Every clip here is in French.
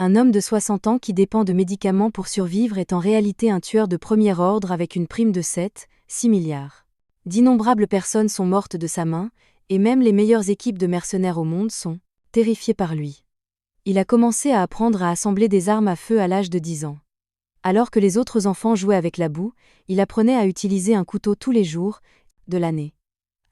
Un homme de 60 ans qui dépend de médicaments pour survivre est en réalité un tueur de premier ordre avec une prime de 6 milliards. D'innombrables personnes sont mortes de sa main, et même les meilleures équipes de mercenaires au monde sont terrifiées par lui. Il a commencé à apprendre à assembler des armes à feu à l'âge de 10 ans. Alors que les autres enfants jouaient avec la boue, il apprenait à utiliser un couteau tous les jours de l'année.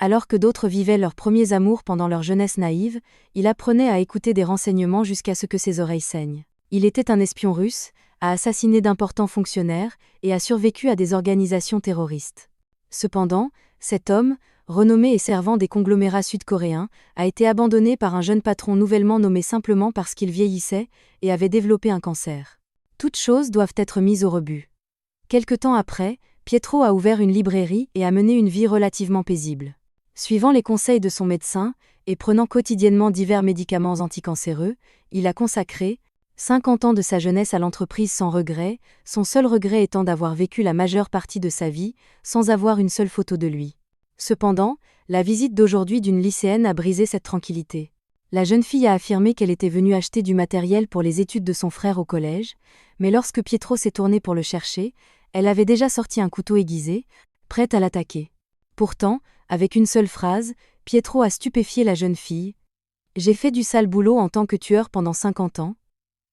Alors que d'autres vivaient leurs premiers amours pendant leur jeunesse naïve, il apprenait à écouter des renseignements jusqu'à ce que ses oreilles saignent. Il était un espion russe, a assassiné d'importants fonctionnaires et a survécu à des organisations terroristes. Cependant, cet homme, renommé et servant des conglomérats sud-coréens, a été abandonné par un jeune patron nouvellement nommé simplement parce qu'il vieillissait et avait développé un cancer. Toutes choses doivent être mises au rebut. Quelque temps après, Pietro a ouvert une librairie et a mené une vie relativement paisible. Suivant les conseils de son médecin, et prenant quotidiennement divers médicaments anticancéreux, il a consacré 50 ans de sa jeunesse à l'entreprise sans regret, son seul regret étant d'avoir vécu la majeure partie de sa vie, sans avoir une seule photo de lui. Cependant, la visite d'aujourd'hui d'une lycéenne a brisé cette tranquillité. La jeune fille a affirmé qu'elle était venue acheter du matériel pour les études de son frère au collège, mais lorsque Pietro s'est tourné pour le chercher, elle avait déjà sorti un couteau aiguisé, prête à l'attaquer. Pourtant, avec une seule phrase, Pietro a stupéfié la jeune fille. « J'ai fait du sale boulot en tant que tueur pendant 50 ans.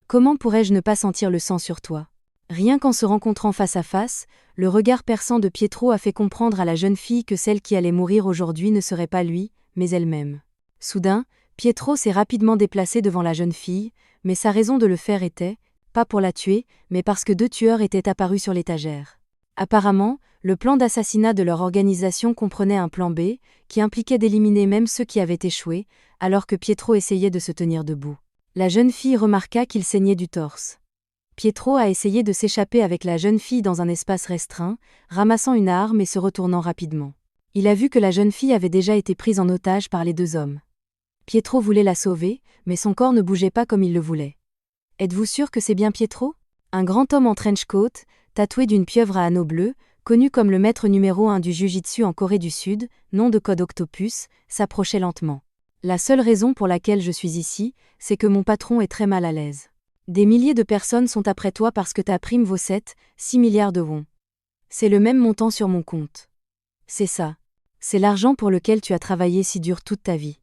Comment pourrais-je ne pas sentir le sang sur toi ?» Rien qu'en se rencontrant face à face, le regard perçant de Pietro a fait comprendre à la jeune fille que celle qui allait mourir aujourd'hui ne serait pas lui, mais elle-même. Soudain, Pietro s'est rapidement déplacé devant la jeune fille, mais sa raison de le faire était, pas pour la tuer, mais parce que 2 tueurs étaient apparus sur l'étagère. Apparemment, le plan d'assassinat de leur organisation comprenait un plan B, qui impliquait d'éliminer même ceux qui avaient échoué, alors que Pietro essayait de se tenir debout. La jeune fille remarqua qu'il saignait du torse. Pietro a essayé de s'échapper avec la jeune fille dans un espace restreint, ramassant une arme et se retournant rapidement. Il a vu que la jeune fille avait déjà été prise en otage par les 2 hommes. Pietro voulait la sauver, mais son corps ne bougeait pas comme il le voulait. « Êtes-vous sûr que c'est bien Pietro ?» Un grand homme en trench-coat, tatoué d'une pieuvre à anneaux bleus, connu comme le maître numéro 1 du Jiu-Jitsu en Corée du Sud, nom de code Octopus, s'approchait lentement. « La seule raison pour laquelle je suis ici, c'est que mon patron est très mal à l'aise. Des milliers de personnes sont après toi parce que ta prime vaut 6 milliards de won. C'est le même montant sur mon compte. C'est ça. C'est l'argent pour lequel tu as travaillé si dur toute ta vie.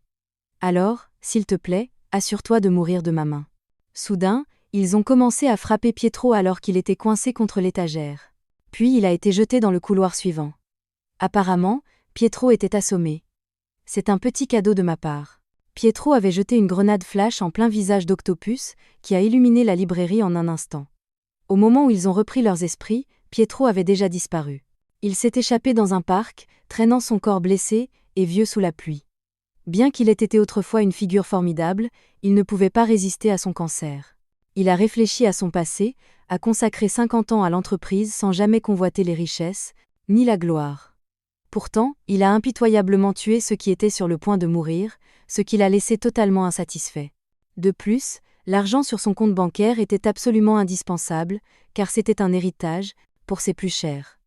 Alors, s'il te plaît, assure-toi de mourir de ma main. » Soudain, ils ont commencé à frapper Pietro alors qu'il était coincé contre l'étagère. Puis il a été jeté dans le couloir suivant. Apparemment, Pietro était assommé. « C'est un petit cadeau de ma part. » Pietro avait jeté une grenade flash en plein visage d'Octopus, qui a illuminé la librairie en un instant. Au moment où ils ont repris leurs esprits, Pietro avait déjà disparu. Il s'est échappé dans un parc, traînant son corps blessé et vieux sous la pluie. Bien qu'il ait été autrefois une figure formidable, il ne pouvait pas résister à son cancer. Il a réfléchi à son passé, a consacré 50 ans à l'entreprise sans jamais convoiter les richesses, ni la gloire. Pourtant, il a impitoyablement tué ceux qui étaient sur le point de mourir, ce qui l'a laissé totalement insatisfait. De plus, l'argent sur son compte bancaire était absolument indispensable, car c'était un héritage, pour ses plus chers.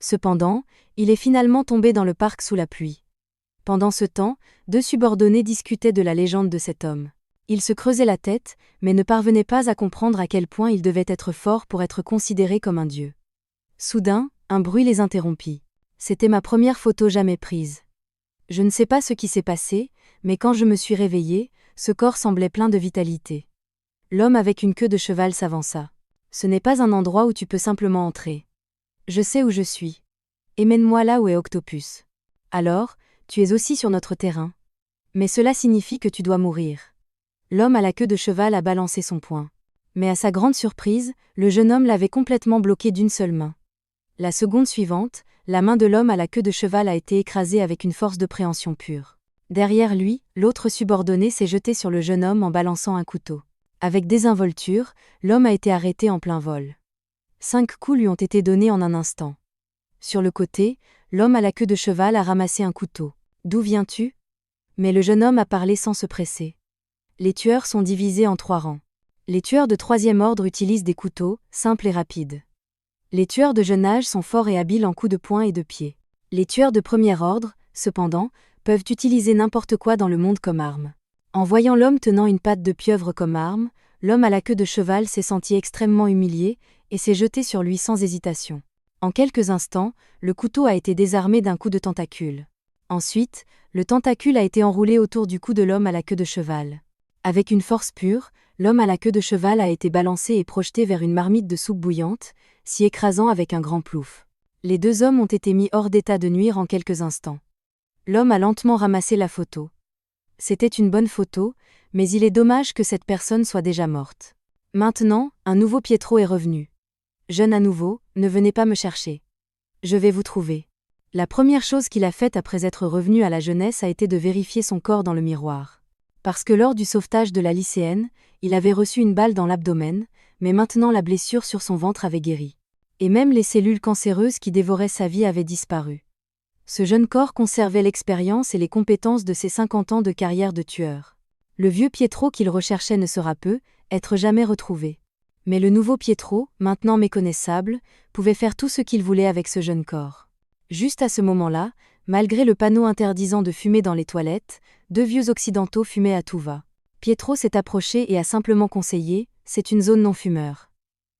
Cependant, il est finalement tombé dans le parc sous la pluie. Pendant ce temps, 2 subordonnés discutaient de la légende de cet homme. Ils se creusaient la tête, mais ne parvenaient pas à comprendre à quel point il devait être fort pour être considéré comme un dieu. Soudain, un bruit les interrompit. C'était ma première photo jamais prise. Je ne sais pas ce qui s'est passé, mais quand je me suis réveillé, ce corps semblait plein de vitalité. L'homme avec une queue de cheval s'avança. « Ce n'est pas un endroit où tu peux simplement entrer. Je sais où je suis. Emmène-moi là où est Octopus. Alors, tu es aussi sur notre terrain. Mais cela signifie que tu dois mourir. » L'homme à la queue de cheval a balancé son poing. Mais à sa grande surprise, le jeune homme l'avait complètement bloqué d'une seule main. La seconde suivante, la main de l'homme à la queue de cheval a été écrasée avec une force de préhension pure. Derrière lui, l'autre subordonné s'est jeté sur le jeune homme en balançant un couteau. Avec désinvolture, l'homme a été arrêté en plein vol. 5 coups lui ont été donnés en un instant. Sur le côté, l'homme à la queue de cheval a ramassé un couteau. « D'où viens-tu » Mais le jeune homme a parlé sans se presser. Les tueurs sont divisés en 3 rangs. Les tueurs de 3e ordre utilisent des couteaux, simples et rapides. Les tueurs de jeune âge sont forts et habiles en coups de poing et de pied. Les tueurs de 1er ordre, cependant, peuvent utiliser n'importe quoi dans le monde comme arme. En voyant l'homme tenant une patte de pieuvre comme arme, l'homme à la queue de cheval s'est senti extrêmement humilié et s'est jeté sur lui sans hésitation. En quelques instants, le couteau a été désarmé d'un coup de tentacule. Ensuite, le tentacule a été enroulé autour du cou de l'homme à la queue de cheval. Avec une force pure, l'homme à la queue de cheval a été balancé et projeté vers une marmite de soupe bouillante, s'y écrasant avec un grand plouf. Les deux hommes ont été mis hors d'état de nuire en quelques instants. L'homme a lentement ramassé la photo. C'était une bonne photo, mais il est dommage que cette personne soit déjà morte. Maintenant, un nouveau Pietro est revenu. Jeune à nouveau, ne venez pas me chercher. Je vais vous trouver. La première chose qu'il a faite après être revenu à la jeunesse a été de vérifier son corps dans le miroir. Parce que lors du sauvetage de la lycéenne, il avait reçu une balle dans l'abdomen, mais maintenant la blessure sur son ventre avait guéri. Et même les cellules cancéreuses qui dévoraient sa vie avaient disparu. Ce jeune corps conservait l'expérience et les compétences de ses 50 ans de carrière de tueur. Le vieux Pietro qu'il recherchait ne sera peu, être jamais retrouvé. Mais le nouveau Pietro, maintenant méconnaissable, pouvait faire tout ce qu'il voulait avec ce jeune corps. Juste à ce moment-là, malgré le panneau interdisant de fumer dans les toilettes, deux vieux occidentaux fumaient à tout va. Pietro s'est approché et a simplement conseillé « c'est une zone non-fumeur ».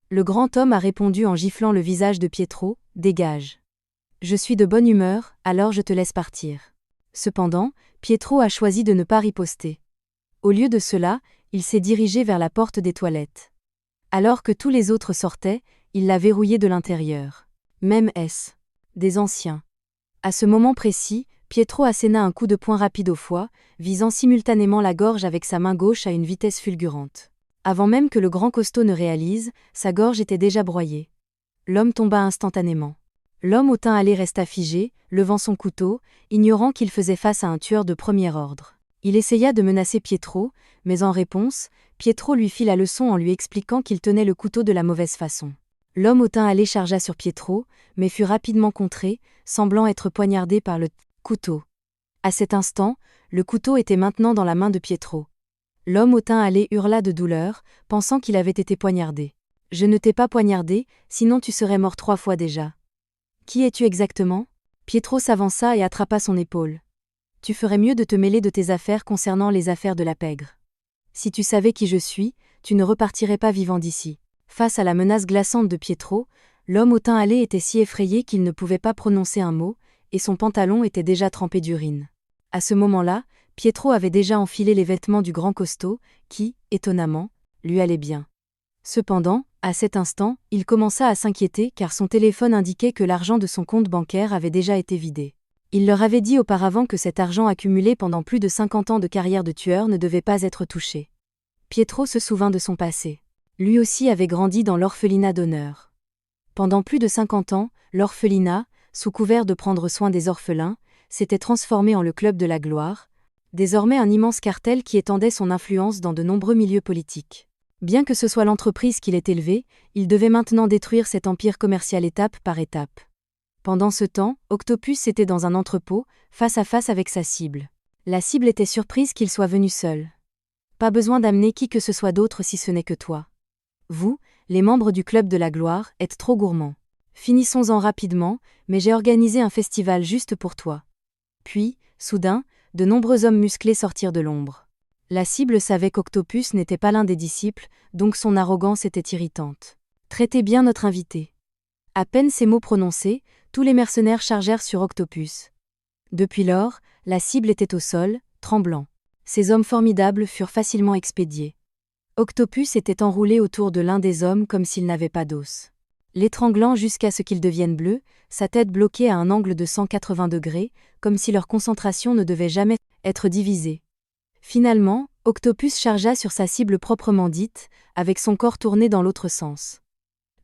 Le grand homme a répondu en giflant le visage de Pietro « dégage ». Je suis de bonne humeur, alors je te laisse partir. Cependant, Pietro a choisi de ne pas riposter. Au lieu de cela, il s'est dirigé vers la porte des toilettes. Alors que tous les autres sortaient, il l'a verrouillée de l'intérieur. Même S. Des anciens. À ce moment précis, Pietro asséna un coup de poing rapide au foie, visant simultanément la gorge avec sa main gauche à une vitesse fulgurante. Avant même que le grand costaud ne réalise, sa gorge était déjà broyée. L'homme tomba instantanément. L'homme au teint hâlé resta figé, levant son couteau, ignorant qu'il faisait face à un tueur de premier ordre. Il essaya de menacer Pietro, mais en réponse, Pietro lui fit la leçon en lui expliquant qu'il tenait le couteau de la mauvaise façon. L'homme au teint hâlé chargea sur Pietro, mais fut rapidement contré, semblant être poignardé par le couteau. À cet instant, le couteau était maintenant dans la main de Pietro. L'homme au teint hâlé hurla de douleur, pensant qu'il avait été poignardé. « Je ne t'ai pas poignardé, sinon tu serais mort 3 fois déjà. » « Qui es-tu exactement » Pietro s'avança et attrapa son épaule. « Tu ferais mieux de te mêler de tes affaires concernant les affaires de la pègre. Si tu savais qui je suis, tu ne repartirais pas vivant d'ici. » Face à la menace glaçante de Pietro, l'homme au teint hâlé était si effrayé qu'il ne pouvait pas prononcer un mot, et son pantalon était déjà trempé d'urine. À ce moment-là, Pietro avait déjà enfilé les vêtements du grand costaud, qui, étonnamment, lui allaient bien. Cependant, à cet instant, il commença à s'inquiéter car son téléphone indiquait que l'argent de son compte bancaire avait déjà été vidé. Il leur avait dit auparavant que cet argent accumulé pendant plus de 50 ans de carrière de tueur ne devait pas être touché. Pietro se souvint de son passé. Lui aussi avait grandi dans l'orphelinat d'honneur. Pendant plus de 50 ans, l'orphelinat, sous couvert de prendre soin des orphelins, s'était transformé en le club de la gloire, désormais un immense cartel qui étendait son influence dans de nombreux milieux politiques. Bien que ce soit l'entreprise qui l'ait élevé, il devait maintenant détruire cet empire commercial étape par étape. Pendant ce temps, Octopus était dans un entrepôt, face à face avec sa cible. La cible était surprise qu'il soit venu seul. Pas besoin d'amener qui que ce soit d'autre si ce n'est que toi. Vous, les membres du Club de la Gloire, êtes trop gourmands. Finissons-en rapidement, mais j'ai organisé un festival juste pour toi. Puis, soudain, de nombreux hommes musclés sortirent de l'ombre. La cible savait qu'Octopus n'était pas l'un des disciples, donc son arrogance était irritante. Traitez bien notre invité. À peine ces mots prononcés, tous les mercenaires chargèrent sur Octopus. Depuis lors, la cible était au sol, tremblant. Ces hommes formidables furent facilement expédiés. Octopus était enroulé autour de l'un des hommes comme s'il n'avait pas d'os. L'étranglant jusqu'à ce qu'il devienne bleu, sa tête bloquée à un angle de 180 degrés, comme si leur concentration ne devait jamais être divisée. Finalement, Octopus chargea sur sa cible proprement dite, avec son corps tourné dans l'autre sens.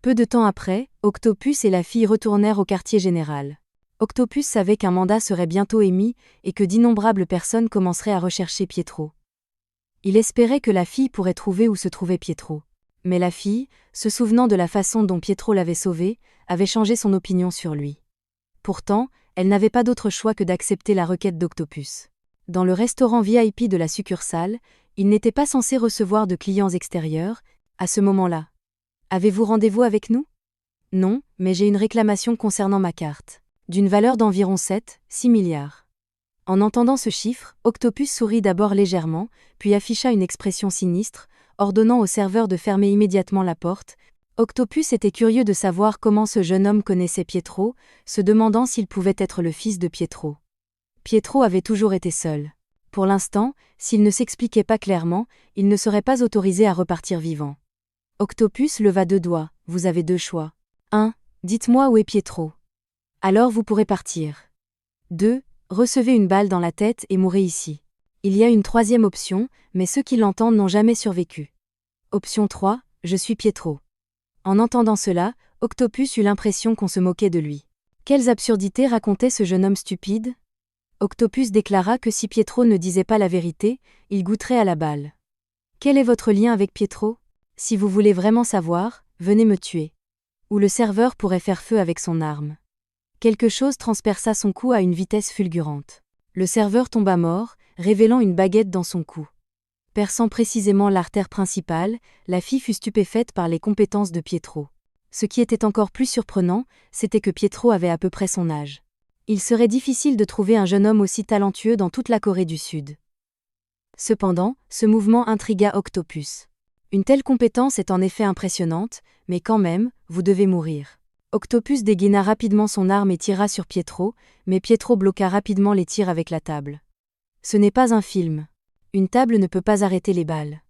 Peu de temps après, Octopus et la fille retournèrent au quartier général. Octopus savait qu'un mandat serait bientôt émis et que d'innombrables personnes commenceraient à rechercher Pietro. Il espérait que la fille pourrait trouver où se trouvait Pietro. Mais la fille, se souvenant de la façon dont Pietro l'avait sauvée, avait changé son opinion sur lui. Pourtant, elle n'avait pas d'autre choix que d'accepter la requête d'Octopus. Dans le restaurant VIP de la succursale, il n'était pas censé recevoir de clients extérieurs, à ce moment-là. « Avez-vous rendez-vous avec nous ?»« Non, mais j'ai une réclamation concernant ma carte. D'une valeur d'environ 6 milliards. » En entendant ce chiffre, Octopus sourit d'abord légèrement, puis afficha une expression sinistre, ordonnant au serveur de fermer immédiatement la porte. Octopus était curieux de savoir comment ce jeune homme connaissait Pietro, se demandant s'il pouvait être le fils de Pietro. Pietro avait toujours été seul. Pour l'instant, s'il ne s'expliquait pas clairement, il ne serait pas autorisé à repartir vivant. Octopus leva 2 doigts. Vous avez 2 choix. 1. Dites-moi où est Pietro. Alors vous pourrez partir. 2. Recevez une balle dans la tête et mourrez ici. Il y a une 3e option, mais ceux qui l'entendent n'ont jamais survécu. Option 3. Je suis Pietro. En entendant cela, Octopus eut l'impression qu'on se moquait de lui. Quelles absurdités racontait ce jeune homme stupide? Octopus déclara que si Pietro ne disait pas la vérité, il goûterait à la balle. Quel est votre lien avec Pietro? Si vous voulez vraiment savoir, venez me tuer. Ou le serveur pourrait faire feu avec son arme. Quelque chose transperça son cou à une vitesse fulgurante. Le serveur tomba mort, révélant une baguette dans son cou. Perçant précisément l'artère principale, la fille fut stupéfaite par les compétences de Pietro. Ce qui était encore plus surprenant, c'était que Pietro avait à peu près son âge. Il serait difficile de trouver un jeune homme aussi talentueux dans toute la Corée du Sud. Cependant, ce mouvement intrigua Octopus. Une telle compétence est en effet impressionnante, mais quand même, vous devez mourir. Octopus dégaina rapidement son arme et tira sur Pietro, mais Pietro bloqua rapidement les tirs avec la table. Ce n'est pas un film. Une table ne peut pas arrêter les balles.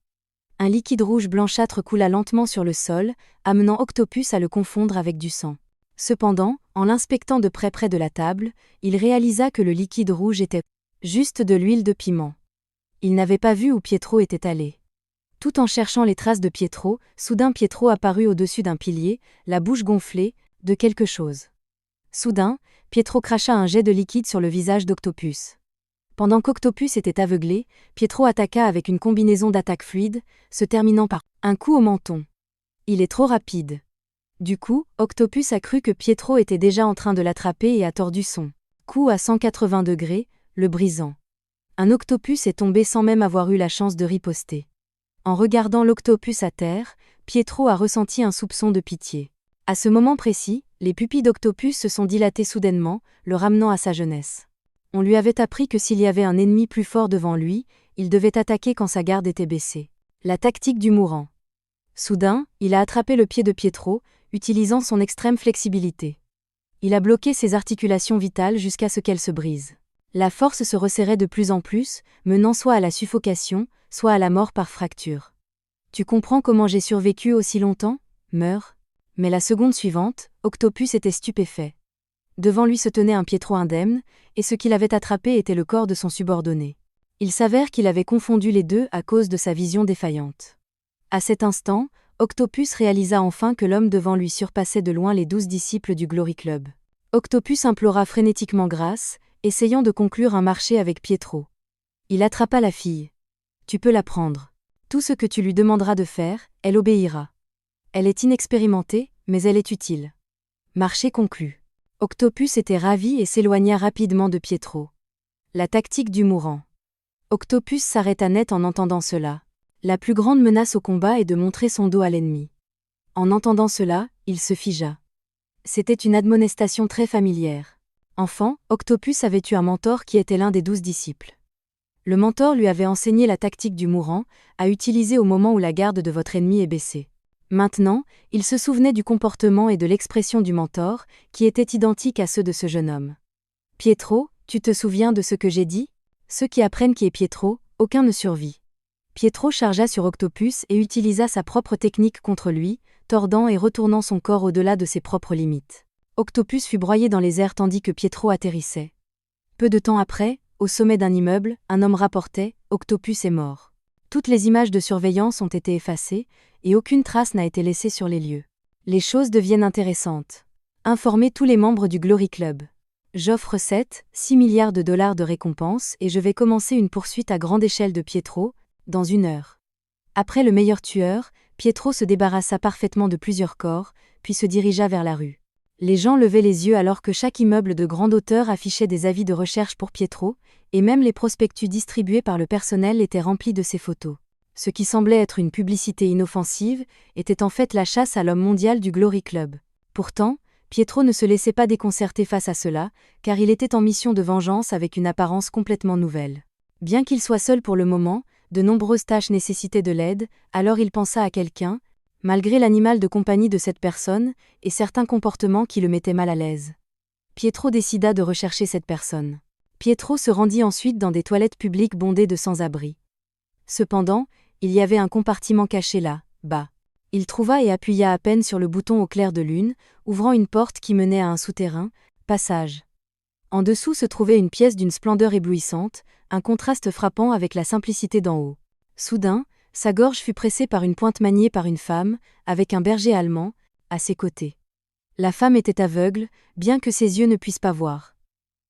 Un liquide rouge blanchâtre coula lentement sur le sol, amenant Octopus à le confondre avec du sang. Cependant, en l'inspectant de près de la table, il réalisa que le liquide rouge était juste de l'huile de piment. Il n'avait pas vu où Pietro était allé. Tout en cherchant les traces de Pietro, soudain Pietro apparut au-dessus d'un pilier, la bouche gonflée, de quelque chose. Soudain, Pietro cracha un jet de liquide sur le visage d'Octopus. Pendant qu'Octopus était aveuglé, Pietro attaqua avec une combinaison d'attaques fluides, se terminant par un coup au menton. Il est trop rapide. Du coup, Octopus a cru que Pietro était déjà en train de l'attraper et a tordu son coup à 180 degrés, le brisant. Un octopus est tombé sans même avoir eu la chance de riposter. En regardant l'octopus à terre, Pietro a ressenti un soupçon de pitié. À ce moment précis, les pupilles d'Octopus se sont dilatées soudainement, le ramenant à sa jeunesse. On lui avait appris que s'il y avait un ennemi plus fort devant lui, il devait attaquer quand sa garde était baissée. La tactique du mourant. Soudain, il a attrapé le pied de Pietro, utilisant son extrême flexibilité. Il a bloqué ses articulations vitales jusqu'à ce qu'elles se brisent. La force se resserrait de plus en plus, menant soit à la suffocation, soit à la mort par fracture. Tu comprends comment j'ai survécu aussi longtemps? Meurs. Mais la seconde suivante, Octopus était stupéfait. Devant lui se tenait un Pietro indemne, et ce qu'il avait attrapé était le corps de son subordonné. Il s'avère qu'il avait confondu les deux à cause de sa vision défaillante. À cet instant, Octopus réalisa enfin que l'homme devant lui surpassait de loin les 12 disciples du Glory Club. Octopus implora frénétiquement grâce, essayant de conclure un marché avec Pietro. Il attrapa la fille. Tu peux la prendre. Tout ce que tu lui demanderas de faire, elle obéira. Elle est inexpérimentée, mais elle est utile. Marché conclu. Octopus était ravi et s'éloigna rapidement de Pietro. La tactique du mourant. Octopus s'arrêta net en entendant cela. La plus grande menace au combat est de montrer son dos à l'ennemi. En entendant cela, il se figea. C'était une admonestation très familière. Enfant, Octopus avait eu un mentor qui était l'un des 12 disciples. Le mentor lui avait enseigné la tactique du mourant, à utiliser au moment où la garde de votre ennemi est baissée. Maintenant, il se souvenait du comportement et de l'expression du mentor, qui étaient identiques à ceux de ce jeune homme. Pietro, tu te souviens de ce que j'ai dit? Ceux qui apprennent qui est Pietro, aucun ne survit. Pietro chargea sur Octopus et utilisa sa propre technique contre lui, tordant et retournant son corps au-delà de ses propres limites. Octopus fut broyé dans les airs tandis que Pietro atterrissait. Peu de temps après, au sommet d'un immeuble, un homme rapportait « Octopus est mort ». Toutes les images de surveillance ont été effacées, et aucune trace n'a été laissée sur les lieux. Les choses deviennent intéressantes. Informez tous les membres du Glory Club. J'offre 6 milliards de dollars de récompense et je vais commencer une poursuite à grande échelle de Pietro, dans 1 heure. Après le meilleur tueur, Pietro se débarrassa parfaitement de plusieurs corps, puis se dirigea vers la rue. Les gens levaient les yeux alors que chaque immeuble de grande hauteur affichait des avis de recherche pour Pietro, et même les prospectus distribués par le personnel étaient remplis de ses photos. Ce qui semblait être une publicité inoffensive, était en fait la chasse à l'homme mondial du Glory Club. Pourtant, Pietro ne se laissait pas déconcerter face à cela, car il était en mission de vengeance avec une apparence complètement nouvelle. Bien qu'il soit seul pour le moment, de nombreuses tâches nécessitaient de l'aide, alors il pensa à quelqu'un, malgré l'animal de compagnie de cette personne, et certains comportements qui le mettaient mal à l'aise. Pietro décida de rechercher cette personne. Pietro se rendit ensuite dans des toilettes publiques bondées de sans-abri. Cependant, il y avait un compartiment caché là, bas. Il trouva et appuya à peine sur le bouton au clair de lune, ouvrant une porte qui menait à un souterrain, passage. En dessous se trouvait une pièce d'une splendeur éblouissante, un contraste frappant avec la simplicité d'en haut. Soudain, sa gorge fut pressée par une pointe maniée par une femme, avec un berger allemand, à ses côtés. La femme était aveugle, bien que ses yeux ne puissent pas voir.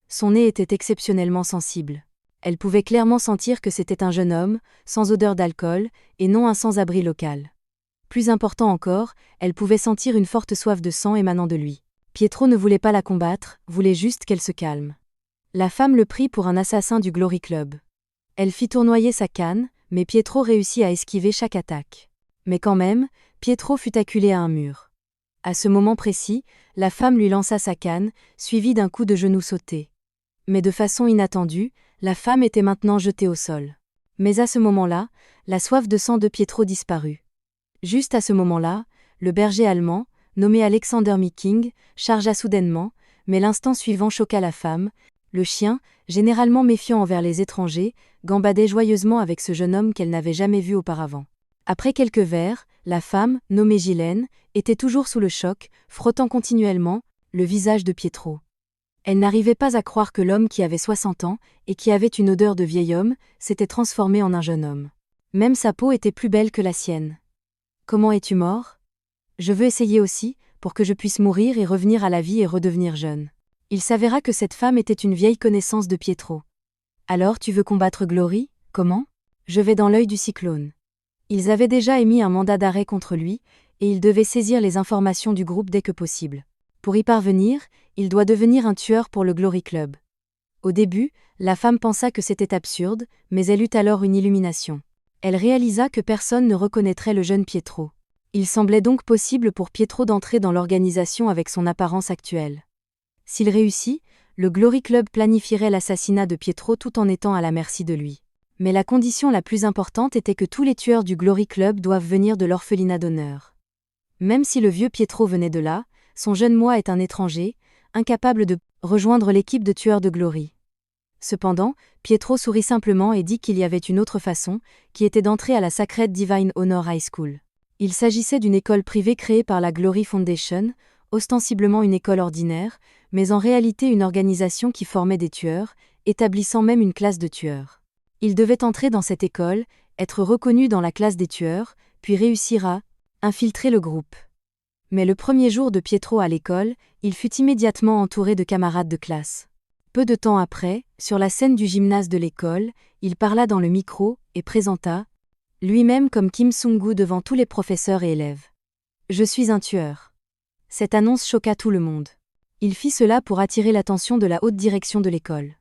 Son nez était exceptionnellement sensible. Elle pouvait clairement sentir que c'était un jeune homme, sans odeur d'alcool, et non un sans-abri local. Plus important encore, elle pouvait sentir une forte soif de sang émanant de lui. Pietro ne voulait pas la combattre, voulait juste qu'elle se calme. La femme le prit pour un assassin du Glory Club. Elle fit tournoyer sa canne, mais Pietro réussit à esquiver chaque attaque. Mais quand même, Pietro fut acculé à un mur. À ce moment précis, la femme lui lança sa canne, suivie d'un coup de genou sauté. Mais de façon inattendue, la femme était maintenant jetée au sol. Mais à ce moment-là, la soif de sang de Pietro disparut. Juste à ce moment-là, le berger allemand, nommé Alexander Meeking, chargea soudainement, mais l'instant suivant choqua la femme. Le chien, généralement méfiant envers les étrangers, gambadait joyeusement avec ce jeune homme qu'elle n'avait jamais vu auparavant. Après quelques verres, la femme, nommée Ghislaine, était toujours sous le choc, frottant continuellement le visage de Pietro. Elle n'arrivait pas à croire que l'homme qui avait 60 ans, et qui avait une odeur de vieil homme, s'était transformé en un jeune homme. Même sa peau était plus belle que la sienne. « Comment es-tu mort ? Je veux essayer aussi, pour que je puisse mourir et revenir à la vie et redevenir jeune. » Il s'avéra que cette femme était une vieille connaissance de Pietro. « Alors tu veux combattre Glory ? Comment ? Je vais dans l'œil du cyclone. » Ils avaient déjà émis un mandat d'arrêt contre lui, et il devait saisir les informations du groupe dès que possible. Pour y parvenir, il doit devenir un tueur pour le Glory Club. Au début, la femme pensa que c'était absurde, mais elle eut alors une illumination. Elle réalisa que personne ne reconnaîtrait le jeune Pietro. Il semblait donc possible pour Pietro d'entrer dans l'organisation avec son apparence actuelle. S'il réussit, le Glory Club planifierait l'assassinat de Pietro tout en étant à la merci de lui. Mais la condition la plus importante était que tous les tueurs du Glory Club doivent venir de l'orphelinat d'honneur. Même si le vieux Pietro venait de là, son jeune moi est un étranger, incapable de rejoindre l'équipe de tueurs de Glory. Cependant, Pietro sourit simplement et dit qu'il y avait une autre façon, qui était d'entrer à la Sacred Divine Honor High School. Il s'agissait d'une école privée créée par la Glory Foundation, ostensiblement une école ordinaire, mais en réalité une organisation qui formait des tueurs, établissant même une classe de tueurs. Il devait entrer dans cette école, être reconnu dans la classe des tueurs, puis réussir à infiltrer le groupe. Mais le premier jour de Pietro à l'école, il fut immédiatement entouré de camarades de classe. Peu de temps après, sur la scène du gymnase de l'école, il parla dans le micro et présenta lui-même comme Kim Sung-gu devant tous les professeurs et élèves. « Je suis un tueur. » Cette annonce choqua tout le monde. Il fit cela pour attirer l'attention de la haute direction de l'école.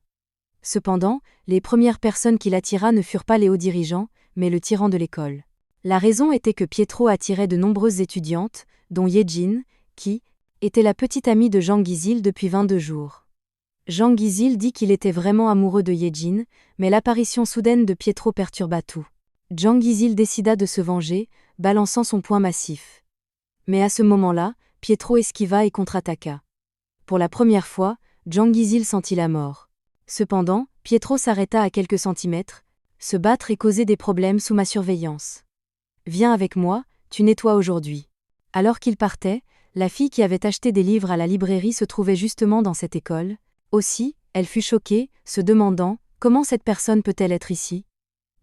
Cependant, les premières personnes qu'il attira ne furent pas les hauts dirigeants, mais le tyran de l'école. La raison était que Pietro attirait de nombreuses étudiantes, dont Yejin, qui était la petite amie de Jang Gizil depuis 22 jours. Jang Gizil dit qu'il était vraiment amoureux de Yejin, mais l'apparition soudaine de Pietro perturba tout. Jang Gizil décida de se venger, balançant son poing massif. Mais à ce moment-là, Pietro esquiva et contre-attaqua. Pour la première fois, Jang Gizil sentit la mort. Cependant, Pietro s'arrêta à quelques centimètres, se battre et causer des problèmes sous ma surveillance. « Viens avec moi, tu nettoies aujourd'hui. » Alors qu'il partait, la fille qui avait acheté des livres à la librairie se trouvait justement dans cette école. Aussi, elle fut choquée, se demandant « Comment cette personne peut-elle être ici ?»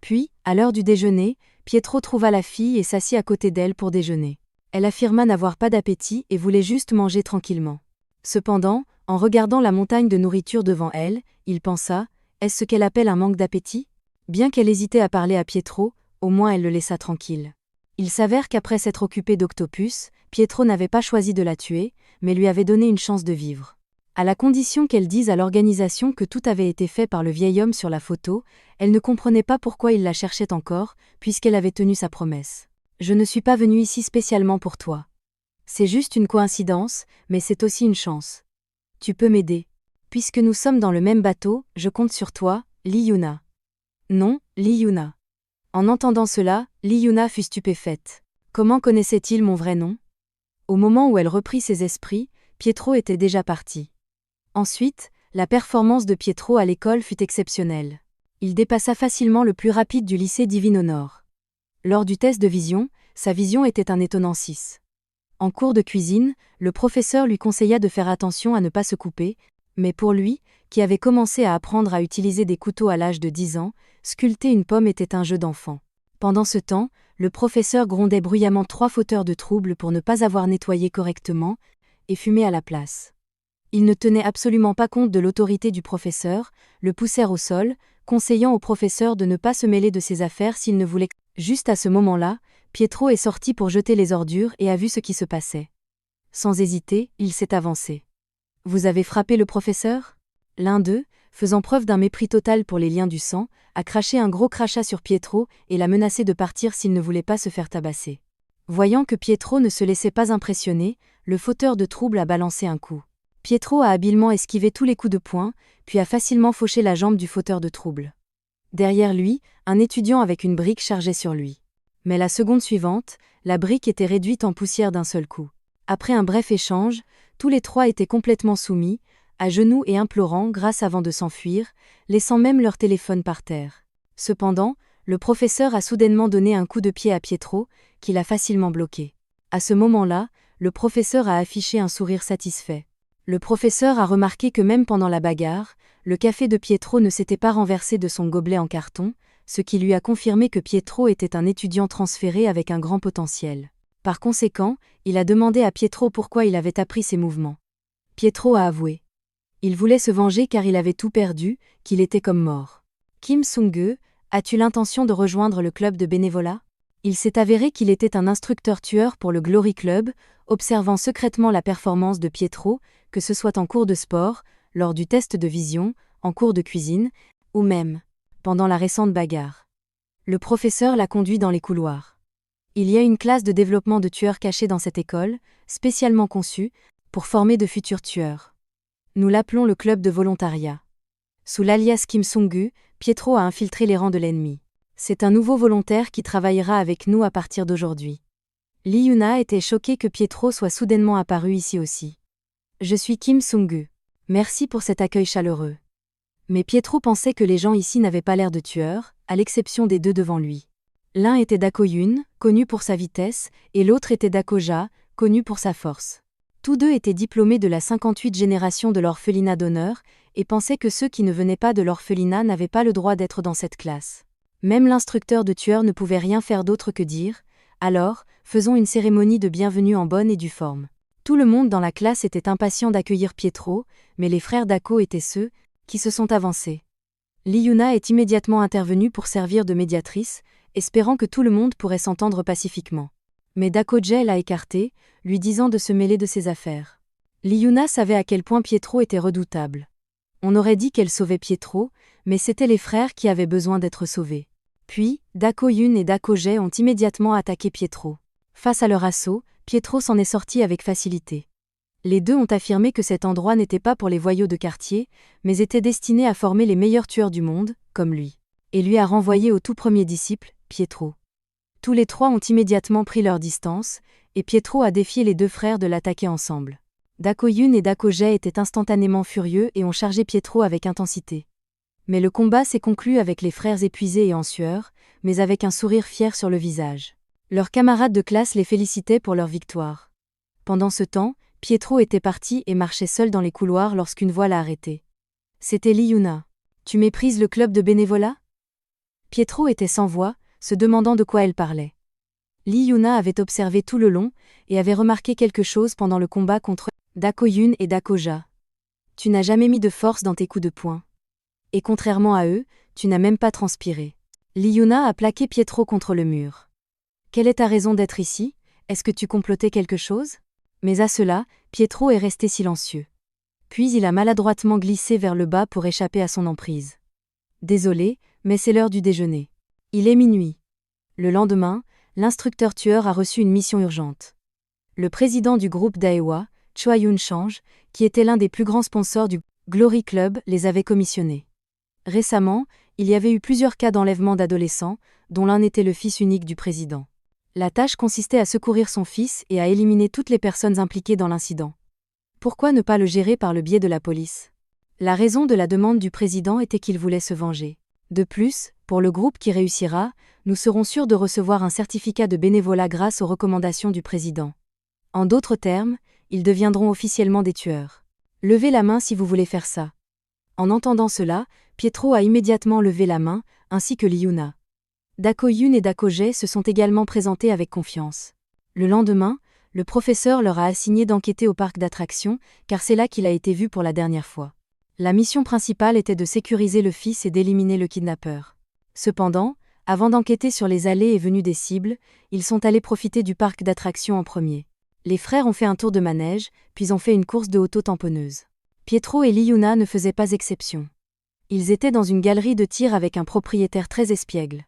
Puis, à l'heure du déjeuner, Pietro trouva la fille et s'assit à côté d'elle pour déjeuner. Elle affirma n'avoir pas d'appétit et voulait juste manger tranquillement. Cependant, en regardant la montagne de nourriture devant elle, il pensa « Est-ce ce qu'elle appelle un manque d'appétit ?» Bien qu'elle hésitait à parler à Pietro, au moins elle le laissa tranquille. Il s'avère qu'après s'être occupé d'Octopus, Pietro n'avait pas choisi de la tuer, mais lui avait donné une chance de vivre. À la condition qu'elle dise à l'organisation que tout avait été fait par le vieil homme sur la photo, elle ne comprenait pas pourquoi il la cherchait encore, puisqu'elle avait tenu sa promesse. « Je ne suis pas venue ici spécialement pour toi. C'est juste une coïncidence, mais c'est aussi une chance. Tu peux m'aider. Puisque nous sommes dans le même bateau, je compte sur toi, Lee Yuna. » « Non, Lee Yuna. » En entendant cela, Lee Yuna fut stupéfaite. Comment connaissait-il mon vrai nom? Au moment où elle reprit ses esprits, Pietro était déjà parti. Ensuite, la performance de Pietro à l'école fut exceptionnelle. Il dépassa facilement le plus rapide du lycée Divine au Nord. Lors du test de vision, sa vision était un étonnant 6. En cours de cuisine, le professeur lui conseilla de faire attention à ne pas se couper, mais pour lui, qui avait commencé à apprendre à utiliser des couteaux à l'âge de 10 ans, sculpter une pomme était un jeu d'enfant. Pendant ce temps, le professeur grondait bruyamment 3 fauteurs de troubles pour ne pas avoir nettoyé correctement, et fumait à la place. Ils ne tenaient absolument pas compte de l'autorité du professeur, le poussèrent au sol, conseillant au professeur de ne pas se mêler de ses affaires s'il ne voulait. Juste à ce moment-là, Pietro est sorti pour jeter les ordures et a vu ce qui se passait. Sans hésiter, il s'est avancé. « Vous avez frappé le professeur ?» L'un d'eux, faisant preuve d'un mépris total pour les liens du sang, a craché un gros crachat sur Pietro et l'a menacé de partir s'il ne voulait pas se faire tabasser. Voyant que Pietro ne se laissait pas impressionner, le fauteur de troubles a balancé un coup. Pietro a habilement esquivé tous les coups de poing, puis a facilement fauché la jambe du fauteur de troubles. Derrière lui, un étudiant avec une brique chargeait sur lui. Mais la seconde suivante, la brique était réduite en poussière d'un seul coup. Après un bref échange, tous les trois étaient complètement soumis, à genoux et implorant grâce avant de s'enfuir, laissant même leur téléphone par terre. Cependant, le professeur a soudainement donné un coup de pied à Pietro, qui l'a facilement bloqué. À ce moment-là, le professeur a affiché un sourire satisfait. Le professeur a remarqué que même pendant la bagarre, le café de Pietro ne s'était pas renversé de son gobelet en carton, ce qui lui a confirmé que Pietro était un étudiant transféré avec un grand potentiel. Par conséquent, il a demandé à Pietro pourquoi il avait appris ces mouvements. Pietro a avoué. Il voulait se venger car il avait tout perdu, qu'il était comme mort. Kim Sung-gu, as-tu l'intention de rejoindre le club de bénévolat? Il s'est avéré qu'il était un instructeur tueur pour le Glory Club, observant secrètement la performance de Pietro, que ce soit en cours de sport, lors du test de vision, en cours de cuisine, ou même pendant la récente bagarre. Le professeur l'a conduit dans les couloirs. Il y a une classe de développement de tueurs cachée dans cette école, spécialement conçue pour former de futurs tueurs. Nous l'appelons le club de volontariat. Sous l'alias Kim Sung-gu, Pietro a infiltré les rangs de l'ennemi. C'est un nouveau volontaire qui travaillera avec nous à partir d'aujourd'hui. Lee Yuna était choquée que Pietro soit soudainement apparu ici aussi. Je suis Kim Sung-gu. Merci pour cet accueil chaleureux. Mais Pietro pensait que les gens ici n'avaient pas l'air de tueurs, à l'exception des deux devant lui. L'un était Dako-yun, connu pour sa vitesse, et l'autre était Dako-ja, connu pour sa force. Tous deux étaient diplômés de la 58e génération de l'orphelinat d'honneur, et pensaient que ceux qui ne venaient pas de l'orphelinat n'avaient pas le droit d'être dans cette classe. Même l'instructeur de tueurs ne pouvait rien faire d'autre que dire « Alors, faisons une cérémonie de bienvenue en bonne et due forme ». Tout le monde dans la classe était impatient d'accueillir Pietro, mais les frères Dako étaient ceux qui se sont avancés. Lee Yuna est immédiatement intervenue pour servir de médiatrice, espérant que tout le monde pourrait s'entendre pacifiquement. Mais Dako-ja l'a écarté, lui disant de se mêler de ses affaires. Lee Yuna savait à quel point Pietro était redoutable. On aurait dit qu'elle sauvait Pietro, mais c'étaient les frères qui avaient besoin d'être sauvés. Puis, Dako-yun et Dako-ja ont immédiatement attaqué Pietro. Face à leur assaut, Pietro s'en est sorti avec facilité. Les deux ont affirmé que cet endroit n'était pas pour les voyous de quartier, mais était destiné à former les meilleurs tueurs du monde, comme lui. Et lui a renvoyé au tout premier disciple, Pietro. Tous les trois ont immédiatement pris leur distance, et Pietro a défié les deux frères de l'attaquer ensemble. Dako-yun et Dako-ja étaient instantanément furieux et ont chargé Pietro avec intensité. Mais le combat s'est conclu avec les frères épuisés et en sueur, mais avec un sourire fier sur le visage. Leurs camarades de classe les félicitaient pour leur victoire. Pendant ce temps, Pietro était parti et marchait seul dans les couloirs lorsqu'une voix l'a arrêté. C'était Lee Yuna. « Tu méprises le club de bénévolat ?» Pietro était sans voix, se demandant de quoi elle parlait. Lee Yuna avait observé tout le long, et avait remarqué quelque chose pendant le combat contre Dako-yun et Dako-ja. Tu n'as jamais mis de force dans tes coups de poing. Et contrairement à eux, tu n'as même pas transpiré. Lee Yuna a plaqué Pietro contre le mur. Quelle est ta raison d'être ici? Est-ce que tu complotais quelque chose? Mais à cela, Pietro est resté silencieux. Puis il a maladroitement glissé vers le bas pour échapper à son emprise. Désolé, mais c'est l'heure du déjeuner. Il est minuit. Le lendemain, l'instructeur tueur a reçu une mission urgente. Le président du groupe Daewa, Choi Yoon-change, qui était l'un des plus grands sponsors du Glory Club, les avait commissionnés. Récemment, il y avait eu plusieurs cas d'enlèvement d'adolescents, dont l'un était le fils unique du président. La tâche consistait à secourir son fils et à éliminer toutes les personnes impliquées dans l'incident. Pourquoi ne pas le gérer par le biais de la police? La raison de la demande du président était qu'il voulait se venger. De plus, pour le groupe qui réussira, nous serons sûrs de recevoir un certificat de bénévolat grâce aux recommandations du président. En d'autres termes, ils deviendront officiellement des tueurs. Levez la main si vous voulez faire ça. En entendant cela, Pietro a immédiatement levé la main, ainsi que Liuna. Dako-Yun et Dako-Jae se sont également présentés avec confiance. Le lendemain, le professeur leur a assigné d'enquêter au parc d'attractions, car c'est là qu'il a été vu pour la dernière fois. La mission principale était de sécuriser le fils et d'éliminer le kidnappeur. Cependant, avant d'enquêter sur les allées et venues des cibles, ils sont allés profiter du parc d'attractions en premier. Les frères ont fait un tour de manège, puis ont fait une course de auto-tamponneuse. Pietro et Liuna ne faisaient pas exception. Ils étaient dans une galerie de tir avec un propriétaire très espiègle.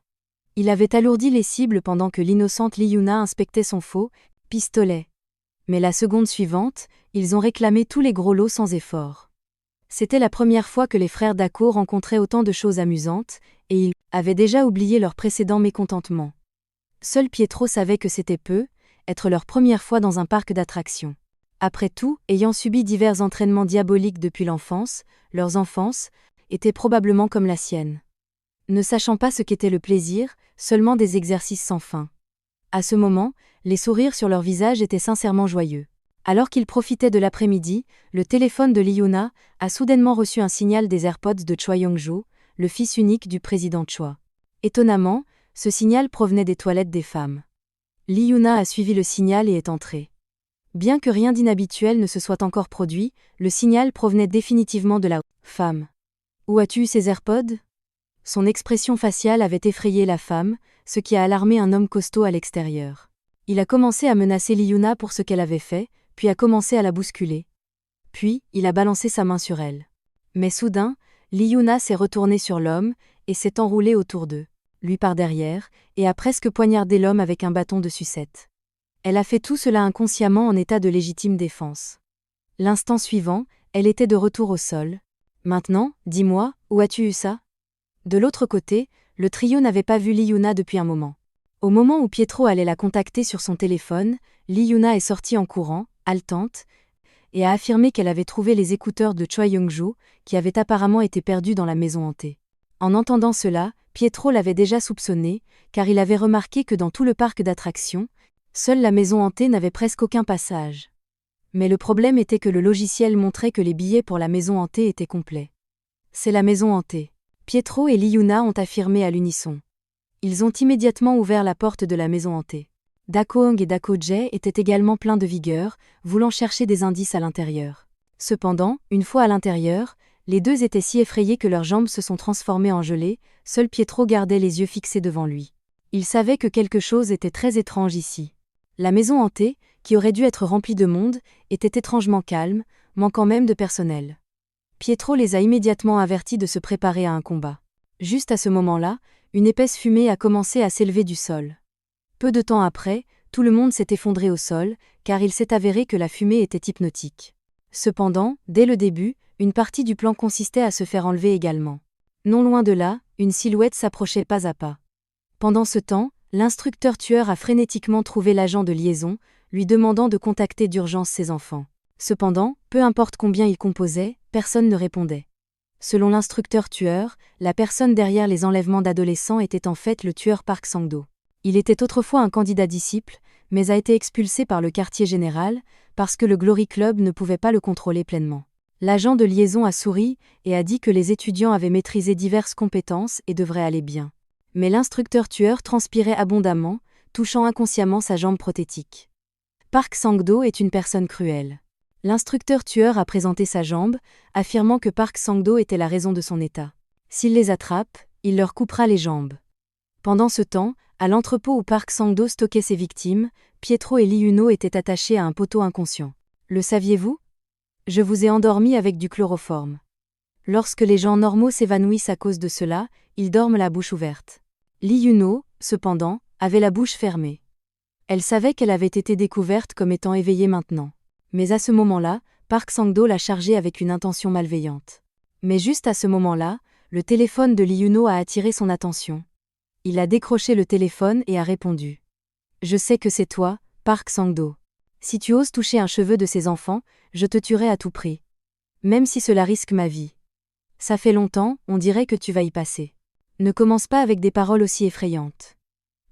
Il avait alourdi les cibles pendant que l'innocente Liuna inspectait son faux pistolet. Mais la seconde suivante, ils ont réclamé tous les gros lots sans effort. C'était la première fois que les frères Dako rencontraient autant de choses amusantes, et ils avaient déjà oublié leur précédent mécontentement. Seul Pietro savait que c'était peu, être leur première fois dans un parc d'attractions. Après tout, ayant subi divers entraînements diaboliques depuis l'enfance, leurs enfances étaient probablement comme la sienne. Ne sachant pas ce qu'était le plaisir, seulement des exercices sans fin. À ce moment, les sourires sur leur visage étaient sincèrement joyeux. Alors qu'ils profitaient de l'après-midi, le téléphone de Liuna a soudainement reçu un signal des AirPods de Choi Yong-jo, le fils unique du président Choi. Étonnamment, ce signal provenait des toilettes des femmes. Liuna a suivi le signal et est entrée. Bien que rien d'inhabituel ne se soit encore produit, le signal provenait définitivement de la femme. « Où as-tu eu ces AirPods ?» Son expression faciale avait effrayé la femme, ce qui a alarmé un homme costaud à l'extérieur. Il a commencé à menacer Liuna pour ce qu'elle avait fait, puis a commencé à la bousculer. Puis, il a balancé sa main sur elle. Mais soudain, Liuna s'est retournée sur l'homme, et s'est enroulée autour d'eux, lui par derrière, et a presque poignardé l'homme avec un bâton de sucette. Elle a fait tout cela inconsciemment en état de légitime défense. L'instant suivant, elle était de retour au sol. « Maintenant, dis-moi, où as-tu eu ça ?» De l'autre côté, le trio n'avait pas vu Liuna depuis un moment. Au moment où Pietro allait la contacter sur son téléphone, Liuna est sortie en courant, haletante, et a affirmé qu'elle avait trouvé les écouteurs de Choi Yong-jo, qui avaient apparemment été perdus dans la maison hantée. En entendant cela, Pietro l'avait déjà soupçonné, car il avait remarqué que dans tout le parc d'attractions, seule la maison hantée n'avait presque aucun passage. Mais le problème était que le logiciel montrait que les billets pour la maison hantée étaient complets. C'est la maison hantée. Pietro et Liuna ont affirmé à l'unisson. Ils ont immédiatement ouvert la porte de la maison hantée. Dako-Hong et Dako-Jae étaient également pleins de vigueur, voulant chercher des indices à l'intérieur. Cependant, une fois à l'intérieur, les deux étaient si effrayés que leurs jambes se sont transformées en gelée, seul Pietro gardait les yeux fixés devant lui. Il savait que quelque chose était très étrange ici. La maison hantée, qui aurait dû être remplie de monde, était étrangement calme, manquant même de personnel. Pietro les a immédiatement avertis de se préparer à un combat. Juste à ce moment-là, une épaisse fumée a commencé à s'élever du sol. Peu de temps après, tout le monde s'est effondré au sol, car il s'est avéré que la fumée était hypnotique. Cependant, dès le début, une partie du plan consistait à se faire enlever également. Non loin de là, une silhouette s'approchait pas à pas. Pendant ce temps, l'instructeur tueur a frénétiquement trouvé l'agent de liaison, lui demandant de contacter d'urgence ses enfants. Cependant, peu importe combien il composait, personne ne répondait. Selon l'instructeur tueur, la personne derrière les enlèvements d'adolescents était en fait le tueur Park Sang-do. Il était autrefois un candidat disciple, mais a été expulsé par le quartier général, parce que le Glory Club ne pouvait pas le contrôler pleinement. L'agent de liaison a souri et a dit que les étudiants avaient maîtrisé diverses compétences et devraient aller bien. Mais l'instructeur tueur transpirait abondamment, touchant inconsciemment sa jambe prothétique. Park Sang-do est une personne cruelle. L'instructeur tueur a présenté sa jambe, affirmant que Park Sang-do était la raison de son état. S'il les attrape, il leur coupera les jambes. Pendant ce temps, à l'entrepôt où Park Sang-do stockait ses victimes, Pietro et Liuno étaient attachés à un poteau inconscient. Le saviez-vous ? Je vous ai endormi avec du chloroforme. Lorsque les gens normaux s'évanouissent à cause de cela, ils dorment la bouche ouverte. Liuno, cependant, avait la bouche fermée. Elle savait qu'elle avait été découverte comme étant éveillée maintenant. Mais à ce moment-là, Park Sang-do l'a chargée avec une intention malveillante. Mais juste à ce moment-là, Le téléphone de Lee Yuno a attiré son attention. Il a décroché le téléphone et a répondu. Je sais que c'est toi, Park Sang-do. Si tu oses toucher un cheveu de ces enfants, je te tuerai à tout prix. Même si cela risque ma vie. Ça fait longtemps, on dirait que tu vas y passer. Ne commence pas avec des paroles aussi effrayantes.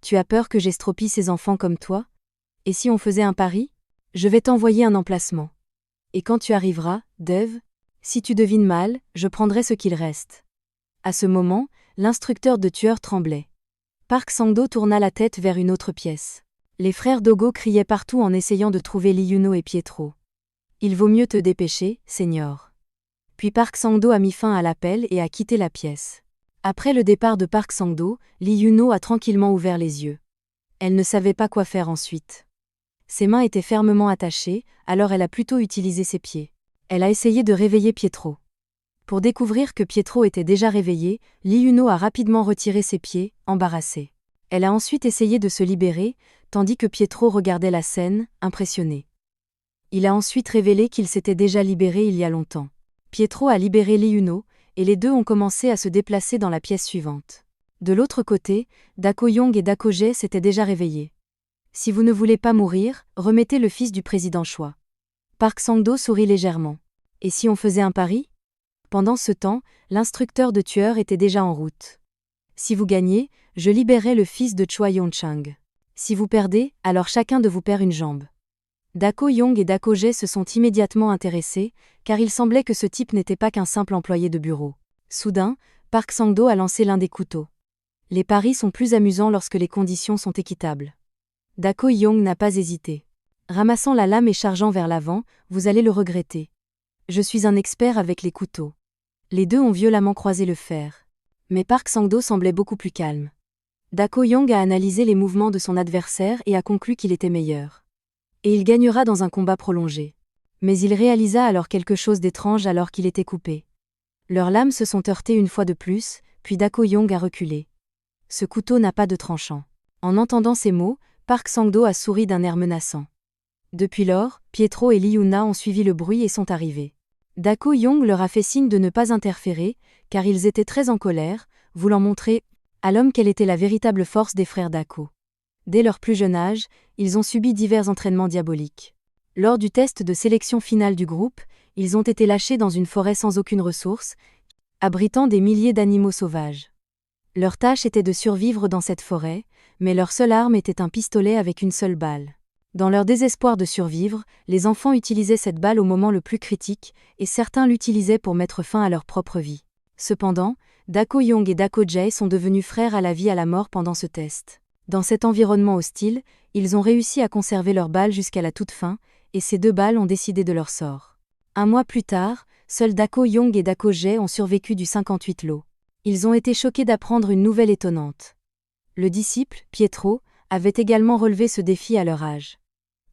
Tu as peur que j'estropie ces enfants comme toi? Et si on faisait un pari? Je vais t'envoyer un emplacement. Et quand tu arriveras, Dev, si tu devines mal, je prendrai ce qu'il reste. À ce moment, l'instructeur de tueur tremblait. Park Sang-do tourna la tête vers une autre pièce. Les frères Dogo criaient partout en essayant de trouver Lee Yuno et Pietro. Il vaut mieux te dépêcher, Seigneur. Puis Park Sang-do a mis fin à l'appel et a quitté la pièce. Après le départ de Park Sang-do, Lee Yuno a tranquillement ouvert les yeux. Elle ne savait pas quoi faire ensuite. Ses mains étaient fermement attachées, alors elle a plutôt utilisé ses pieds. Elle a essayé de réveiller Pietro. Pour découvrir que Pietro était déjà réveillé, Lee Yuno a rapidement retiré ses pieds, embarrassée. Elle a ensuite essayé de se libérer, tandis que Pietro regardait la scène, impressionné. Il a ensuite révélé qu'il s'était déjà libéré il y a longtemps. Pietro a libéré Lee Yuno, et les deux ont commencé à se déplacer dans la pièce suivante. De l'autre côté, Dako Young et Dako Jae s'étaient déjà réveillés. Si vous ne voulez pas mourir, remettez le fils du président Choi. Park Sang-do sourit légèrement. Et si on faisait un pari? Pendant ce temps, l'instructeur de tueur était déjà en route. Si vous gagnez, je libérerai le fils de Choi Yong-chang. Si vous perdez, alors chacun de vous perd une jambe. Dako Young et Dako Jae se sont immédiatement intéressés, car il semblait que ce type n'était pas qu'un simple employé de bureau. Soudain, Park Sang-do a lancé l'un des couteaux. Les paris sont plus amusants lorsque les conditions sont équitables. Dako Young n'a pas hésité. Ramassant la lame et chargeant vers l'avant, vous allez le regretter. Je suis un expert avec les couteaux. Les deux ont violemment croisé le fer. Mais Park Sang-do semblait beaucoup plus calme. Dako Young a analysé les mouvements de son adversaire et a conclu qu'il était meilleur. Et il gagnera dans un combat prolongé. Mais il réalisa alors quelque chose d'étrange alors qu'il était coupé. Leurs lames se sont heurtées une fois de plus, puis Dako Young a reculé. Ce couteau n'a pas de tranchant. En entendant ces mots, Park Sang-do a souri d'un air menaçant. Depuis lors, Pietro et Lee Yuna ont suivi le bruit et sont arrivés. Dako Young leur a fait signe de ne pas interférer, car ils étaient très en colère, voulant montrer à l'homme quelle était la véritable force des frères Dako. Dès leur plus jeune âge, ils ont subi divers entraînements diaboliques. Lors du test de sélection finale du groupe, ils ont été lâchés dans une forêt sans aucune ressource, abritant des milliers d'animaux sauvages. Leur tâche était de survivre dans cette forêt, mais leur seule arme était un pistolet avec une seule balle. Dans leur désespoir de survivre, les enfants utilisaient cette balle au moment le plus critique, et certains l'utilisaient pour mettre fin à leur propre vie. Cependant, Dako Young et Dako Jae sont devenus frères à la vie à la mort pendant ce test. Dans cet environnement hostile, ils ont réussi à conserver leurs balles jusqu'à la toute fin, et ces deux balles ont décidé de leur sort. Un mois plus tard, seuls Dako Young et Dako Jae ont survécu du 58 lot. Ils ont été choqués d'apprendre une nouvelle étonnante. Le disciple, Pietro, avait également relevé ce défi à leur âge.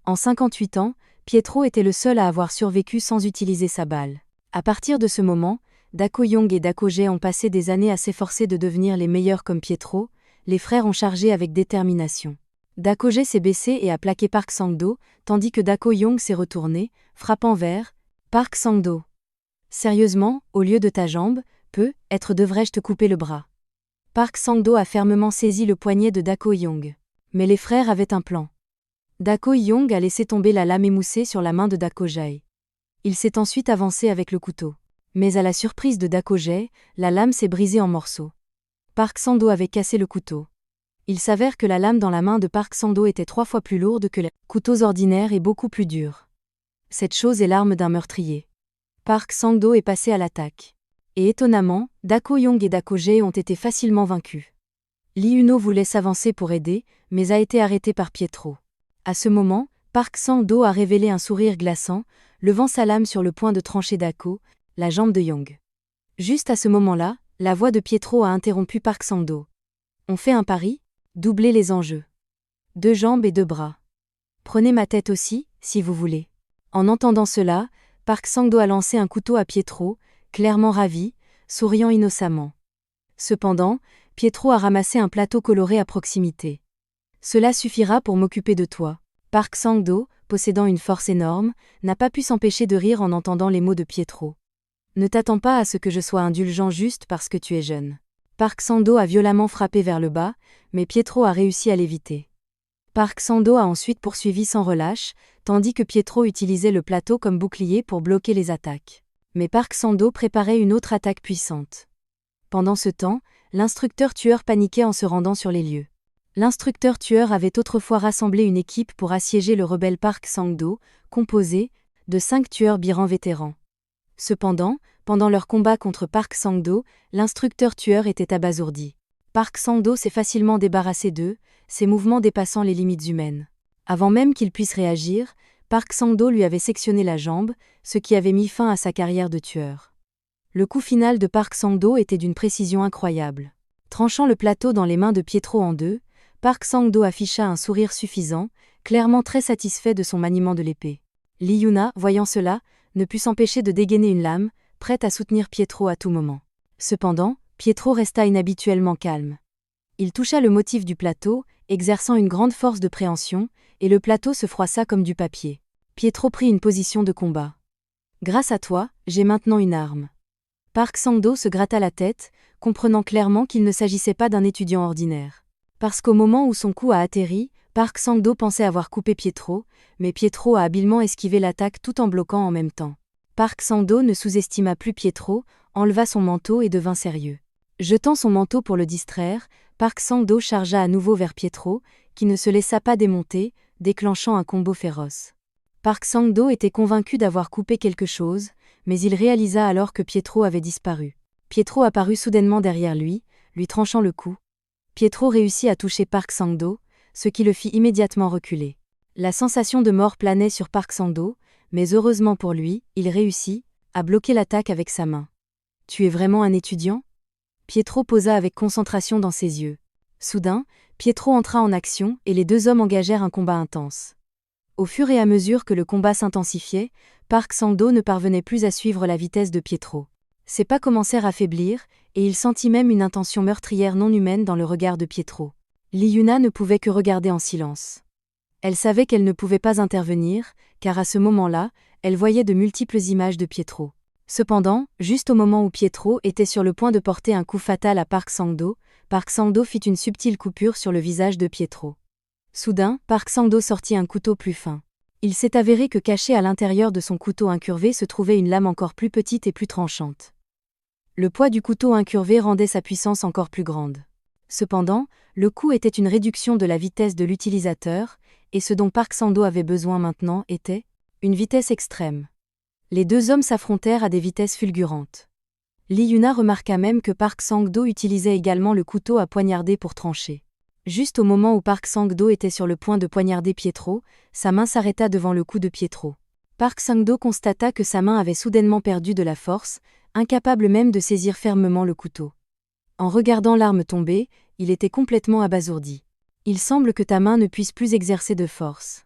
En 58 ans, Pietro était le seul à avoir survécu sans utiliser sa balle. À partir de ce moment, Dako Young et Dako Jae ont passé des années à s'efforcer de devenir les meilleurs comme Pietro, les frères ont chargé avec détermination. Dako Jae s'est baissé et a plaqué Park Sang-do, tandis que Dako Young s'est retourné, frappant vers Park Sang-do. Sérieusement, au lieu de ta jambe, peut-être devrais-je te couper le bras. Park Sang-do a fermement saisi le poignet de Dako Young. Mais les frères avaient un plan. Dako Young a laissé tomber la lame émoussée sur la main de Dako Jae. Il s'est ensuite avancé avec le couteau. Mais à la surprise de Dako Jae, la lame s'est brisée en morceaux. Park Sang-do avait cassé le couteau. Il s'avère que la lame dans la main de Park Sang-do était 3 fois plus lourde que les couteaux ordinaires et beaucoup plus dure. Cette chose est l'arme d'un meurtrier. Park Sang-do est passé à l'attaque. Et étonnamment, Dako Young et Dako Jae ont été facilement vaincus. Lee Yuno voulait s'avancer pour aider, mais a été arrêté par Pietro. À ce moment, Park Sang-do a révélé un sourire glaçant, levant sa lame sur le point de trancher Dako, la jambe de Young. Juste à ce moment-là, la voix de Pietro a interrompu Park Sang-do. On fait un pari? Doublez les enjeux. 2 jambes et 2 bras. Prenez ma tête aussi, si vous voulez. En entendant cela, Park Sang-do a lancé un couteau à Pietro, clairement ravi, souriant innocemment. Cependant, Pietro a ramassé un plateau coloré à proximité. Cela suffira pour m'occuper de toi. Park Sang-do, possédant une force énorme, n'a pas pu s'empêcher de rire en entendant les mots de Pietro. Ne t'attends pas à ce que je sois indulgent juste parce que tu es jeune. Park Sang-do a violemment frappé vers le bas, mais Pietro a réussi à l'éviter. Park Sang-do a ensuite poursuivi sans relâche, tandis que Pietro utilisait le plateau comme bouclier pour bloquer les attaques. Mais Park Sang-do préparait une autre attaque puissante. Pendant ce temps, l'instructeur tueur paniquait en se rendant sur les lieux. L'instructeur tueur avait autrefois rassemblé une équipe pour assiéger le rebelle Park Sang-do, composé de 5 tueurs birans vétérans. Cependant, pendant leur combat contre Park Sang-do, l'instructeur tueur était abasourdi. Park Sang-do s'est facilement débarrassé d'eux, ses mouvements dépassant les limites humaines. Avant même qu'il puisse réagir, Park Sang-do lui avait sectionné la jambe, ce qui avait mis fin à sa carrière de tueur. Le coup final de Park Sang-do était d'une précision incroyable. Tranchant le plateau dans les mains de Pietro en deux, Park Sang-do afficha un sourire suffisant, clairement très satisfait de son maniement de l'épée. Lee Yuna, voyant cela, ne put s'empêcher de dégainer une lame, prête à soutenir Pietro à tout moment. Cependant, Pietro resta inhabituellement calme. Il toucha le motif du plateau, exerçant une grande force de préhension, et le plateau se froissa comme du papier. Pietro prit une position de combat. « Grâce à toi, j'ai maintenant une arme. » Park Sang-do se gratta la tête, comprenant clairement qu'il ne s'agissait pas d'un étudiant ordinaire. Parce qu'au moment où son coup a atterri, Park Sang-do pensait avoir coupé Pietro, mais Pietro a habilement esquivé l'attaque tout en bloquant en même temps. Park Sang-do ne sous-estima plus Pietro, enleva son manteau et devint sérieux. Jetant son manteau pour le distraire, Park Sang-do chargea à nouveau vers Pietro, qui ne se laissa pas démonter, déclenchant un combo féroce. Park Sang-do était convaincu d'avoir coupé quelque chose, mais il réalisa alors que Pietro avait disparu. Pietro apparut soudainement derrière lui tranchant le cou. Pietro réussit à toucher Park Sang-do, ce qui le fit immédiatement reculer. La sensation de mort planait sur Park Sang-do, mais heureusement pour lui, il réussit à bloquer l'attaque avec sa main. « Tu es vraiment un étudiant ?» Pietro posa avec concentration dans ses yeux. Soudain, Pietro entra en action et les deux hommes engagèrent un combat intense. Au fur et à mesure que le combat s'intensifiait, Park Sang-do ne parvenait plus à suivre la vitesse de Pietro. Ses pas commencèrent à faiblir, et il sentit même une intention meurtrière non humaine dans le regard de Pietro. Lee Yuna ne pouvait que regarder en silence. Elle savait qu'elle ne pouvait pas intervenir, car à ce moment-là, elle voyait de multiples images de Pietro. Cependant, juste au moment où Pietro était sur le point de porter un coup fatal à Park Sang-do fit une subtile coupure sur le visage de Pietro. Soudain, Park Sang-do sortit un couteau plus fin. Il s'est avéré que caché à l'intérieur de son couteau incurvé se trouvait une lame encore plus petite et plus tranchante. Le poids du couteau incurvé rendait sa puissance encore plus grande. Cependant, le coup était une réduction de la vitesse de l'utilisateur, et ce dont Park Sang-do avait besoin maintenant était une vitesse extrême. Les deux hommes s'affrontèrent à des vitesses fulgurantes. Lee Yuna remarqua même que Park Sang-do utilisait également le couteau à poignarder pour trancher. Juste au moment où Park Sang-do était sur le point de poignarder Pietro, sa main s'arrêta devant le cou de Pietro. Park Sang-do constata que sa main avait soudainement perdu de la force, incapable même de saisir fermement le couteau. En regardant l'arme tomber, il était complètement abasourdi. « Il semble que ta main ne puisse plus exercer de force. »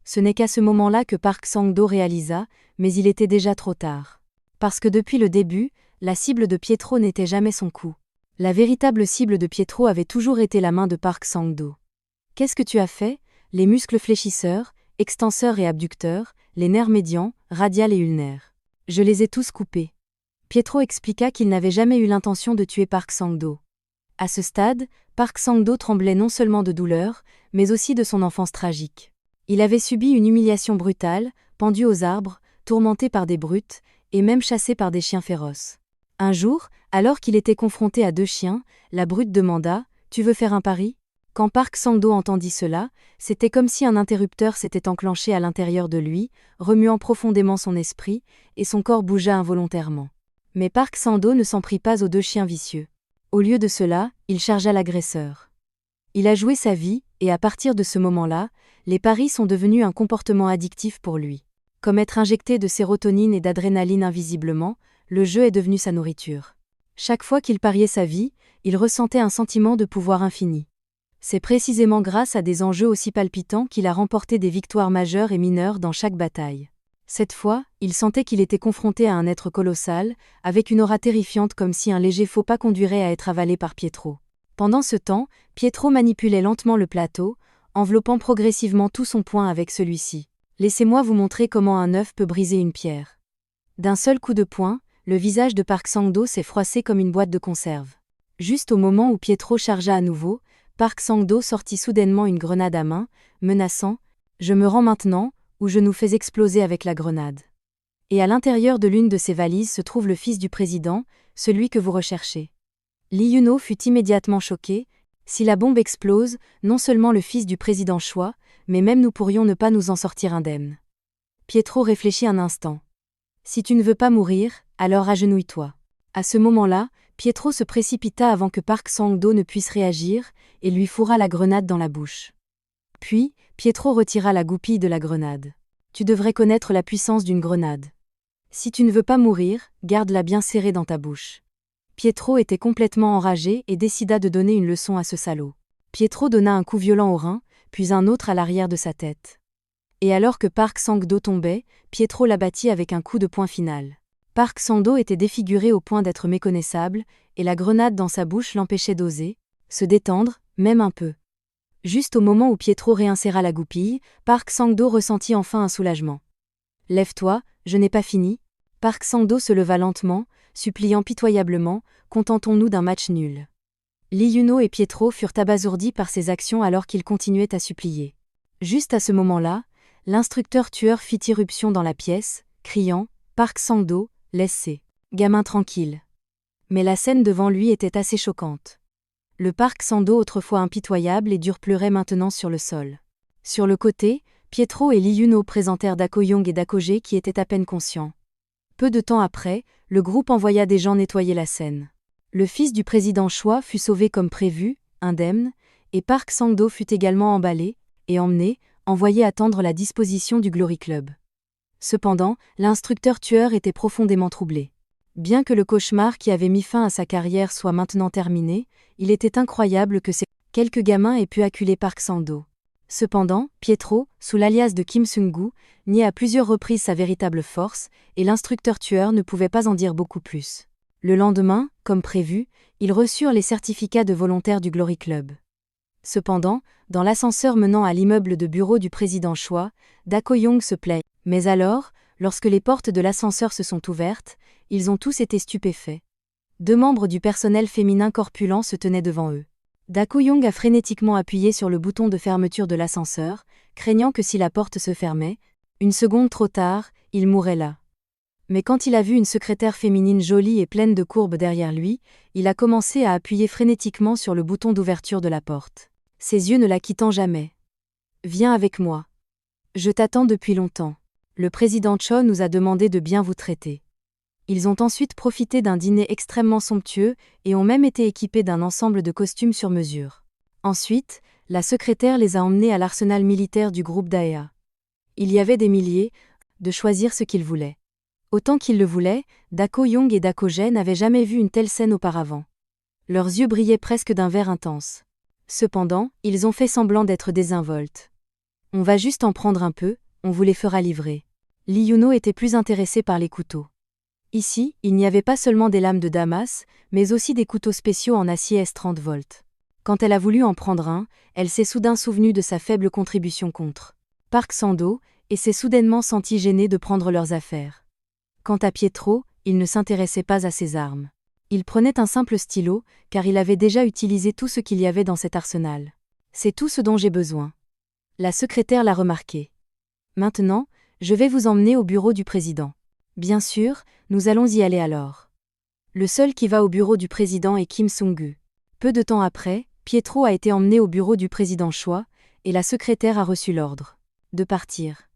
Ce n'est qu'à ce moment-là que Park Sang-do réalisa, mais il était déjà trop tard. Parce que depuis le début, la cible de Pietro n'était jamais son cou. La véritable cible de Pietro avait toujours été la main de Park Sang-do. « Qu'est-ce que tu as fait ? Les muscles fléchisseurs, extenseurs et abducteurs, les nerfs médians, radial et ulnaire. Je les ai tous coupés. » Pietro expliqua qu'il n'avait jamais eu l'intention de tuer Park Sang-do. À ce stade, Park Sang-do tremblait non seulement de douleur, mais aussi de son enfance tragique. Il avait subi une humiliation brutale, pendu aux arbres, tourmenté par des brutes, et même chassé par des chiens féroces. Un jour, alors qu'il était confronté à 2 chiens, la brute demanda « Tu veux faire un pari ?» Quand Park Sang-do entendit cela, c'était comme si un interrupteur s'était enclenché à l'intérieur de lui, remuant profondément son esprit, et son corps bougea involontairement. Mais Park Sang-do ne s'en prit pas aux 2 chiens vicieux. Au lieu de cela, il chargea l'agresseur. Il a joué sa vie, et à partir de ce moment-là, les paris sont devenus un comportement addictif pour lui. Comme être injecté de sérotonine et d'adrénaline invisiblement, le jeu est devenu sa nourriture. Chaque fois qu'il pariait sa vie, il ressentait un sentiment de pouvoir infini. C'est précisément grâce à des enjeux aussi palpitants qu'il a remporté des victoires majeures et mineures dans chaque bataille. Cette fois, il sentait qu'il était confronté à un être colossal, avec une aura terrifiante comme si un léger faux pas conduirait à être avalé par Pietro. Pendant ce temps, Pietro manipulait lentement le plateau, enveloppant progressivement tout son poing avec celui-ci. « Laissez-moi vous montrer comment un œuf peut briser une pierre. » D'un seul coup de poing, Le visage de Park Sang-do s'est froissé comme une boîte de conserve. Juste au moment où Pietro chargea à nouveau, Park Sang-do sortit soudainement une grenade à main, menaçant « Je me rends maintenant, ou je nous fais exploser avec la grenade. » Et à l'intérieur de l'une de ces valises se trouve le fils du président, celui que vous recherchez. Lee Yuno fut immédiatement choqué. Si la bombe explose, non seulement le fils du président Choi, mais même nous pourrions ne pas nous en sortir indemnes. Pietro réfléchit un instant. Si tu ne veux pas mourir, alors agenouille-toi. À ce moment-là, Pietro se précipita avant que Park Sang-do ne puisse réagir, et lui fourra la grenade dans la bouche. Puis, Pietro retira la goupille de la grenade. Tu devrais connaître la puissance d'une grenade. Si tu ne veux pas mourir, garde-la bien serrée dans ta bouche. Pietro était complètement enragé et décida de donner une leçon à ce salaud. Pietro donna un coup violent au rein, puis un autre à l'arrière de sa tête. Et alors que Park Sang-do tombait, Pietro l'abattit avec un coup de poing final. Park Sang-do était défiguré au point d'être méconnaissable, et la grenade dans sa bouche l'empêchait d'oser, se détendre, même un peu. Juste au moment où Pietro réinséra la goupille, Park Sang-do ressentit enfin un soulagement. « Lève-toi, je n'ai pas fini. » Park Sang-do se leva lentement, suppliant pitoyablement, « Contentons-nous d'un match nul. » Lee Yuno et Pietro furent abasourdis par ses actions alors qu'ils continuaient à supplier. Juste à ce moment-là, l'instructeur tueur fit irruption dans la pièce, criant « Park Sang-do, laisse-les gamins tranquilles. » Mais la scène devant lui était assez choquante. Le Park Sang-do autrefois impitoyable et dur pleurait maintenant sur le sol. Sur le côté, Pietro et Lee Yuno présentèrent Da-ko-young et Da-ko-jae qui étaient à peine conscients. Peu de temps après, le groupe envoya des gens nettoyer la scène. Le fils du président Choi fut sauvé comme prévu, indemne, et Park Sang-do fut également emballé, et emmené, envoyé attendre la disposition du Glory Club. Cependant, l'instructeur tueur était profondément troublé. Bien que le cauchemar qui avait mis fin à sa carrière soit maintenant terminé, il était incroyable que ces quelques gamins aient pu acculer Park Sang-do. Cependant, Pietro, sous l'alias de Kim Sung-gu, niait à plusieurs reprises sa véritable force, et l'instructeur tueur ne pouvait pas en dire beaucoup plus. Le lendemain, comme prévu, ils reçurent les certificats de volontaires du Glory Club. Cependant, dans l'ascenseur menant à l'immeuble de bureau du président Choi, Da-ko-young se plaît. Mais alors, lorsque les portes de l'ascenseur se sont ouvertes, ils ont tous été stupéfaits. 2 membres du personnel féminin corpulent se tenaient devant eux. Da-ko-young a frénétiquement appuyé sur le bouton de fermeture de l'ascenseur, craignant que si la porte se fermait, une seconde trop tard, il mourrait là. Mais quand il a vu une secrétaire féminine jolie et pleine de courbes derrière lui, il a commencé à appuyer frénétiquement sur le bouton d'ouverture de la porte. Ses yeux ne la quittant jamais. « Viens avec moi. Je t'attends depuis longtemps. Le président Cho nous a demandé de bien vous traiter. » Ils ont ensuite profité d'un dîner extrêmement somptueux et ont même été équipés d'un ensemble de costumes sur mesure. Ensuite, la secrétaire les a emmenés à l'arsenal militaire du groupe Daea. Il y avait des milliers, de choisir ce qu'ils voulaient. Autant qu'ils le voulaient, Da-ko-young et Da-ko-jae n'avaient jamais vu une telle scène auparavant. Leurs yeux brillaient presque d'un vert intense. Cependant, ils ont fait semblant d'être désinvoltes. « On va juste en prendre un peu, on vous les fera livrer. » Lee Yuno était plus intéressé par les couteaux. Ici, il n'y avait pas seulement des lames de Damas, mais aussi des couteaux spéciaux en acier S30 volts. Quand elle a voulu en prendre un, elle s'est soudain souvenue de sa faible contribution contre Park Sang-do, et s'est soudainement sentie gênée de prendre leurs affaires. Quant à Pietro, il ne s'intéressait pas à ses armes. Il prenait un simple stylo, car il avait déjà utilisé tout ce qu'il y avait dans cet arsenal. « C'est tout ce dont j'ai besoin. » La secrétaire l'a remarqué. « Maintenant, je vais vous emmener au bureau du président. » Bien sûr, nous allons y aller alors. Le seul qui va au bureau du président est Kim Sung-gu. Peu de temps après, Pietro a été emmené au bureau du président Choi, et la secrétaire a reçu l'ordre de partir.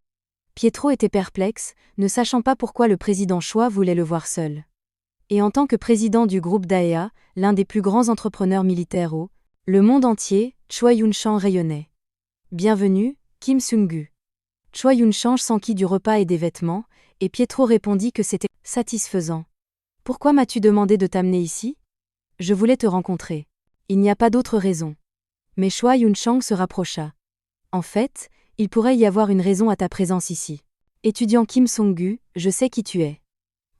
Pietro était perplexe, ne sachant pas pourquoi le président Choi voulait le voir seul. Et en tant que président du groupe Daea, l'un des plus grands entrepreneurs militaires au le monde entier, Choi Yun-chang rayonnait. « Bienvenue, Kim Sung-gu. » Choi Yun-chang s'enquit du repas et des vêtements, et Pietro répondit que c'était satisfaisant. « Pourquoi m'as-tu demandé de t'amener ici ? Je voulais te rencontrer. Il n'y a pas d'autre raison. » Mais Choi Yun-chang se rapprocha. « En fait, il pourrait y avoir une raison à ta présence ici. Étudiant Kim Sung-gu, je sais qui tu es. »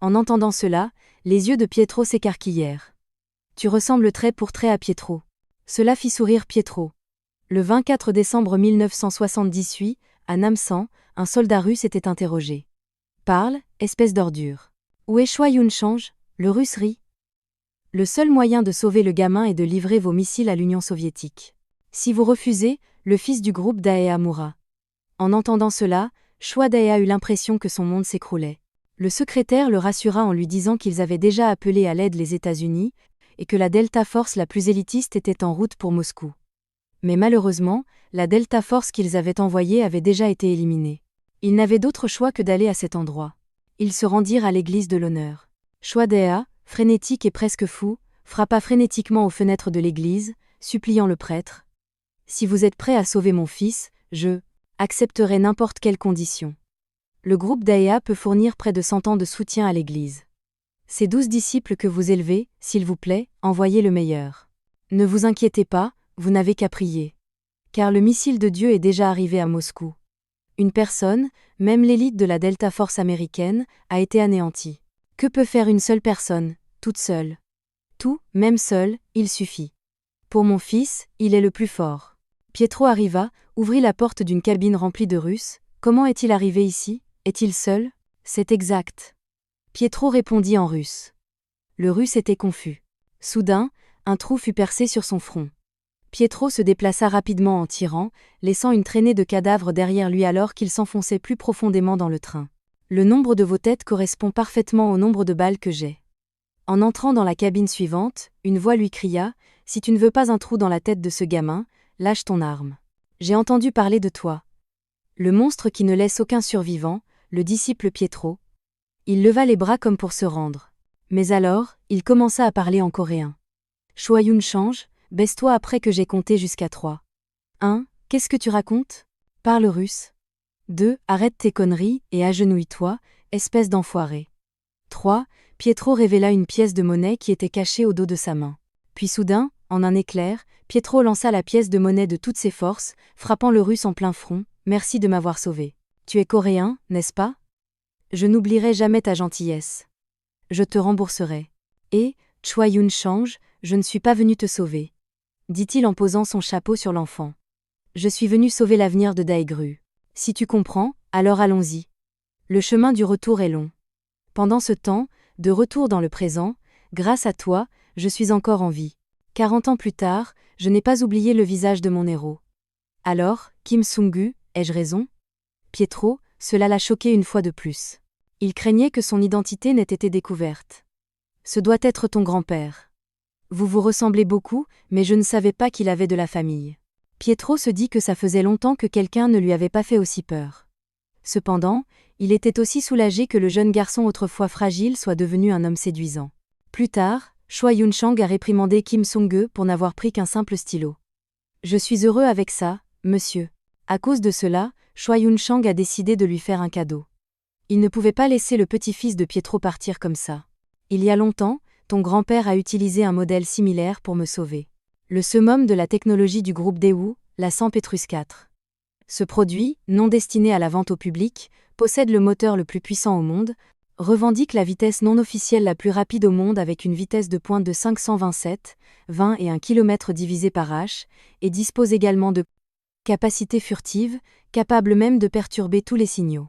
En entendant cela, les yeux de Pietro s'écarquillèrent. « Tu ressembles trait pour trait à Pietro. » Cela fit sourire Pietro. Le 24 décembre 1978, à Namsan, un soldat russe était interrogé. « Parle, espèce d'ordure. Où est Choi Yun-chang? Le Russe rit. Le seul moyen de sauver le gamin est de livrer vos missiles à l'Union soviétique. Si vous refusez, le fils du groupe Daea mourra. En entendant cela, Choi Daea eut l'impression que son monde s'écroulait. Le secrétaire le rassura en lui disant qu'ils avaient déjà appelé à l'aide les États-Unis, et que la Delta Force la plus élitiste était en route pour Moscou. Mais malheureusement, la Delta Force qu'ils avaient envoyée avait déjà été éliminée. Ils n'avaient d'autre choix que d'aller à cet endroit. Ils se rendirent à l'église de l'honneur. Choi Daea, frénétique et presque fou, frappa frénétiquement aux fenêtres de l'église, suppliant le prêtre. « Si vous êtes prêt à sauver mon fils, je accepterai n'importe quelle condition. » Le groupe Daea peut fournir près de 100 ans de soutien à l'église. Ces 12 disciples que vous élevez, s'il vous plaît, envoyez le meilleur. Ne vous inquiétez pas, vous n'avez qu'à prier. Car le missile de Dieu est déjà arrivé à Moscou. Une personne, même l'élite de la Delta Force américaine, a été anéantie. Que peut faire une seule personne, toute seule? Tout, même seul, il suffit. Pour mon fils, il est le plus fort. Pietro arriva, ouvrit la porte d'une cabine remplie de Russes. Comment est-il arrivé ici? Est-il seul? C'est exact. Pietro répondit en russe. Le Russe était confus. Soudain, un trou fut percé sur son front. Pietro se déplaça rapidement en tirant, laissant une traînée de cadavres derrière lui alors qu'il s'enfonçait plus profondément dans le train. Le nombre de vos têtes correspond parfaitement au nombre de balles que j'ai. En entrant dans la cabine suivante, une voix lui cria « Si tu ne veux pas un trou dans la tête de ce gamin, lâche ton arme. J'ai entendu parler de toi. » Le monstre qui ne laisse aucun survivant, le disciple Pietro. Il leva les bras comme pour se rendre. Mais alors, il commença à parler en coréen. « Choi Yun-chang, baisse-toi après que j'ai compté jusqu'à 3. 1. Qu'est-ce que tu racontes? Parle russe. 2. Arrête tes conneries et agenouille-toi, espèce d'enfoiré. 3. Pietro révéla une pièce de monnaie qui était cachée au dos de sa main. Puis soudain, en un éclair, Pietro lança la pièce de monnaie de toutes ses forces, frappant le Russe en plein front. « Merci de m'avoir sauvé. Tu es coréen, n'est-ce pas? Je n'oublierai jamais ta gentillesse. Je te rembourserai. Et, Choi Yun-chang, je ne suis pas venu te sauver. » dit-il en posant son chapeau sur l'enfant. « Je suis venu sauver l'avenir de Daegru. Si tu comprends, alors allons-y. Le chemin du retour est long. Pendant ce temps, de retour dans le présent, grâce à toi, je suis encore en vie. 40 ans plus tard, je n'ai pas oublié le visage de mon héros. Alors, Kim Sung-gu, ai-je raison? Pietro, cela l'a choqué une fois de plus. Il craignait que son identité n'ait été découverte. Ce doit être ton grand-père. Vous vous ressemblez beaucoup, mais je ne savais pas qu'il avait de la famille. Pietro se dit que ça faisait longtemps que quelqu'un ne lui avait pas fait aussi peur. Cependant, il était aussi soulagé que le jeune garçon autrefois fragile soit devenu un homme séduisant. Plus tard, Choi Yun-chang a réprimandé Kim Sung-gu pour n'avoir pris qu'un simple stylo. « Je suis heureux avec ça, monsieur. » À cause de cela, Choi Yun-chang a décidé de lui faire un cadeau. Il ne pouvait pas laisser le petit-fils de Pietro partir comme ça. « Il y a longtemps, ton grand-père a utilisé un modèle similaire pour me sauver. Le summum de la technologie du groupe Daewoo, la 100 Petrus 4. Ce produit, non destiné à la vente au public, possède le moteur le plus puissant au monde, revendique la vitesse non officielle la plus rapide au monde avec une vitesse de pointe de 527,20 et 1 km divisé par h, et dispose également de capacités furtives, capables même de perturber tous les signaux.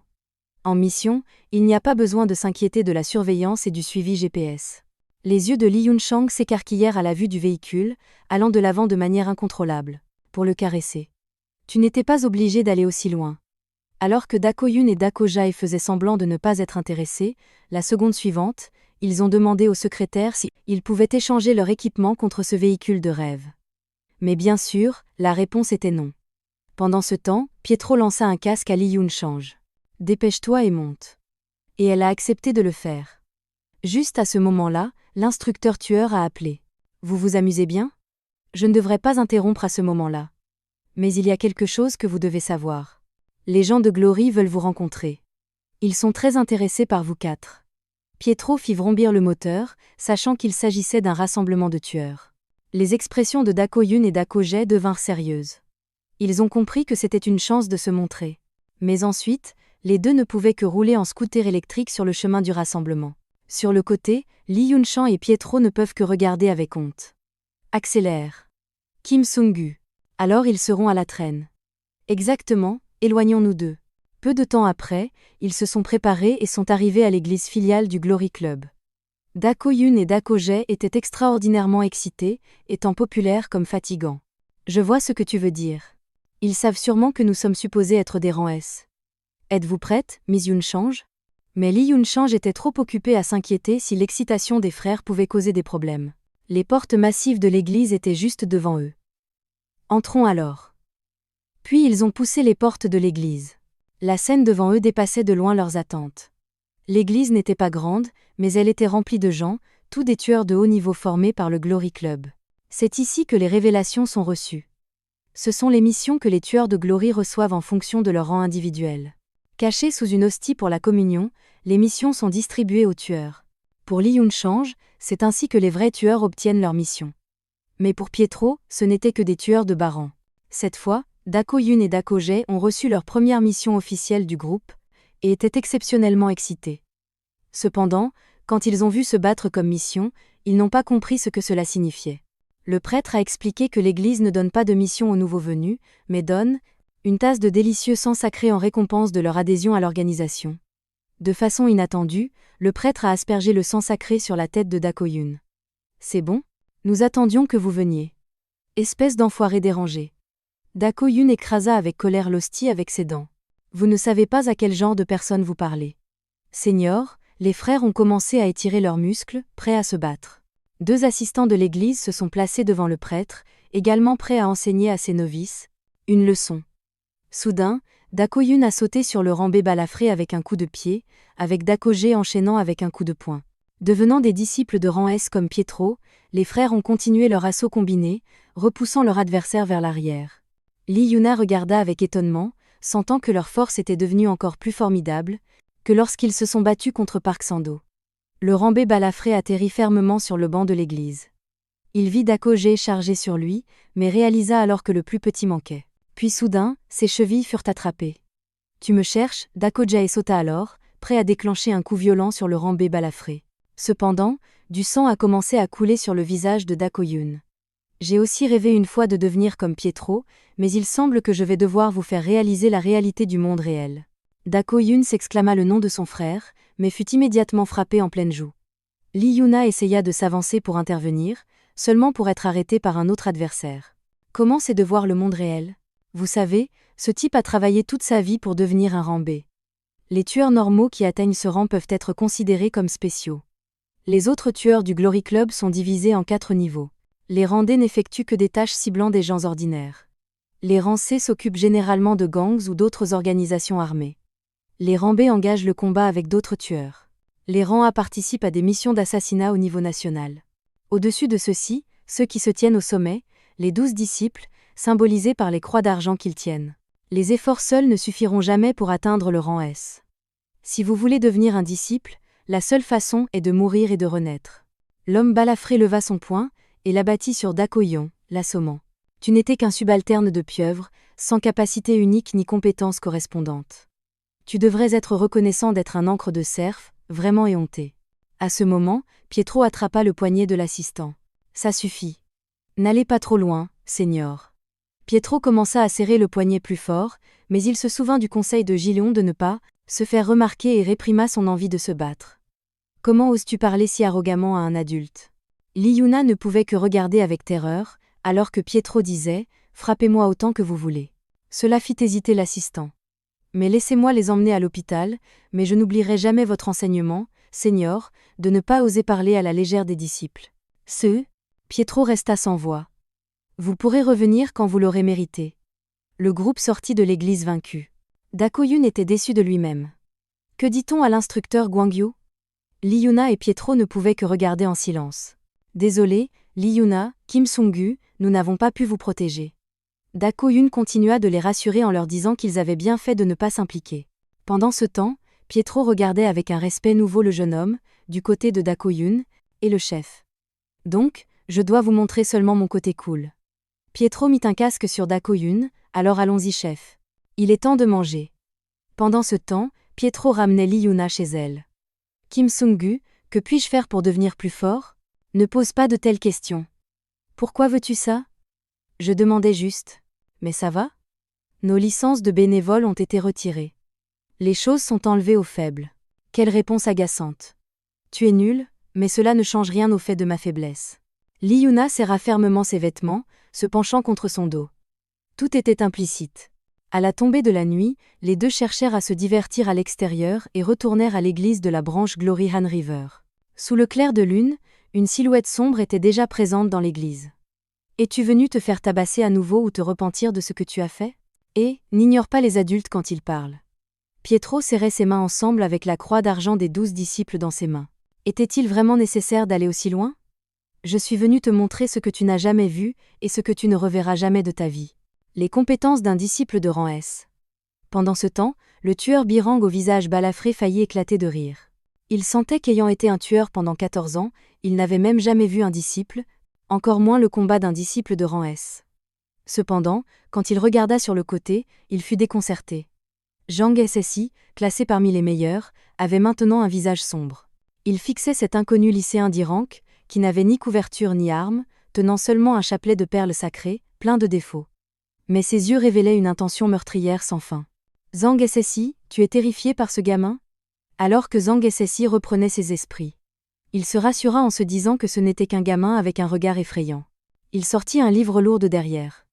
En mission, il n'y a pas besoin de s'inquiéter de la surveillance et du suivi GPS. Les yeux de Lee Yun-chang s'écarquillèrent à la vue du véhicule, allant de l'avant de manière incontrôlable, pour le caresser. Tu n'étais pas obligé d'aller aussi loin. Alors que Dakoyun et Dakojae faisaient semblant de ne pas être intéressés, la seconde suivante, ils ont demandé au secrétaire si ils pouvaient échanger leur équipement contre ce véhicule de rêve. Mais bien sûr, la réponse était non. Pendant ce temps, Pietro lança un casque à Lee Yun-chang. « Dépêche-toi et monte. » Et elle a accepté de le faire. Juste à ce moment-là, l'instructeur tueur a appelé. « Vous vous amusez bien? Je ne devrais pas interrompre à ce moment-là. Mais il y a quelque chose que vous devez savoir. Les gens de Glory veulent vous rencontrer. Ils sont très intéressés par vous quatre. » Pietro fit vrombir le moteur, sachant qu'il s'agissait d'un rassemblement de tueurs. Les expressions de Dakoyun et Dakojae devinrent sérieuses. Ils ont compris que c'était une chance de se montrer. Mais ensuite, les deux ne pouvaient que rouler en scooter électrique sur le chemin du rassemblement. Sur le côté, Lee Yun-chang et Pietro ne peuvent que regarder avec honte. Accélère. Kim Sung-gu. Alors ils seront à la traîne. Exactement, éloignons-nous d'eux. Peu de temps après, ils se sont préparés et sont arrivés à l'église filiale du Glory Club. Dako-Yun et Dako-Jae étaient extraordinairement excités, étant populaires comme fatigants. Je vois ce que tu veux dire. Ils savent sûrement que nous sommes supposés être des rangs S. Êtes-vous prête, Miss Yun-Change? Mais Lee Yun-Change était trop occupée à s'inquiéter si l'excitation des frères pouvait causer des problèmes. Les portes massives de l'église étaient juste devant eux. Entrons alors. Puis ils ont poussé les portes de l'église. La scène devant eux dépassait de loin leurs attentes. L'église n'était pas grande, mais elle était remplie de gens, tous des tueurs de haut niveau formés par le Glory Club. C'est ici que les révélations sont reçues. Ce sont les missions que les tueurs de Glory reçoivent en fonction de leur rang individuel. Cachées sous une hostie pour la communion, les missions sont distribuées aux tueurs. Pour Lee Yun-Change, c'est ainsi que les vrais tueurs obtiennent leur mission. Mais pour Pietro, ce n'étaient que des tueurs de bas rang. Cette fois, Dako-Yun et Dako-Jae ont reçu leur première mission officielle du groupe, et étaient exceptionnellement excités. Cependant, quand ils ont vu se battre comme mission, ils n'ont pas compris ce que cela signifiait. Le prêtre a expliqué que l'Église ne donne pas de mission aux nouveaux venus, mais donne une tasse de délicieux sang sacré en récompense de leur adhésion à l'organisation. De façon inattendue, le prêtre a aspergé le sang sacré sur la tête de Dako-Yun. C'est bon? Nous attendions que vous veniez. Espèce d'enfoiré dérangé. Dako-Yun écrasa avec colère l'hostie avec ses dents. Vous ne savez pas à quel genre de personne vous parlez. Seigneur, les frères ont commencé à étirer leurs muscles, prêts à se battre. 2 assistants de l'église se sont placés devant le prêtre, également prêts à enseigner à ses novices une leçon. Soudain, Dako-Yun a sauté sur le rambé balafré avec un coup de pied, avec Dako-Jae enchaînant avec un coup de poing. Devenant des disciples de rang S comme Pietro, les frères ont continué leur assaut combiné, repoussant leur adversaire vers l'arrière. Lee Yuna regarda avec étonnement, sentant que leur force était devenue encore plus formidable que lorsqu'ils se sont battus contre Park Sando. Le rambé balafré atterrit fermement sur le banc de l'église. Il vit Dako-Jae chargé sur lui, mais réalisa alors que le plus petit manquait. Puis soudain, ses chevilles furent attrapées. Tu me cherches, Dako-Jae sauta alors, prêt à déclencher un coup violent sur le rambé balafré. Cependant, du sang a commencé à couler sur le visage de Dako-Yun. J'ai aussi rêvé une fois de devenir comme Pietro, mais il semble que je vais devoir vous faire réaliser la réalité du monde réel. Dako-Yun s'exclama le nom de son frère, mais fut immédiatement frappé en pleine joue. Lee Yuna essaya de s'avancer pour intervenir, seulement pour être arrêté par un autre adversaire. Comment c'est de voir le monde réel? Vous savez, ce type a travaillé toute sa vie pour devenir un rang B. Les tueurs normaux qui atteignent ce rang peuvent être considérés comme spéciaux. Les autres tueurs du Glory Club sont divisés en 4 niveaux. Les rangs D n'effectuent que des tâches ciblant des gens ordinaires. Les rangs C s'occupent généralement de gangs ou d'autres organisations armées. Les rangs B engagent le combat avec d'autres tueurs. Les rangs A participent à des missions d'assassinat au niveau national. Au-dessus de ceux-ci, ceux qui se tiennent au sommet, les 12 disciples, symbolisés par les croix d'argent qu'ils tiennent. Les efforts seuls ne suffiront jamais pour atteindre le rang S. Si vous voulez devenir un disciple, la seule façon est de mourir et de renaître. L'homme balafré leva son poing et l'abattit sur Dako-Yun, l'assommant. Tu n'étais qu'un subalterne de pieuvre, sans capacité unique ni compétences correspondantes. Tu devrais être reconnaissant d'être un ancre de cerf, vraiment éhonté. À ce moment, Pietro attrapa le poignet de l'assistant. Ça suffit. N'allez pas trop loin, Seigneur. Pietro commença à serrer le poignet plus fort, mais il se souvint du conseil de Gileon de ne pas se faire remarquer et réprima son envie de se battre. Comment oses-tu parler si arrogamment à un adulte? Lee Yuna ne pouvait que regarder avec terreur, alors que Pietro disait « Frappez-moi autant que vous voulez ». Cela fit hésiter l'assistant. Mais laissez-moi les emmener à l'hôpital, mais je n'oublierai jamais votre enseignement, Seigneur, de ne pas oser parler à la légère des disciples. Pietro resta sans voix. Vous pourrez revenir quand vous l'aurez mérité. Le groupe sortit de l'église vaincu. Dako-Yun était déçu de lui-même. Que dit-on à l'instructeur Gwangyu? Lee Yuna et Pietro ne pouvaient que regarder en silence. Désolé, Lee Yuna, Kim Sung-gu, nous n'avons pas pu vous protéger. Dako-Yun continua de les rassurer en leur disant qu'ils avaient bien fait de ne pas s'impliquer. Pendant ce temps, Pietro regardait avec un respect nouveau le jeune homme, du côté de Dako-Yun, et le chef. Donc, je dois vous montrer seulement mon côté cool. Pietro mit un casque sur Dako-Yun, alors allons-y chef. Il est temps de manger. Pendant ce temps, Pietro ramenait Lee Yuna chez elle. Kim Sung-gu, que puis-je faire pour devenir plus fort? Ne pose pas de telles questions. Pourquoi veux-tu ça? Je demandais juste. Mais ça va? Nos licences de bénévoles ont été retirées. Les choses sont enlevées aux faibles. Quelle réponse agaçante. Tu es nul, mais cela ne change rien au fait de ma faiblesse. Li Yuna serra fermement ses vêtements, se penchant contre son dos. Tout était implicite. À la tombée de la nuit, les deux cherchèrent à se divertir à l'extérieur et retournèrent à l'église de la branche Glory Han River. Sous le clair de lune, une silhouette sombre était déjà présente dans l'église. Es-tu venu te faire tabasser à nouveau ou te repentir de ce que tu as fait? Et, n'ignore pas les adultes quand ils parlent. Pietro serrait ses mains ensemble avec la croix d'argent des 12 disciples dans ses mains. Était-il vraiment nécessaire d'aller aussi loin? Je suis venu te montrer ce que tu n'as jamais vu et ce que tu ne reverras jamais de ta vie. Les compétences d'un disciple de rang S. Pendant ce temps, le tueur Birang au visage balafré faillit éclater de rire. Il sentait qu'ayant été un tueur pendant 14 ans, il n'avait même jamais vu un disciple, encore moins le combat d'un disciple de rang S. Cependant, quand il regarda sur le côté, il fut déconcerté. Zhang SSI, classé parmi les meilleurs, avait maintenant un visage sombre. Il fixait cet inconnu lycéen d'Irank, qui n'avait ni couverture ni arme, tenant seulement un chapelet de perles sacrées, plein de défauts. Mais ses yeux révélaient une intention meurtrière sans fin. Zhang SSI, tu es terrifié par ce gamin? Alors que Zhang SSI reprenait ses esprits. Il se rassura en se disant que ce n'était qu'un gamin avec un regard effrayant. Il sortit un livre lourd de derrière.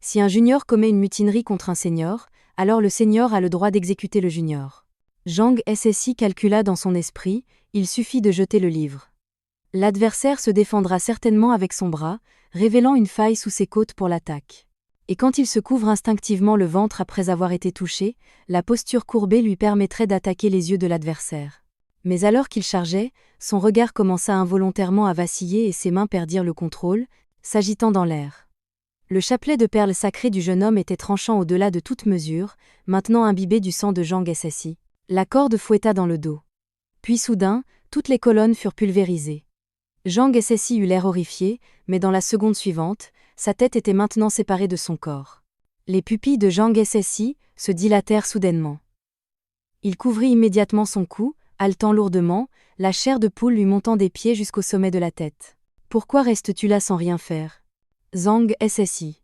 Si un junior commet une mutinerie contre un senior, alors le senior a le droit d'exécuter le junior. Zhang SSI calcula dans son esprit, il suffit de jeter le livre. L'adversaire se défendra certainement avec son bras, révélant une faille sous ses côtes pour l'attaque. Et quand il se couvre instinctivement le ventre après avoir été touché, la posture courbée lui permettrait d'attaquer les yeux de l'adversaire. Mais alors qu'il chargeait, son regard commença involontairement à vaciller et ses mains perdirent le contrôle, s'agitant dans l'air. Le chapelet de perles sacrées du jeune homme était tranchant au-delà de toute mesure, maintenant imbibé du sang de Zhang SSI. La corde fouetta dans le dos. Puis soudain, toutes les colonnes furent pulvérisées. Zhang SSI eut l'air horrifié, mais dans la seconde suivante, sa tête était maintenant séparée de son corps. Les pupilles de Zhang SSI se dilatèrent soudainement. Il couvrit immédiatement son cou, haletant lourdement, la chair de poule lui montant des pieds jusqu'au sommet de la tête. Pourquoi restes-tu là sans rien faire? Zhang SSI.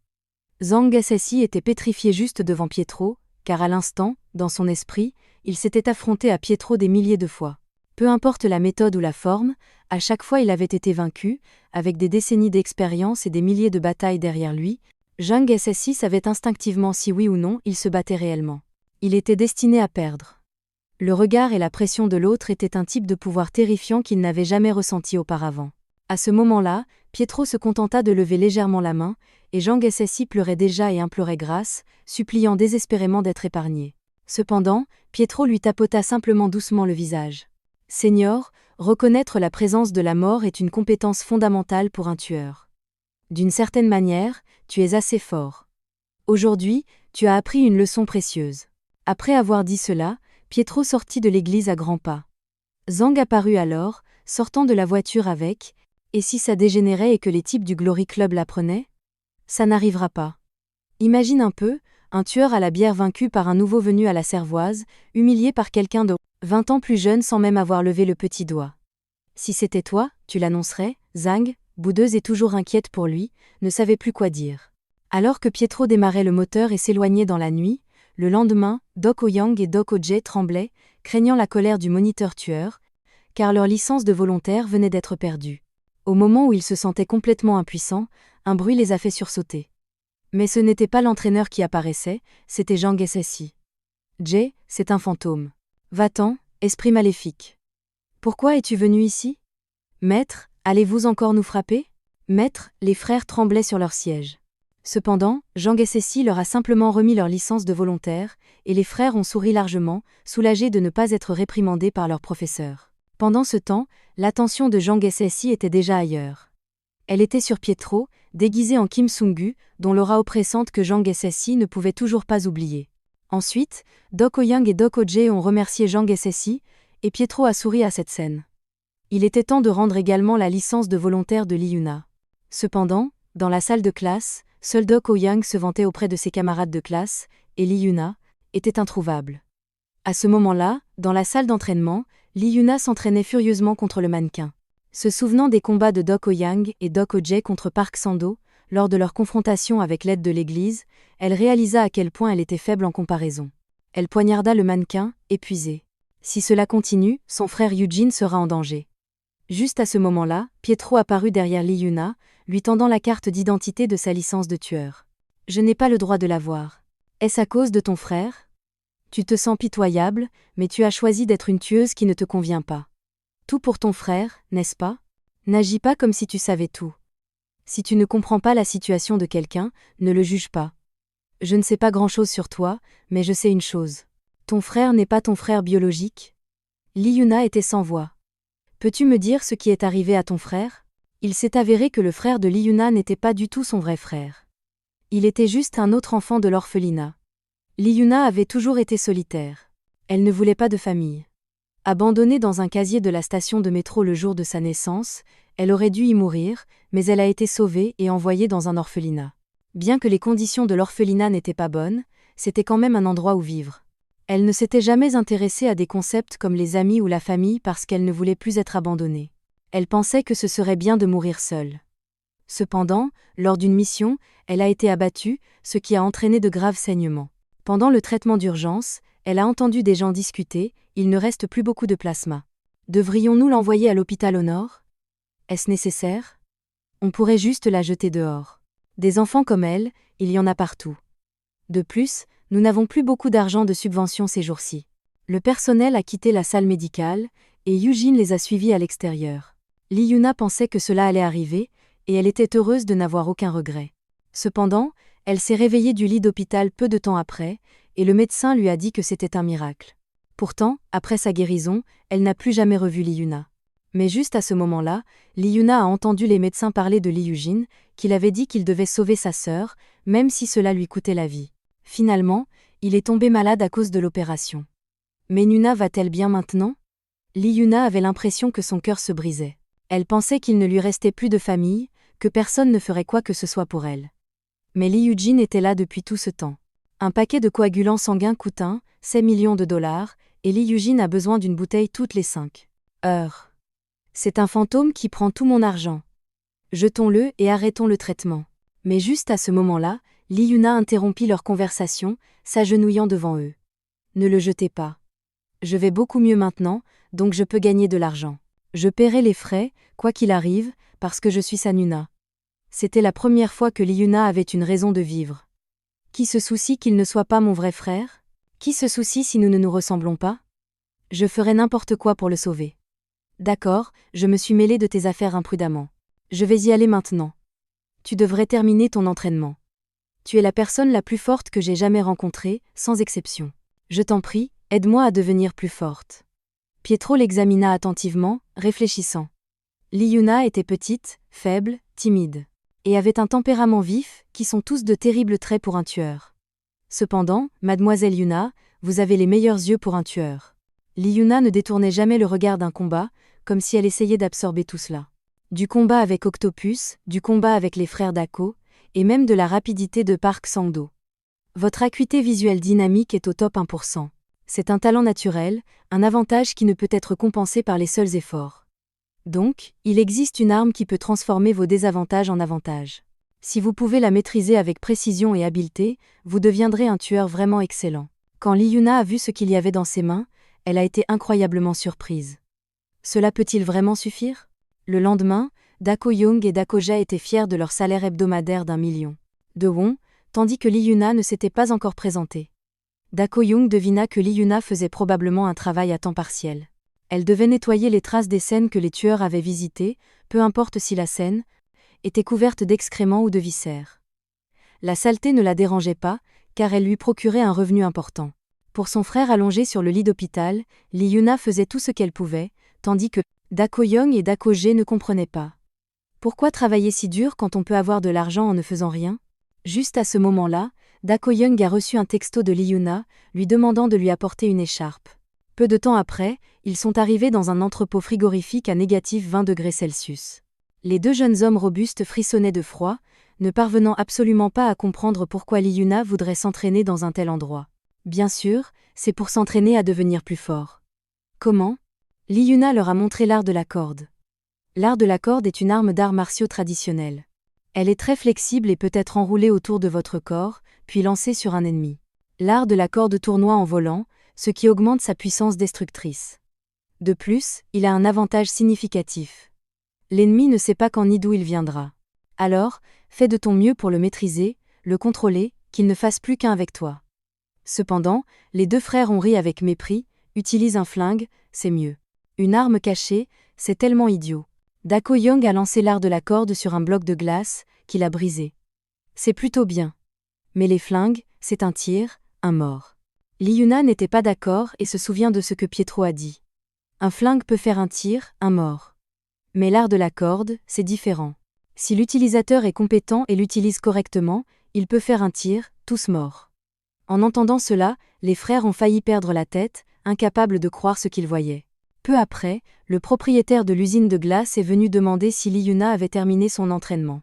Zhang SSI était pétrifié juste devant Pietro, car à l'instant, dans son esprit, il s'était affronté à Pietro des milliers de fois. Peu importe la méthode ou la forme, à chaque fois il avait été vaincu, avec des décennies d'expérience et des milliers de batailles derrière lui. Zhang SSI savait instinctivement si oui ou non il se battait réellement. Il était destiné à perdre. Le regard et la pression de l'autre étaient un type de pouvoir terrifiant qu'il n'avait jamais ressenti auparavant. À ce moment-là, Pietro se contenta de lever légèrement la main, et Zhang SSI pleurait déjà et implorait grâce, suppliant désespérément d'être épargné. Cependant, Pietro lui tapota simplement doucement le visage. « Seigneur, reconnaître la présence de la mort est une compétence fondamentale pour un tueur. D'une certaine manière, tu es assez fort. Aujourd'hui, tu as appris une leçon précieuse. » Après avoir dit cela, Pietro sortit de l'église à grands pas. Zhang apparut alors, sortant de la voiture avec « Et si ça dégénérait et que les types du Glory Club l'apprenaient? Ça n'arrivera pas. Imagine un peu, un tueur à la bière vaincu par un nouveau venu à la cervoise, humilié par quelqu'un de 20 ans plus jeune sans même avoir levé le petit doigt. Si c'était toi, tu l'annoncerais. Zhang, boudeuse et toujours inquiète pour lui, ne savait plus quoi dire. Alors que Pietro démarrait le moteur et s'éloignait dans la nuit, le lendemain, Doc Ouyang et Doc Oje tremblaient, craignant la colère du moniteur tueur, car leur licence de volontaire venait d'être perdue. Au moment où ils se sentaient complètement impuissants, un bruit les a fait sursauter. Mais ce n'était pas l'entraîneur qui apparaissait, c'était Zhang SSI. Jay, c'est un fantôme. Va-t'en, esprit maléfique. Pourquoi es-tu venu ici? Maître, allez-vous encore nous frapper? Maître, les frères tremblaient sur leur siège. Cependant, Zhang SSI leur a simplement remis leur licence de volontaire, et les frères ont souri largement, soulagés de ne pas être réprimandés par leur professeur. Pendant ce temps, l'attention de Zhang SSI était déjà ailleurs. Elle était sur Pietro, déguisé en Kim Sung-gu, dont l'aura oppressante que Zhang SSI ne pouvait toujours pas oublier. Ensuite, Doc Ouyang et Doc Oje ont remercié Zhang SSI, et Pietro a souri à cette scène. Il était temps de rendre également la licence de volontaire de Li Yuna. Cependant, dans la salle de classe, seul Doc Ouyang se vantait auprès de ses camarades de classe, et Li Yuna était introuvable. À ce moment-là, dans la salle d'entraînement, Li Yuna s'entraînait furieusement contre le mannequin. Se souvenant des combats de Doc Ouyang et Doc Oje contre Park Sando, lors de leur confrontation avec l'aide de l'église, elle réalisa à quel point elle était faible en comparaison. Elle poignarda le mannequin, épuisée. Si cela continue, son frère Eugene sera en danger. Juste à ce moment-là, Pietro apparut derrière Liyuna, lui tendant la carte d'identité de sa licence de tueur. « Je n'ai pas le droit de la voir. Est-ce à cause de ton frère ? Tu te sens pitoyable, mais tu as choisi d'être une tueuse qui ne te convient pas. Tout pour ton frère, n'est-ce pas ? N'agis pas comme si tu savais tout. Si tu ne comprends pas la situation de quelqu'un, ne le juge pas. Je ne sais pas grand-chose sur toi, mais je sais une chose. Ton frère n'est pas ton frère biologique ? » Liyuna était sans voix. « Peux-tu me dire ce qui est arrivé à ton frère ? » Il s'est avéré que le frère de Liyuna n'était pas du tout son vrai frère. Il était juste un autre enfant de l'orphelinat. Liyuna avait toujours été solitaire. Elle ne voulait pas de famille. Abandonnée dans un casier de la station de métro le jour de sa naissance, elle aurait dû y mourir, mais elle a été sauvée et envoyée dans un orphelinat. Bien que les conditions de l'orphelinat n'étaient pas bonnes, c'était quand même un endroit où vivre. Elle ne s'était jamais intéressée à des concepts comme les amis ou la famille parce qu'elle ne voulait plus être abandonnée. Elle pensait que ce serait bien de mourir seule. Cependant, lors d'une mission, elle a été abattue, ce qui a entraîné de graves saignements. Pendant le traitement d'urgence, elle a entendu des gens discuter, il ne reste plus beaucoup de plasma. Devrions-nous l'envoyer à l'hôpital au nord ? Est-ce nécessaire ? On pourrait juste la jeter dehors. Des enfants comme elle, il y en a partout. De plus, nous n'avons plus beaucoup d'argent de subvention ces jours-ci. Le personnel a quitté la salle médicale, et Eugene les a suivis à l'extérieur. Liyuna pensait que cela allait arriver, et elle était heureuse de n'avoir aucun regret. Cependant, elle s'est réveillée du lit d'hôpital peu de temps après, et le médecin lui a dit que c'était un miracle. Pourtant, après sa guérison, elle n'a plus jamais revu Liyuna. Mais juste à ce moment-là, Liyuna a entendu les médecins parler de Eugene, qu'il avait dit qu'il devait sauver sa sœur, même si cela lui coûtait la vie. Finalement, il est tombé malade à cause de l'opération. Mais Nuna va-t-elle bien maintenant ? Liyuna avait l'impression que son cœur se brisait. Elle pensait qu'il ne lui restait plus de famille, que personne ne ferait quoi que ce soit pour elle. Mais Eugene était là depuis tout ce temps. Un paquet de coagulants sanguins coûte 6 millions de dollars, et Eugene a besoin d'une bouteille toutes les 5 heures. C'est un fantôme qui prend tout mon argent. Jetons-le et arrêtons le traitement. Mais juste à ce moment-là, Liyuna interrompit leur conversation, s'agenouillant devant eux. Ne le jetez pas. Je vais beaucoup mieux maintenant, donc je peux gagner de l'argent. Je paierai les frais, quoi qu'il arrive, parce que je suis sa Nuna. C'était la première fois que Liyuna avait une raison de vivre. Qui se soucie qu'il ne soit pas mon vrai frère ? Qui se soucie si nous ne nous ressemblons pas ? Je ferai n'importe quoi pour le sauver. D'accord, je me suis mêlée de tes affaires imprudemment. Je vais y aller maintenant. Tu devrais terminer ton entraînement. Tu es la personne la plus forte que j'ai jamais rencontrée, sans exception. Je t'en prie, aide-moi à devenir plus forte. Pietro l'examina attentivement, réfléchissant. Liyuna était petite, faible, timide. Et avait un tempérament vif, qui sont tous de terribles traits pour un tueur. Cependant, mademoiselle Yuna, vous avez les meilleurs yeux pour un tueur. Liyuna ne détournait jamais le regard d'un combat, comme si elle essayait d'absorber tout cela. Du combat avec Octopus, du combat avec les frères Dako, et même de la rapidité de Park Sang-do. Votre acuité visuelle dynamique est au top 1%. C'est un talent naturel, un avantage qui ne peut être compensé par les seuls efforts. Donc, il existe une arme qui peut transformer vos désavantages en avantages. Si vous pouvez la maîtriser avec précision et habileté, vous deviendrez un tueur vraiment excellent. Quand Liyuna a vu ce qu'il y avait dans ses mains, elle a été incroyablement surprise. Cela peut-il vraiment suffire ? Le lendemain, Dako Young et Dako Jae étaient fiers de leur salaire hebdomadaire d'1 million de won, tandis que Liyuna ne s'était pas encore présentée. Dako Young devina que Liyuna faisait probablement un travail à temps partiel. Elle devait nettoyer les traces des scènes que les tueurs avaient visitées, peu importe si la scène était couverte d'excréments ou de viscères. La saleté ne la dérangeait pas, car elle lui procurait un revenu important. Pour son frère allongé sur le lit d'hôpital, Liyuna faisait tout ce qu'elle pouvait, tandis que Dako Young et Dako Jae ne comprenaient pas. Pourquoi travailler si dur quand on peut avoir de l'argent en ne faisant rien ? Juste à ce moment-là, Dako Young a reçu un texto de Liyuna, lui demandant de lui apporter une écharpe. Peu de temps après, ils sont arrivés dans un entrepôt frigorifique à -20°C. Les deux jeunes hommes robustes frissonnaient de froid, ne parvenant absolument pas à comprendre pourquoi Liyuna voudrait s'entraîner dans un tel endroit. Bien sûr, c'est pour s'entraîner à devenir plus fort. Comment ? Liyuna leur a montré l'art de la corde. L'art de la corde est une arme d'arts martiaux traditionnelle. Elle est très flexible et peut être enroulée autour de votre corps, puis lancée sur un ennemi. L'art de la corde tournoie en volant, ce qui augmente sa puissance destructrice. De plus, il a un avantage significatif. L'ennemi ne sait pas quand ni d'où il viendra. Alors, fais de ton mieux pour le maîtriser, le contrôler, qu'il ne fasse plus qu'un avec toi. Cependant, les deux frères ont ri avec mépris. Utilise un flingue, c'est mieux. Une arme cachée, c'est tellement idiot. Dako Young a lancé l'art de la corde sur un bloc de glace, qu'il a brisé. C'est plutôt bien. Mais les flingues, c'est un tir, un mort. Lee Yuna n'était pas d'accord et se souvient de ce que Pietro a dit. Un flingue peut faire un tir, un mort. Mais l'art de la corde, c'est différent. Si l'utilisateur est compétent et l'utilise correctement, il peut faire un tir, tous morts. En entendant cela, les frères ont failli perdre la tête, incapables de croire ce qu'ils voyaient. Peu après, le propriétaire de l'usine de glace est venu demander si Lee Yuna avait terminé son entraînement.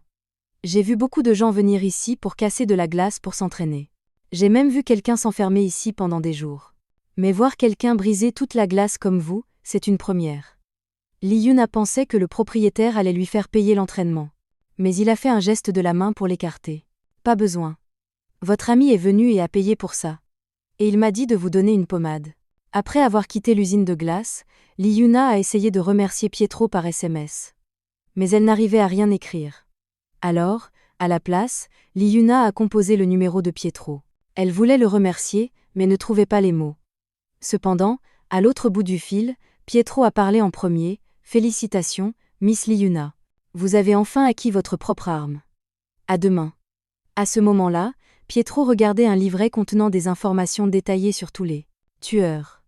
J'ai vu beaucoup de gens venir ici pour casser de la glace pour s'entraîner. J'ai même vu quelqu'un s'enfermer ici pendant des jours. Mais voir quelqu'un briser toute la glace comme vous, c'est une première. Lee Yuna pensait que le propriétaire allait lui faire payer l'entraînement. Mais il a fait un geste de la main pour l'écarter. Pas besoin. Votre ami est venu et a payé pour ça. Et il m'a dit de vous donner une pommade. Après avoir quitté l'usine de glace, Lee Yuna a essayé de remercier Pietro par SMS. Mais elle n'arrivait à rien écrire. Alors, à la place, Lee Yuna a composé le numéro de Pietro. Elle voulait le remercier, mais ne trouvait pas les mots. Cependant, à l'autre bout du fil, Pietro a parlé en premier. Félicitations, Miss Lee Yuna. Vous avez enfin acquis votre propre arme. À demain. À ce moment-là, Pietro regardait un livret contenant des informations détaillées sur tous les tueurs.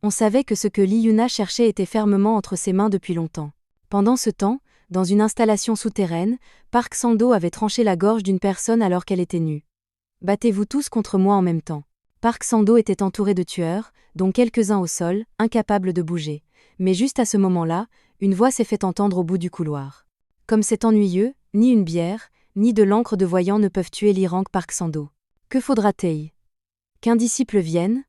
On savait que ce que Lee Yuna cherchait était fermement entre ses mains depuis longtemps. Pendant ce temps, dans une installation souterraine, Park Sang-do avait tranché la gorge d'une personne alors qu'elle était nue. Battez-vous tous contre moi en même temps. Park Sang-do était entouré de tueurs, dont quelques-uns au sol, incapables de bouger. Mais juste à ce moment-là, une voix s'est fait entendre au bout du couloir. Comme c'est ennuyeux, ni une bière, ni de l'encre de voyant ne peuvent tuer l'Irank Park Sang-do. Que faudra-t-il? Qu'un disciple vienne?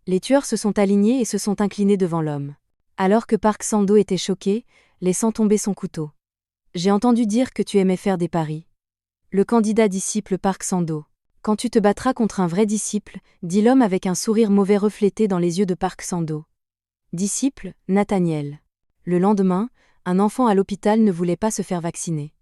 Les tueurs se sont alignés et se sont inclinés devant l'homme. Alors que Park Sang-do était choqué, laissant tomber son couteau. J'ai entendu dire que tu aimais faire des paris. Le candidat disciple Park Sang-do. Quand tu te battras contre un vrai disciple, dit l'homme avec un sourire mauvais reflété dans les yeux de Park Sang-do. Disciple, Nathaniel. Le lendemain, un enfant à l'hôpital ne voulait pas se faire vacciner.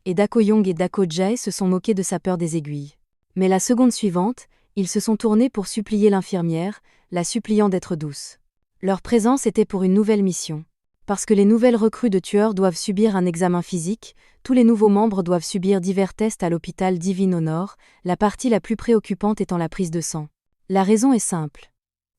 Et Dako Young et Dako Jae se sont moqués de sa peur des aiguilles. Mais la seconde suivante, ils se sont tournés pour supplier l'infirmière, la suppliant d'être douce. Leur présence était pour une nouvelle mission. Parce que les nouvelles recrues de tueurs doivent subir un examen physique, tous les nouveaux membres doivent subir divers tests à l'hôpital Divine au Nord, la partie la plus préoccupante étant la prise de sang. La raison est simple.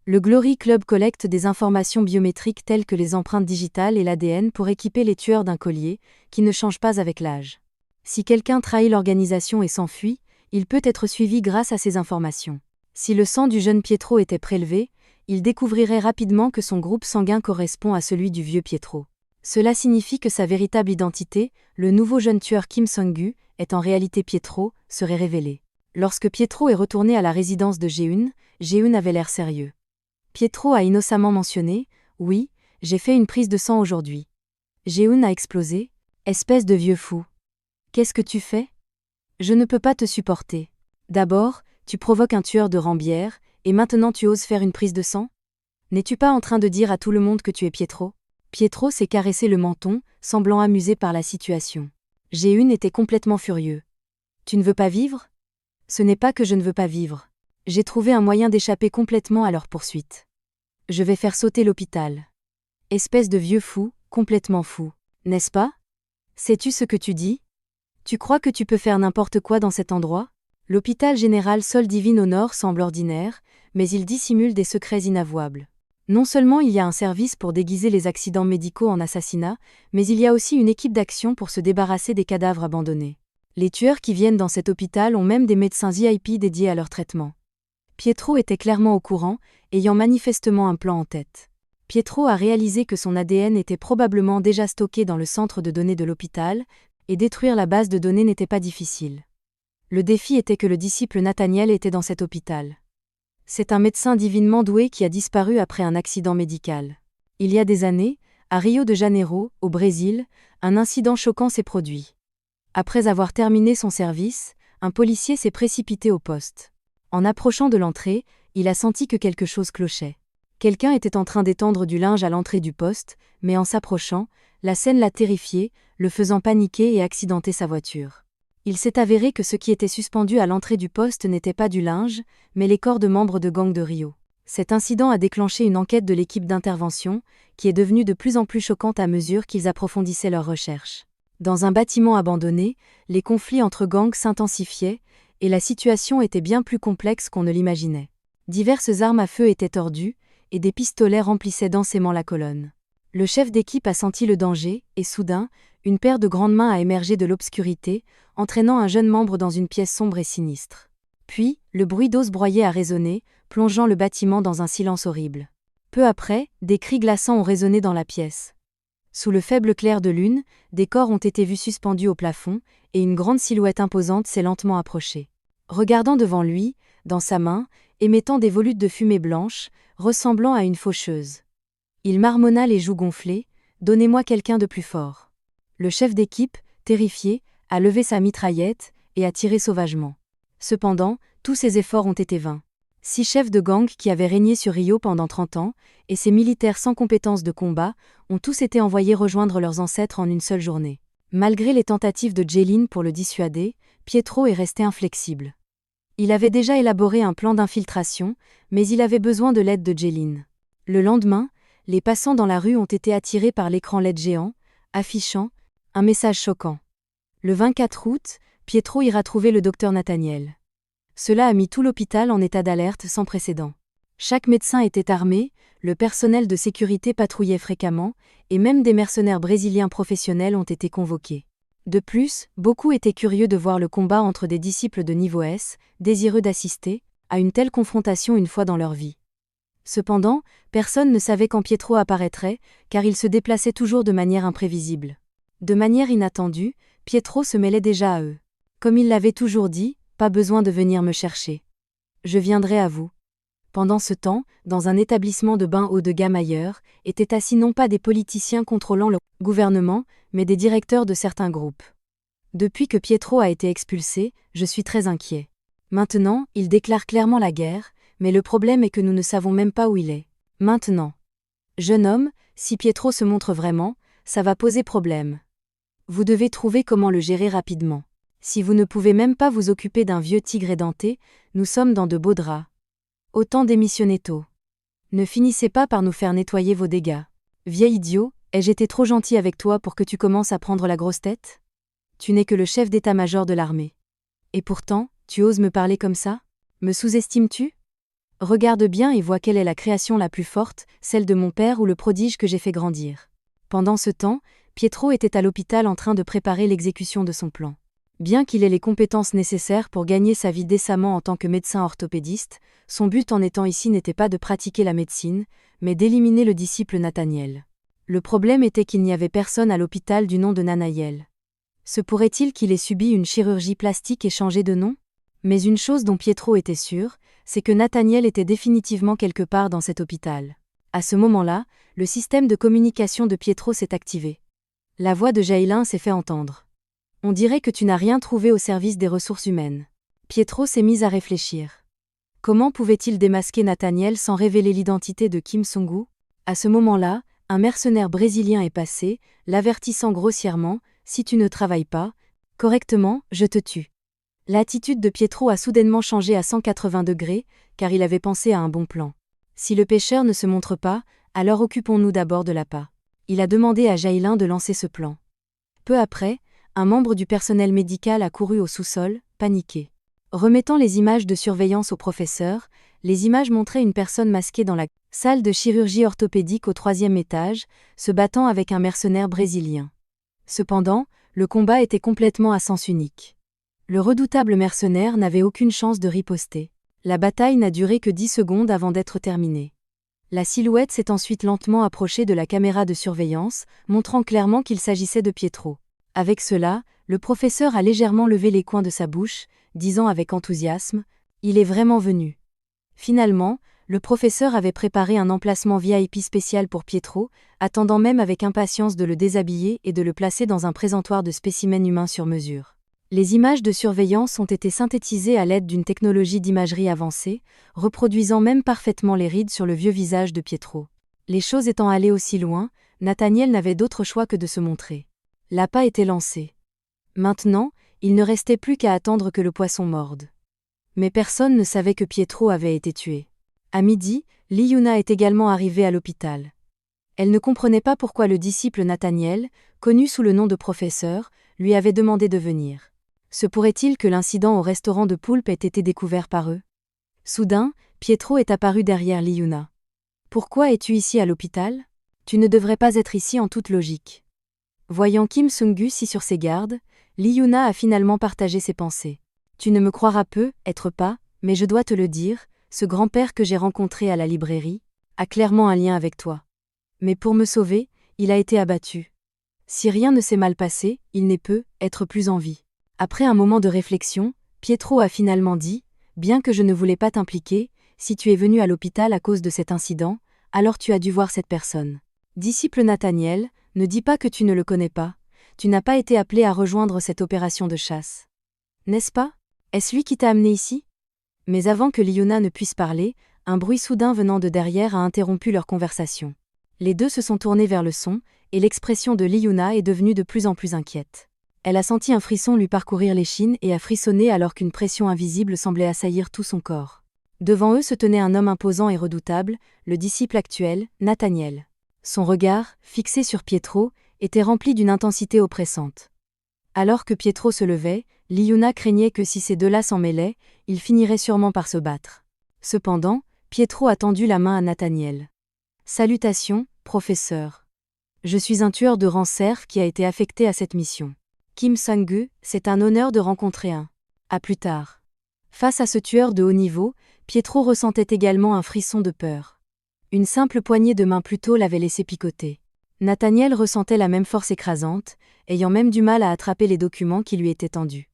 Le Glory Club collecte des informations biométriques telles que les empreintes digitales et l'ADN pour équiper les tueurs d'un collier, qui ne change pas avec l'âge. Si quelqu'un trahit l'organisation et s'enfuit, il peut être suivi grâce à ces informations. Si le sang du jeune Pietro était prélevé, il découvrirait rapidement que son groupe sanguin correspond à celui du vieux Pietro. Cela signifie que sa véritable identité, le nouveau jeune tueur Kim Sung-gu, est en réalité Pietro, serait révélée. Lorsque Pietro est retourné à la résidence de Jae-eun, Jae-eun avait l'air sérieux. Pietro a innocemment mentionné « Oui, j'ai fait une prise de sang aujourd'hui. » Jae-eun a explosé. « Espèce de vieux fou. Qu'est-ce que tu fais? Je ne peux pas te supporter. D'abord, tu provoques un tueur de Rambière, et maintenant tu oses faire une prise de sang? N'es-tu pas en train de dire à tout le monde que tu es Pietro? » Pietro s'est caressé le menton, semblant amusé par la situation. Jae-eun était complètement furieux. « Tu ne veux pas vivre? Ce n'est pas que je ne veux pas vivre. J'ai trouvé un moyen d'échapper complètement à leur poursuite. Je vais faire sauter l'hôpital. Espèce de vieux fou, complètement fou, n'est-ce pas? Sais-tu ce que tu dis? Tu crois que tu peux faire n'importe quoi dans cet endroit? L'hôpital général Sol Divine au Nord semble ordinaire, mais il dissimule des secrets inavouables. Non seulement il y a un service pour déguiser les accidents médicaux en assassinat, mais il y a aussi une équipe d'action pour se débarrasser des cadavres abandonnés. Les tueurs qui viennent dans cet hôpital ont même des médecins VIP dédiés à leur traitement. Pietro était clairement au courant, ayant manifestement un plan en tête. Pietro a réalisé que son ADN était probablement déjà stocké dans le centre de données de l'hôpital, et détruire la base de données n'était pas difficile. Le défi était que le disciple Nathaniel était dans cet hôpital. C'est un médecin divinement doué qui a disparu après un accident médical. Il y a des années, à Rio de Janeiro, au Brésil, un incident choquant s'est produit. Après avoir terminé son service, un policier s'est précipité au poste. En approchant de l'entrée, il a senti que quelque chose clochait. Quelqu'un était en train d'étendre du linge à l'entrée du poste, mais en s'approchant, la scène l'a terrifié, le faisant paniquer et accidenter sa voiture. Il s'est avéré que ce qui était suspendu à l'entrée du poste n'était pas du linge, mais les corps de membres de gangs de Rio. Cet incident a déclenché une enquête de l'équipe d'intervention, qui est devenue de plus en plus choquante à mesure qu'ils approfondissaient leurs recherches. Dans un bâtiment abandonné, les conflits entre gangs s'intensifiaient, et la situation était bien plus complexe qu'on ne l'imaginait. Diverses armes à feu étaient tordues, et des pistolets remplissaient densément la colonne. Le chef d'équipe a senti le danger, et soudain, une paire de grandes mains a émergé de l'obscurité, entraînant un jeune membre dans une pièce sombre et sinistre. Puis, le bruit d'os broyés a résonné, plongeant le bâtiment dans un silence horrible. Peu après, des cris glaçants ont résonné dans la pièce. Sous le faible clair de lune, des corps ont été vus suspendus au plafond, et une grande silhouette imposante s'est lentement approchée. Regardant devant lui, dans sa main, émettant des volutes de fumée blanche, ressemblant à une faucheuse. Il marmonna les joues gonflées, « Donnez-moi quelqu'un de plus fort ». Le chef d'équipe, terrifié, a levé sa mitraillette et a tiré sauvagement. Cependant, tous ses efforts ont été vains. 6 chefs de gang qui avaient régné sur Rio pendant 30 ans, et ces militaires sans compétences de combat, ont tous été envoyés rejoindre leurs ancêtres en une seule journée. Malgré les tentatives de Jeline pour le dissuader, Pietro est resté inflexible. Il avait déjà élaboré un plan d'infiltration, mais il avait besoin de l'aide de Jeline. Le lendemain, les passants dans la rue ont été attirés par l'écran LED géant, affichant un message choquant. Le 24 août, Pietro ira trouver le docteur Nathaniel. Cela a mis tout l'hôpital en état d'alerte sans précédent. Chaque médecin était armé, le personnel de sécurité patrouillait fréquemment, et même des mercenaires brésiliens professionnels ont été convoqués. De plus, beaucoup étaient curieux de voir le combat entre des disciples de niveau S, désireux d'assister à une telle confrontation une fois dans leur vie. Cependant, personne ne savait quand Pietro apparaîtrait, car il se déplaçait toujours de manière imprévisible. De manière inattendue, Pietro se mêlait déjà à eux. Comme il l'avait toujours dit, pas besoin de venir me chercher. Je viendrai à vous. Pendant ce temps, dans un établissement de bain haut de gamme ailleurs, étaient assis non pas des politiciens contrôlant le gouvernement, mais des directeurs de certains groupes. Depuis que Pietro a été expulsé, je suis très inquiet. Maintenant, il déclare clairement la guerre, mais le problème est que nous ne savons même pas où il est. Maintenant. Jeune homme, si Pietro se montre vraiment, ça va poser problème. Vous devez trouver comment le gérer rapidement. Si vous ne pouvez même pas vous occuper d'un vieux tigre édenté, nous sommes dans de beaux draps. Autant démissionner tôt. Ne finissez pas par nous faire nettoyer vos dégâts. Vieil idiot, ai-je été trop gentil avec toi pour que tu commences à prendre la grosse tête ? Tu n'es que le chef d'état-major de l'armée. Et pourtant, tu oses me parler comme ça ? Me sous-estimes-tu ? Regarde bien et vois quelle est la création la plus forte, celle de mon père ou le prodige que j'ai fait grandir. Pendant ce temps, Pietro était à l'hôpital en train de préparer l'exécution de son plan. Bien qu'il ait les compétences nécessaires pour gagner sa vie décemment en tant que médecin orthopédiste, son but en étant ici n'était pas de pratiquer la médecine, mais d'éliminer le disciple Nathaniel. Le problème était qu'il n'y avait personne à l'hôpital du nom de Nanaël. Se pourrait-il qu'il ait subi une chirurgie plastique et changé de nom ? Mais une chose dont Pietro était sûr, c'est que Nathaniel était définitivement quelque part dans cet hôpital. À ce moment-là, le système de communication de Pietro s'est activé. La voix de Jailin s'est fait entendre. On dirait que tu n'as rien trouvé au service des ressources humaines. Pietro s'est mis à réfléchir. Comment pouvait-il démasquer Nathaniel sans révéler l'identité de Kim Songu ? À ce moment-là, un mercenaire brésilien est passé, l'avertissant grossièrement, « Si tu ne travailles pas correctement, je te tue ». L'attitude de Pietro a soudainement changé à 180 degrés, car il avait pensé à un bon plan. Si le pêcheur ne se montre pas, alors occupons-nous d'abord de l'appât. Il a demandé à Jailin de lancer ce plan. Peu après, un membre du personnel médical a couru au sous-sol, paniqué. Remettant les images de surveillance au professeur, les images montraient une personne masquée dans la salle de chirurgie orthopédique au 3e étage, se battant avec un mercenaire brésilien. Cependant, le combat était complètement à sens unique. Le redoutable mercenaire n'avait aucune chance de riposter. La bataille n'a duré que 10 secondes avant d'être terminée. La silhouette s'est ensuite lentement approchée de la caméra de surveillance, montrant clairement qu'il s'agissait de Pietro. Avec cela, le professeur a légèrement levé les coins de sa bouche, disant avec enthousiasme « Il est vraiment venu ». Finalement, le professeur avait préparé un emplacement VIP spécial pour Pietro, attendant même avec impatience de le déshabiller et de le placer dans un présentoir de spécimens humains sur mesure. Les images de surveillance ont été synthétisées à l'aide d'une technologie d'imagerie avancée, reproduisant même parfaitement les rides sur le vieux visage de Pietro. Les choses étant allées aussi loin, Nathaniel n'avait d'autre choix que de se montrer. L'appât était lancé. Maintenant, il ne restait plus qu'à attendre que le poisson morde. Mais personne ne savait que Pietro avait été tué. À midi, Liyuna est également arrivée à l'hôpital. Elle ne comprenait pas pourquoi le disciple Nathaniel, connu sous le nom de professeur, lui avait demandé de venir. Se pourrait-il que l'incident au restaurant de poulpe ait été découvert par eux? Soudain, Pietro est apparu derrière Liyuna. « Pourquoi es-tu ici à l'hôpital? Tu ne devrais pas être ici en toute logique. » Voyant Kim Sung-gu si sur ses gardes, Liyuna a finalement partagé ses pensées. « Tu ne me croiras peut-être pas, mais je dois te le dire, ce grand-père que j'ai rencontré à la librairie a clairement un lien avec toi. Mais pour me sauver, il a été abattu. Si rien ne s'est mal passé, il n'est peut-être plus en vie. » Après un moment de réflexion, Pietro a finalement dit « Bien que je ne voulais pas t'impliquer, si tu es venu à l'hôpital à cause de cet incident, alors tu as dû voir cette personne. Disciple Nathaniel, ne dis pas que tu ne le connais pas, tu n'as pas été appelé à rejoindre cette opération de chasse. N'est-ce pas? Est-ce lui qui t'a amené ici ?» Mais avant que Liyuna ne puisse parler, un bruit soudain venant de derrière a interrompu leur conversation. Les deux se sont tournés vers le son, et l'expression de Liyuna est devenue de plus en plus inquiète. Elle a senti un frisson lui parcourir l'échine et a frissonné alors qu'une pression invisible semblait assaillir tout son corps. Devant eux se tenait un homme imposant et redoutable, le disciple actuel, Nathaniel. Son regard, fixé sur Pietro, était rempli d'une intensité oppressante. Alors que Pietro se levait, Liyuna craignait que si ces deux-là s'en mêlaient, ils finiraient sûrement par se battre. Cependant, Pietro a tendu la main à Nathaniel. « Salutations, professeur. Je suis un tueur de rang serf qui a été affecté à cette mission. Kim Sung-gu, c'est un honneur de rencontrer un. À plus tard. » Face à ce tueur de haut niveau, Pietro ressentait également un frisson de peur. Une simple poignée de main plus tôt l'avait laissé picoter. Nathaniel ressentait la même force écrasante, ayant même du mal à attraper les documents qui lui étaient tendus.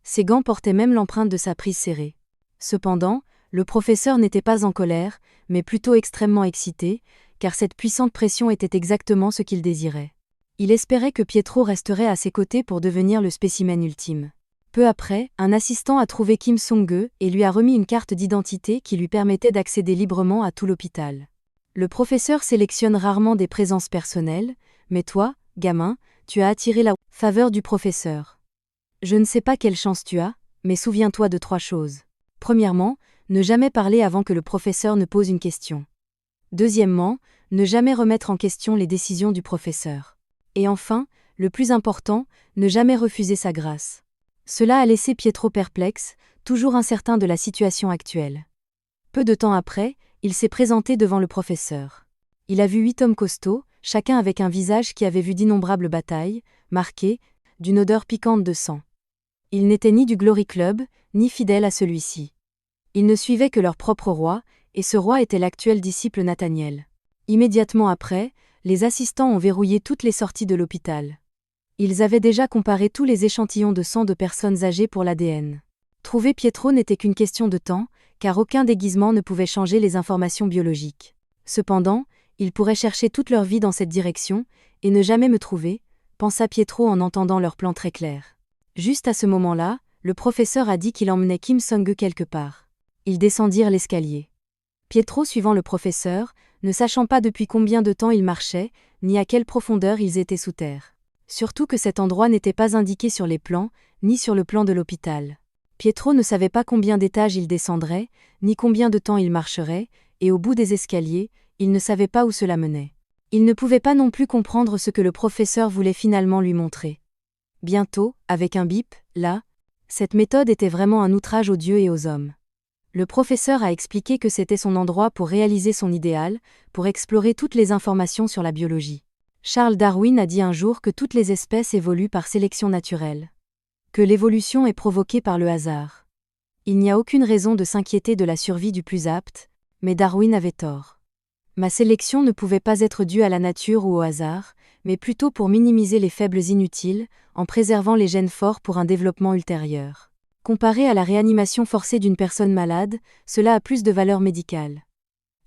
Ses gants portaient même l'empreinte de sa prise serrée. Cependant, le professeur n'était pas en colère, mais plutôt extrêmement excité, car cette puissante pression était exactement ce qu'il désirait. Il espérait que Pietro resterait à ses côtés pour devenir le spécimen ultime. Peu après, un assistant a trouvé Kim Sung-gu et lui a remis une carte d'identité qui lui permettait d'accéder librement à tout l'hôpital. Le professeur sélectionne rarement des présences personnelles, mais toi, gamin, tu as attiré la faveur du professeur. Je ne sais pas quelle chance tu as, mais souviens-toi de 3 choses. Premièrement, ne jamais parler avant que le professeur ne pose une question. Deuxièmement, ne jamais remettre en question les décisions du professeur. Et enfin, le plus important, ne jamais refuser sa grâce. Cela a laissé Pietro perplexe, toujours incertain de la situation actuelle. Peu de temps après, il s'est présenté devant le professeur. Il a vu 8 hommes costauds, chacun avec un visage qui avait vu d'innombrables batailles, marqué d'une odeur piquante de sang. Ils n'étaient ni du Glory Club, ni fidèles à celui-ci. Ils ne suivaient que leur propre roi, et ce roi était l'actuel disciple Nathaniel. Immédiatement après, les assistants ont verrouillé toutes les sorties de l'hôpital. Ils avaient déjà comparé tous les échantillons de sang de personnes âgées pour l'ADN. Trouver Pietro n'était qu'une question de temps, car aucun déguisement ne pouvait changer les informations biologiques. Cependant, ils pourraient chercher toute leur vie dans cette direction, et ne jamais me trouver, pensa Pietro en entendant leur plan très clair. Juste à ce moment-là, le professeur a dit qu'il emmenait Kim Sung-gu quelque part. Ils descendirent l'escalier. Pietro suivant le professeur, ne sachant pas depuis combien de temps ils marchaient, ni à quelle profondeur ils étaient sous terre. Surtout que cet endroit n'était pas indiqué sur les plans, ni sur le plan de l'hôpital. Pietro ne savait pas combien d'étages il descendrait, ni combien de temps il marcherait, et au bout des escaliers, il ne savait pas où cela menait. Il ne pouvait pas non plus comprendre ce que le professeur voulait finalement lui montrer. Bientôt, avec un bip, là, cette méthode était vraiment un outrage aux dieux et aux hommes. Le professeur a expliqué que c'était son endroit pour réaliser son idéal, pour explorer toutes les informations sur la biologie. Charles Darwin a dit un jour que toutes les espèces évoluent par sélection naturelle. Que l'évolution est provoquée par le hasard. Il n'y a aucune raison de s'inquiéter de la survie du plus apte, mais Darwin avait tort. Ma sélection ne pouvait pas être due à la nature ou au hasard, mais plutôt pour minimiser les faibles inutiles, en préservant les gènes forts pour un développement ultérieur. Comparé à la réanimation forcée d'une personne malade, cela a plus de valeur médicale.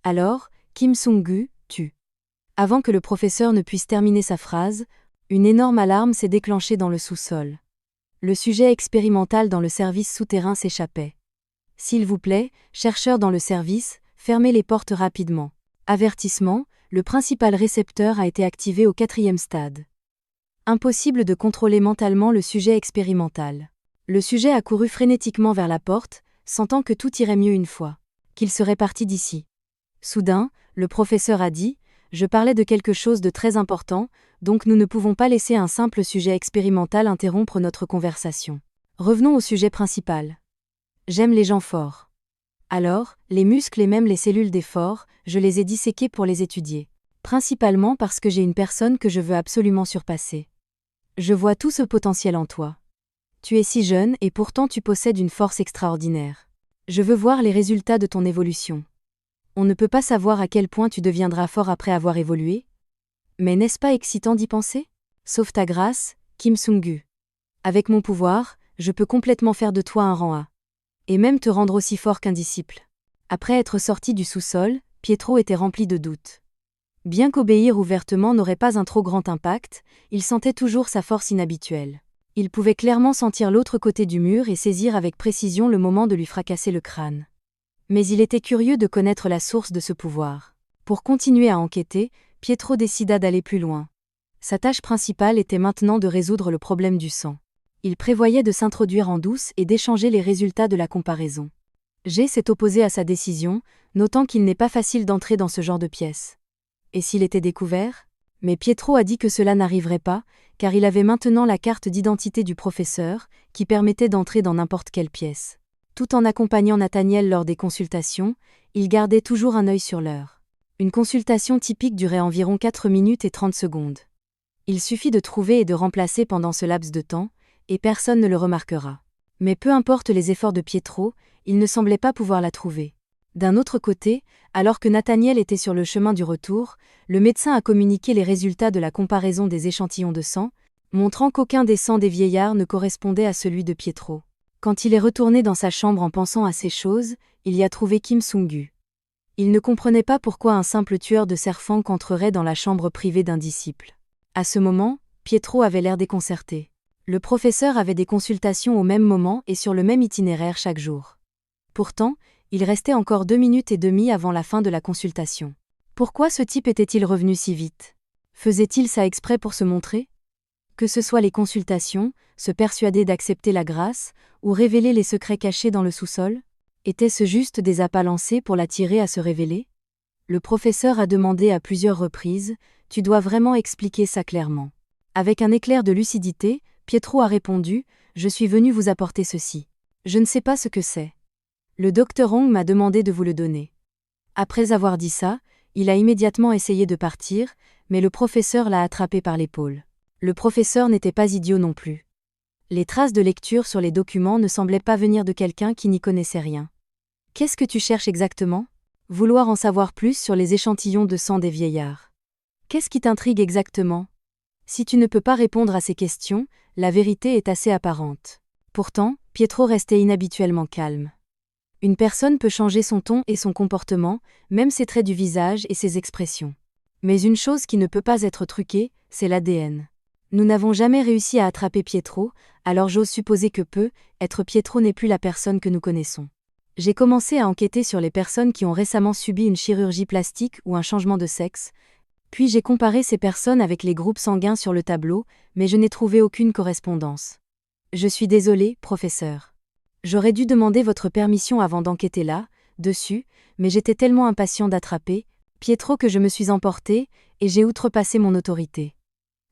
Alors, Kim Sung-gu, tue. Avant que le professeur ne puisse terminer sa phrase, une énorme alarme s'est déclenchée dans le sous-sol. Le sujet expérimental dans le service souterrain s'échappait. S'il vous plaît, chercheur dans le service, fermez les portes rapidement. Avertissement, le principal récepteur a été activé au 4e stade. Impossible de contrôler mentalement le sujet expérimental. Le sujet a couru frénétiquement vers la porte, sentant que tout irait mieux une fois qu'il serait parti d'ici. Soudain, le professeur a dit « Je parlais de quelque chose de très important, donc nous ne pouvons pas laisser un simple sujet expérimental interrompre notre conversation. Revenons au sujet principal. J'aime les gens forts. Alors, les muscles et même les cellules des forts, je les ai disséqués pour les étudier. Principalement parce que j'ai une personne que je veux absolument surpasser. Je vois tout ce potentiel en toi. Tu es si jeune et pourtant tu possèdes une force extraordinaire. Je veux voir les résultats de ton évolution. On ne peut pas savoir à quel point tu deviendras fort après avoir évolué. Mais n'est-ce pas excitant d'y penser? Sauf ta grâce, Kim Sung-gu. Avec mon pouvoir, je peux complètement faire de toi un rang A. Et même te rendre aussi fort qu'un disciple. Après être sorti du sous-sol, Pietro était rempli de doutes. Bien qu'obéir ouvertement n'aurait pas un trop grand impact, il sentait toujours sa force inhabituelle. Il pouvait clairement sentir l'autre côté du mur et saisir avec précision le moment de lui fracasser le crâne. Mais il était curieux de connaître la source de ce pouvoir. Pour continuer à enquêter, Pietro décida d'aller plus loin. Sa tâche principale était maintenant de résoudre le problème du sang. Il prévoyait de s'introduire en douce et d'échanger les résultats de la comparaison. G s'est opposé à sa décision, notant qu'il n'est pas facile d'entrer dans ce genre de pièce. Et s'il était découvert? Mais Pietro a dit que cela n'arriverait pas, car il avait maintenant la carte d'identité du professeur, qui permettait d'entrer dans n'importe quelle pièce. Tout en accompagnant Nathaniel lors des consultations, il gardait toujours un œil sur l'heure. Une consultation typique durait environ 4 minutes et 30 secondes. Il suffit de trouver et de remplacer pendant ce laps de temps, et personne ne le remarquera. Mais peu importe les efforts de Pietro, il ne semblait pas pouvoir la trouver. D'un autre côté, alors que Nathaniel était sur le chemin du retour, le médecin a communiqué les résultats de la comparaison des échantillons de sang, montrant qu'aucun des sangs des vieillards ne correspondait à celui de Pietro. Quand il est retourné dans sa chambre en pensant à ces choses, il y a trouvé Kim Sung-gu. Il ne comprenait pas pourquoi un simple tueur de serpents entrerait dans la chambre privée d'un disciple. À ce moment, Pietro avait l'air déconcerté. Le professeur avait des consultations au même moment et sur le même itinéraire chaque jour. Pourtant, il restait encore 2 minutes et demie avant la fin de la consultation. Pourquoi ce type était-il revenu si vite? Faisait-il ça exprès pour se montrer? Que ce soit les consultations, se persuader d'accepter la grâce, ou révéler les secrets cachés dans le sous-sol? Étaient-ce juste des appâts lancés pour l'attirer à se révéler? Le professeur a demandé à plusieurs reprises, « Tu dois vraiment expliquer ça clairement. » Avec un éclair de lucidité, Pietro a répondu, « Je suis venu vous apporter ceci. Je ne sais pas ce que c'est. Le docteur Hong m'a demandé de vous le donner. » Après avoir dit ça, il a immédiatement essayé de partir, mais le professeur l'a attrapé par l'épaule. Le professeur n'était pas idiot non plus. Les traces de lecture sur les documents ne semblaient pas venir de quelqu'un qui n'y connaissait rien. Qu'est-ce que tu cherches exactement? Vouloir en savoir plus sur les échantillons de sang des vieillards. Qu'est-ce qui t'intrigue exactement? Si tu ne peux pas répondre à ces questions, la vérité est assez apparente. Pourtant, Pietro restait inhabituellement calme. Une personne peut changer son ton et son comportement, même ses traits du visage et ses expressions. Mais une chose qui ne peut pas être truquée, c'est l'ADN. Nous n'avons jamais réussi à attraper Pietro, alors j'ose supposer que être Pietro n'est plus la personne que nous connaissons. J'ai commencé à enquêter sur les personnes qui ont récemment subi une chirurgie plastique ou un changement de sexe, puis j'ai comparé ces personnes avec les groupes sanguins sur le tableau, mais je n'ai trouvé aucune correspondance. Je suis désolé, professeur. J'aurais dû demander votre permission avant d'enquêter dessus, mais j'étais tellement impatient d'attraper Pietro que je me suis emporté, et j'ai outrepassé mon autorité.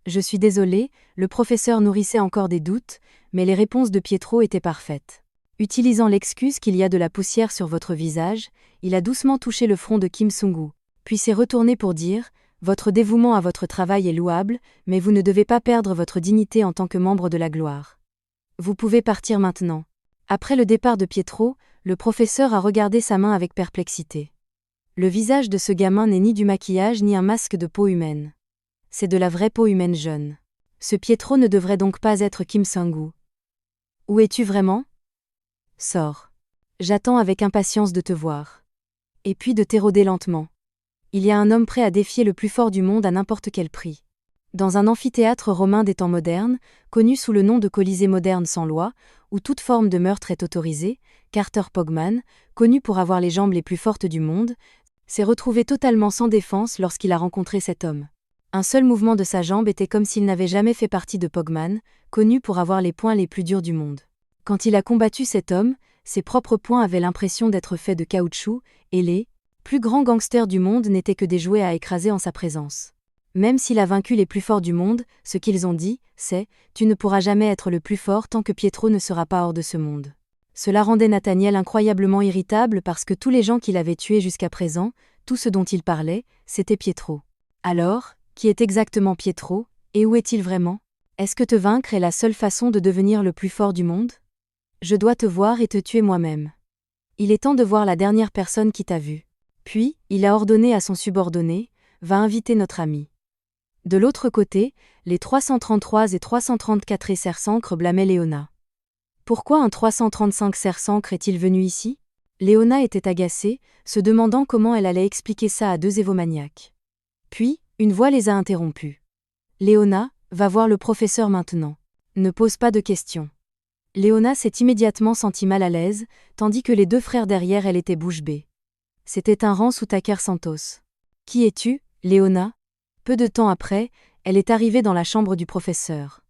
Je suis désolé, le professeur nourrissait encore des doutes, mais les réponses de Pietro étaient parfaites. Utilisant l'excuse qu'il y a de la poussière sur votre visage, il a doucement touché le front de Kim Sung-gu, puis s'est retourné pour dire « Votre dévouement à votre travail est louable, mais vous ne devez pas perdre votre dignité en tant que membre de la gloire. Vous pouvez partir maintenant. » Après le départ de Pietro, le professeur a regardé sa main avec perplexité. Le visage de ce gamin n'est ni du maquillage ni un masque de peau humaine. C'est de la vraie peau humaine jeune. Ce Pietro ne devrait donc pas être Kim Sung-gu. Où es-tu vraiment? Sors. J'attends avec impatience de te voir. Et puis de t'éroder lentement. Il y a un homme prêt à défier le plus fort du monde à n'importe quel prix. Dans un amphithéâtre romain des temps modernes, connu sous le nom de Colisée moderne sans loi, où toute forme de meurtre est autorisée, Carter Pogman, connu pour avoir les jambes les plus fortes du monde, s'est retrouvé totalement sans défense lorsqu'il a rencontré cet homme. Un seul mouvement de sa jambe était comme s'il n'avait jamais fait partie de Pogman, connu pour avoir les poings les plus durs du monde. Quand il a combattu cet homme, ses propres poings avaient l'impression d'être faits de caoutchouc, et les plus grands gangsters du monde n'étaient que des jouets à écraser en sa présence. Même s'il a vaincu les plus forts du monde, ce qu'ils ont dit, c'est « Tu ne pourras jamais être le plus fort tant que Pietro ne sera pas hors de ce monde ». Cela rendait Nathaniel incroyablement irritable parce que tous les gens qu'il avait tués jusqu'à présent, tout ce dont il parlait, c'était Pietro. Alors, qui est exactement Pietro, et où est-il vraiment? Est-ce que te vaincre est la seule façon de devenir le plus fort du monde? Je dois te voir et te tuer moi-même. Il est temps de voir la dernière personne qui t'a vu. Puis, il a ordonné à son subordonné, va inviter notre ami. De l'autre côté, les 333 et 334 Sersancre blâmaient Léona. Pourquoi un 335 Sersancre est-il venu ici? Léona était agacée, se demandant comment elle allait expliquer ça à deux évomaniaques. Puis, une voix les a interrompus. Léona, va voir le professeur maintenant. Ne pose pas de questions. Léona s'est immédiatement sentie mal à l'aise, tandis que les deux frères derrière elle étaient bouche bée. C'était un Rance ou Taker Santos. Qui es-tu, Léona? Peu de temps après, elle est arrivée dans la chambre du professeur.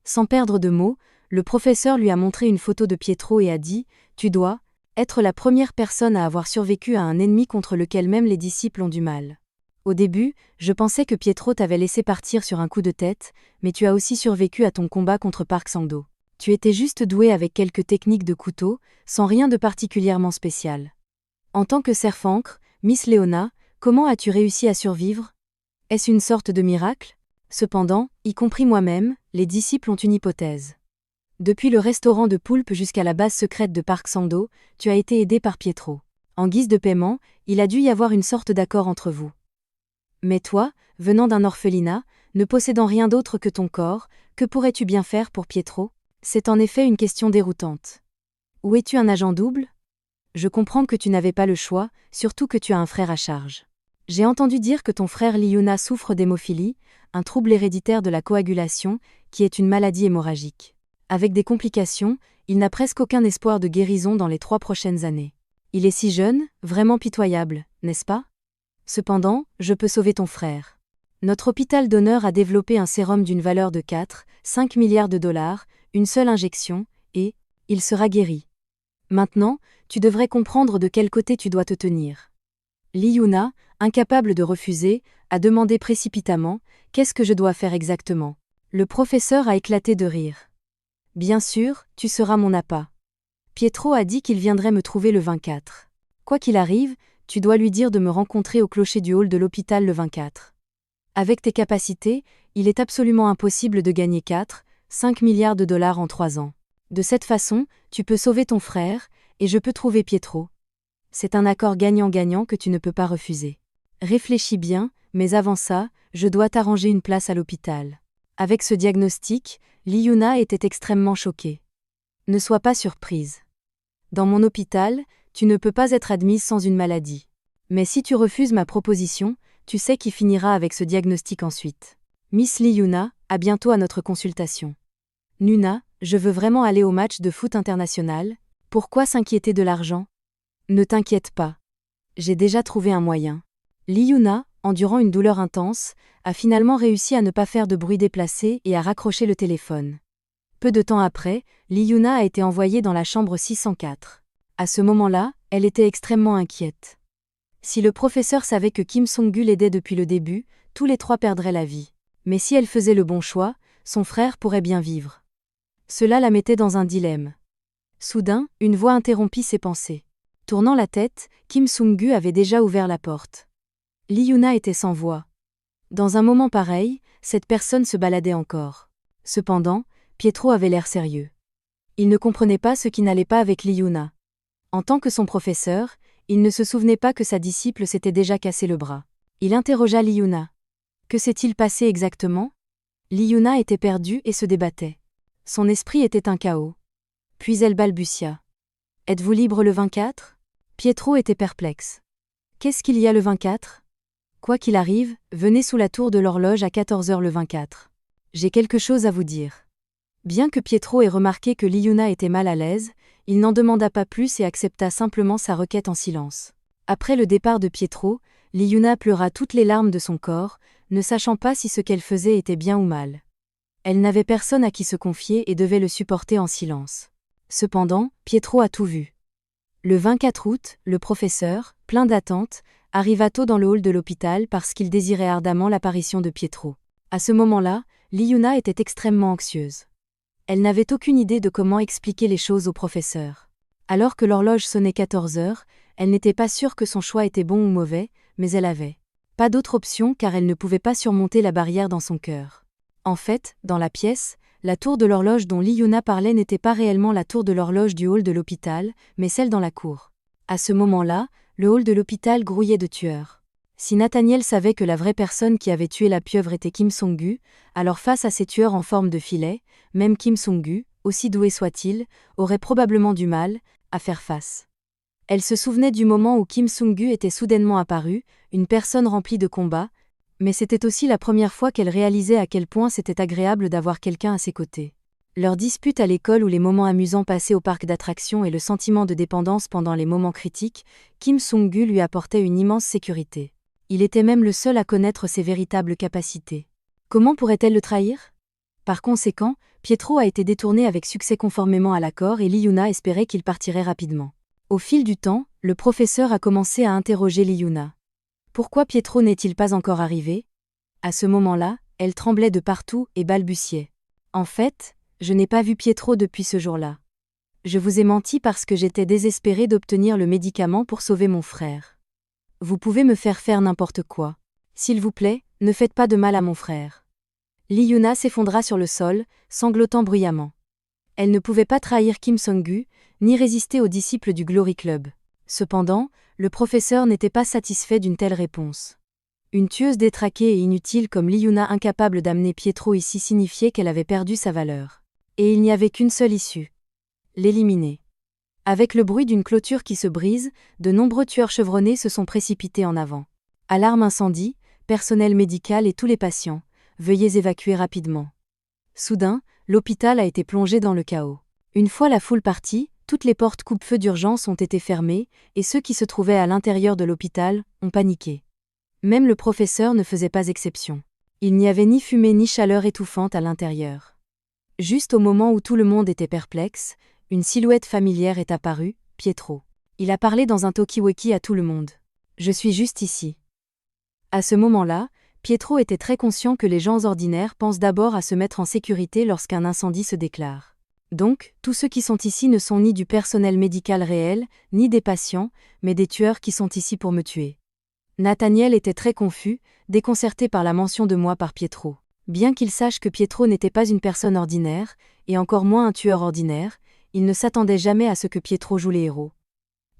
Sans perdre de mots, le professeur lui a montré une photo de Pietro et a dit « Tu dois être la première personne à avoir survécu à un ennemi contre lequel même les disciples ont du mal. Au début, je pensais que Pietro t'avait laissé partir sur un coup de tête, mais tu as aussi survécu à ton combat contre Park Sangdo. Tu étais juste doué avec quelques techniques de couteau, sans rien de particulièrement spécial. En tant que serfancre, Miss Léona, comment as-tu réussi à survivre? Est-ce une sorte de miracle? Cependant, y compris moi-même, les disciples ont une hypothèse. Depuis le restaurant de poulpe jusqu'à la base secrète de Park Sangdo, tu as été aidé par Pietro. En guise de paiement, il a dû y avoir une sorte d'accord entre vous. Mais toi, venant d'un orphelinat, ne possédant rien d'autre que ton corps, que pourrais-tu bien faire pour Pietro? C'est en effet une question déroutante. Où es-tu un agent double? Je comprends que tu n'avais pas le choix, surtout que tu as un frère à charge. J'ai entendu dire que ton frère Liuna souffre d'hémophilie, un trouble héréditaire de la coagulation, qui est une maladie hémorragique. Avec des complications, il n'a presque aucun espoir de guérison dans les 3 prochaines années. Il est si jeune, vraiment pitoyable, n'est-ce pas? Cependant, je peux sauver ton frère. Notre hôpital d'honneur a développé un sérum d'une valeur de 4,5 milliards de dollars, une seule injection, et il sera guéri. Maintenant, tu devrais comprendre de quel côté tu dois te tenir. Liuna, incapable de refuser, a demandé précipitamment « Qu'est-ce que je dois faire exactement ?» Le professeur a éclaté de rire. « Bien sûr, tu seras mon appât. Pietro a dit qu'il viendrait me trouver le 24. Quoi qu'il arrive, tu dois lui dire de me rencontrer au clocher du hall de l'hôpital le 24. Avec tes capacités, il est absolument impossible de gagner 4,5 milliards de dollars en 3 ans. De cette façon, tu peux sauver ton frère, et je peux trouver Pietro. C'est un accord gagnant-gagnant que tu ne peux pas refuser. Réfléchis bien, mais avant ça, je dois t'arranger une place à l'hôpital. » Avec ce diagnostic, Liuna était extrêmement choquée. Ne sois pas surprise. Dans mon hôpital, tu ne peux pas être admise sans une maladie. Mais si tu refuses ma proposition, tu sais qui finira avec ce diagnostic ensuite. Miss Liuna, à bientôt à notre consultation. Nuna, je veux vraiment aller au match de foot international. Pourquoi s'inquiéter de l'argent? Ne t'inquiète pas. J'ai déjà trouvé un moyen. Liuna, endurant une douleur intense, a finalement réussi à ne pas faire de bruit déplacé et à raccrocher le téléphone. Peu de temps après, Liuna a été envoyée dans la chambre 604. À ce moment-là, elle était extrêmement inquiète. Si le professeur savait que Kim Song-gu l'aidait depuis le début, tous les 3 perdraient la vie. Mais si elle faisait le bon choix, son frère pourrait bien vivre. Cela la mettait dans un dilemme. Soudain, une voix interrompit ses pensées. Tournant la tête, Kim Sung-gu avait déjà ouvert la porte. Liuna était sans voix. Dans un moment pareil, cette personne se baladait encore. Cependant, Pietro avait l'air sérieux. Il ne comprenait pas ce qui n'allait pas avec Liuna. En tant que son professeur, il ne se souvenait pas que sa disciple s'était déjà cassé le bras. Il interrogea Liuna. Que s'est-il passé exactement? Liuna était perdue et se débattait. Son esprit était un chaos. Puis elle balbutia. Êtes-vous libre le 24? Pietro était perplexe. Qu'est-ce qu'il y a le 24? Quoi qu'il arrive, venez sous la tour de l'horloge à 14h le 24. J'ai quelque chose à vous dire. Bien que Pietro ait remarqué que Liuna était mal à l'aise, il n'en demanda pas plus et accepta simplement sa requête en silence. Après le départ de Pietro, Liuna pleura toutes les larmes de son corps, ne sachant pas si ce qu'elle faisait était bien ou mal. Elle n'avait personne à qui se confier et devait le supporter en silence. Cependant, Pietro a tout vu. Le 24 août, le professeur, plein d'attente, arriva tôt dans le hall de l'hôpital parce qu'il désirait ardemment l'apparition de Pietro. À ce moment-là, Liuna était extrêmement anxieuse. Elle n'avait aucune idée de comment expliquer les choses au professeur. Alors que l'horloge sonnait 14 heures, elle n'était pas sûre que son choix était bon ou mauvais, mais elle avait pas d'autre option car elle ne pouvait pas surmonter la barrière dans son cœur. En fait, dans la pièce, la tour de l'horloge dont Liuna parlait n'était pas réellement la tour de l'horloge du hall de l'hôpital, mais celle dans la cour. À ce moment-là, le hall de l'hôpital grouillait de tueurs. Si Nathaniel savait que la vraie personne qui avait tué la pieuvre était Kim Song-gu, alors face à ces tueurs en forme de filet, même Kim Song-gu, aussi doué soit-il, aurait probablement du mal à faire face. Elle se souvenait du moment où Kim Song-gu était soudainement apparu, une personne remplie de combat, mais c'était aussi la première fois qu'elle réalisait à quel point c'était agréable d'avoir quelqu'un à ses côtés. Leurs disputes à l'école ou les moments amusants passés au parc d'attractions et le sentiment de dépendance pendant les moments critiques, Kim Song-gu lui apportait une immense sécurité. Il était même le seul à connaître ses véritables capacités. Comment pourrait-elle le trahir ? Par conséquent, Pietro a été détourné avec succès conformément à l'accord et Liuna espérait qu'il partirait rapidement. Au fil du temps, le professeur a commencé à interroger Liuna. Pourquoi Pietro n'est-il pas encore arrivé ? À ce moment-là, elle tremblait de partout et balbutiait. En fait, je n'ai pas vu Pietro depuis ce jour-là. Je vous ai menti parce que j'étais désespérée d'obtenir le médicament pour sauver mon frère. Vous pouvez me faire n'importe quoi. S'il vous plaît, ne faites pas de mal à mon frère. Liuna s'effondra sur le sol, sanglotant bruyamment. Elle ne pouvait pas trahir Kim Song-gu, ni résister aux disciples du Glory Club. Cependant, le professeur n'était pas satisfait d'une telle réponse. Une tueuse détraquée et inutile comme Liuna incapable d'amener Pietro ici signifiait qu'elle avait perdu sa valeur. Et il n'y avait qu'une seule issue. L'éliminer. Avec le bruit d'une clôture qui se brise, de nombreux tueurs chevronnés se sont précipités en avant. Alarme incendie, personnel médical et tous les patients, veuillez évacuer rapidement. Soudain, l'hôpital a été plongé dans le chaos. Une fois la foule partie, toutes les portes coupe-feu d'urgence ont été fermées, et ceux qui se trouvaient à l'intérieur de l'hôpital ont paniqué. Même le professeur ne faisait pas exception. Il n'y avait ni fumée ni chaleur étouffante à l'intérieur. Juste au moment où tout le monde était perplexe, une silhouette familière est apparue, Pietro. Il a parlé dans un talkie-walkie à tout le monde. « Je suis juste ici. » À ce moment-là, Pietro était très conscient que les gens ordinaires pensent d'abord à se mettre en sécurité lorsqu'un incendie se déclare. Donc, tous ceux qui sont ici ne sont ni du personnel médical réel, ni des patients, mais des tueurs qui sont ici pour me tuer. Nathaniel était très confus, déconcerté par la mention de moi par Pietro. Bien qu'il sache que Pietro n'était pas une personne ordinaire, et encore moins un tueur ordinaire, il ne s'attendait jamais à ce que Pietro joue les héros.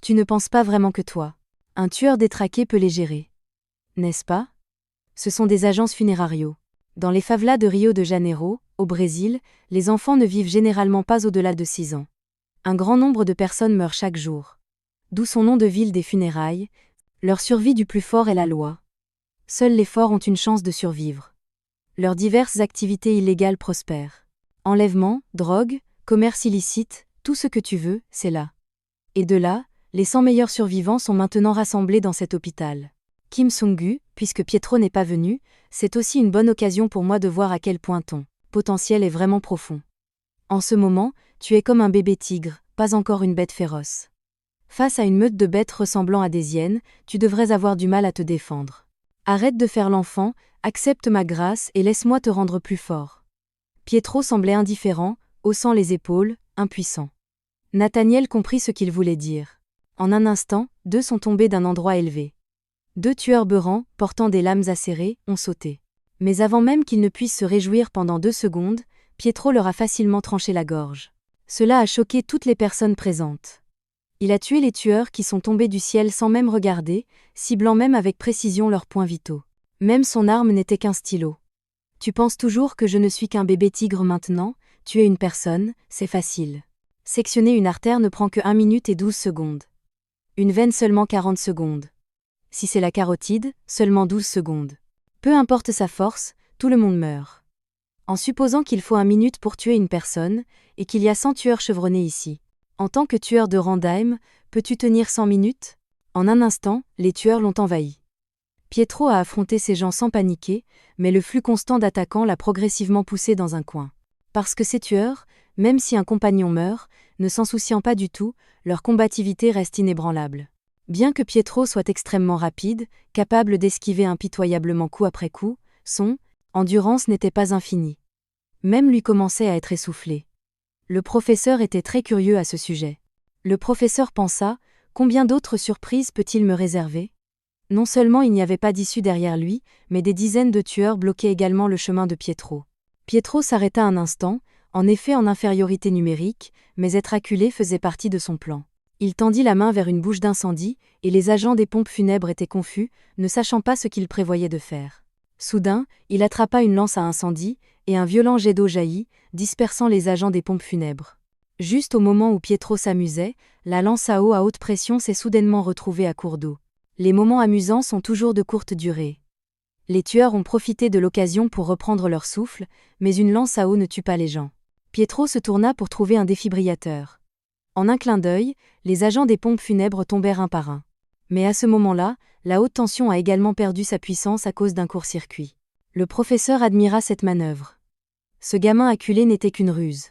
Tu ne penses pas vraiment que toi, un tueur détraqué peut les gérer. N'est-ce pas ? Ce sont des agences funérarios. Dans les favelas de Rio de Janeiro, au Brésil, les enfants ne vivent généralement pas au-delà de 6 ans. Un grand nombre de personnes meurent chaque jour. D'où son nom de ville des funérailles, leur survie du plus fort est la loi. Seuls les forts ont une chance de survivre. Leurs diverses activités illégales prospèrent. Enlèvement, drogue, commerce illicite, tout ce que tu veux, c'est là. Et de là, les 100 meilleurs survivants sont maintenant rassemblés dans cet hôpital. Kim Song-gu, puisque Pietro n'est pas venu, c'est aussi une bonne occasion pour moi de voir à quel point ton potentiel est vraiment profond. En ce moment, tu es comme un bébé tigre, pas encore une bête féroce. Face à une meute de bêtes ressemblant à des hyènes, tu devrais avoir du mal à te défendre. Arrête de faire l'enfant, accepte ma grâce et laisse-moi te rendre plus fort. Pietro semblait indifférent, haussant les épaules, impuissant. Nathaniel comprit ce qu'il voulait dire. En un instant, deux sont tombés d'un endroit élevé. 2 tueurs beurants, portant des lames acérées, ont sauté. Mais avant même qu'ils ne puissent se réjouir pendant 2 secondes, Pietro leur a facilement tranché la gorge. Cela a choqué toutes les personnes présentes. Il a tué les tueurs qui sont tombés du ciel sans même regarder, ciblant même avec précision leurs points vitaux. Même son arme n'était qu'un stylo. Tu penses toujours que je ne suis qu'un bébé tigre maintenant ? Tuer une personne, c'est facile. Sectionner une artère ne prend que 1 minute et 12 secondes. Une veine seulement 40 secondes. Si c'est la carotide, seulement 12 secondes. Peu importe sa force, tout le monde meurt. En supposant qu'il faut 1 minute pour tuer une personne, et qu'il y a 100 tueurs chevronnés ici. En tant que tueur de Randheim, peux-tu tenir 100 minutes? En un instant, les tueurs l'ont envahi. Pietro a affronté ces gens sans paniquer, mais le flux constant d'attaquants l'a progressivement poussé dans un coin. Parce que ces tueurs, même si un compagnon meurt, ne s'en souciant pas du tout, leur combativité reste inébranlable. Bien que Pietro soit extrêmement rapide, capable d'esquiver impitoyablement coup après coup, son endurance n'était pas infinie. Même lui commençait à être essoufflé. Le professeur était très curieux à ce sujet. Le professeur pensa, combien d'autres surprises peut-il me réserver? Non seulement il n'y avait pas d'issue derrière lui, mais des dizaines de tueurs bloquaient également le chemin de Pietro. Pietro s'arrêta un instant, en effet en infériorité numérique, mais être acculé faisait partie de son plan. Il tendit la main vers une bouche d'incendie, et les agents des pompes funèbres étaient confus, ne sachant pas ce qu'ils prévoyaient de faire. Soudain, il attrapa une lance à incendie, et un violent jet d'eau jaillit, dispersant les agents des pompes funèbres. Juste au moment où Pietro s'amusait, la lance à eau à haute pression s'est soudainement retrouvée à court d'eau. Les moments amusants sont toujours de courte durée. Les tueurs ont profité de l'occasion pour reprendre leur souffle, mais une lance à eau ne tue pas les gens. Pietro se tourna pour trouver un défibrillateur. En un clin d'œil, les agents des pompes funèbres tombèrent un par un. Mais à ce moment-là, la haute tension a également perdu sa puissance à cause d'un court-circuit. Le professeur admira cette manœuvre. Ce gamin acculé n'était qu'une ruse.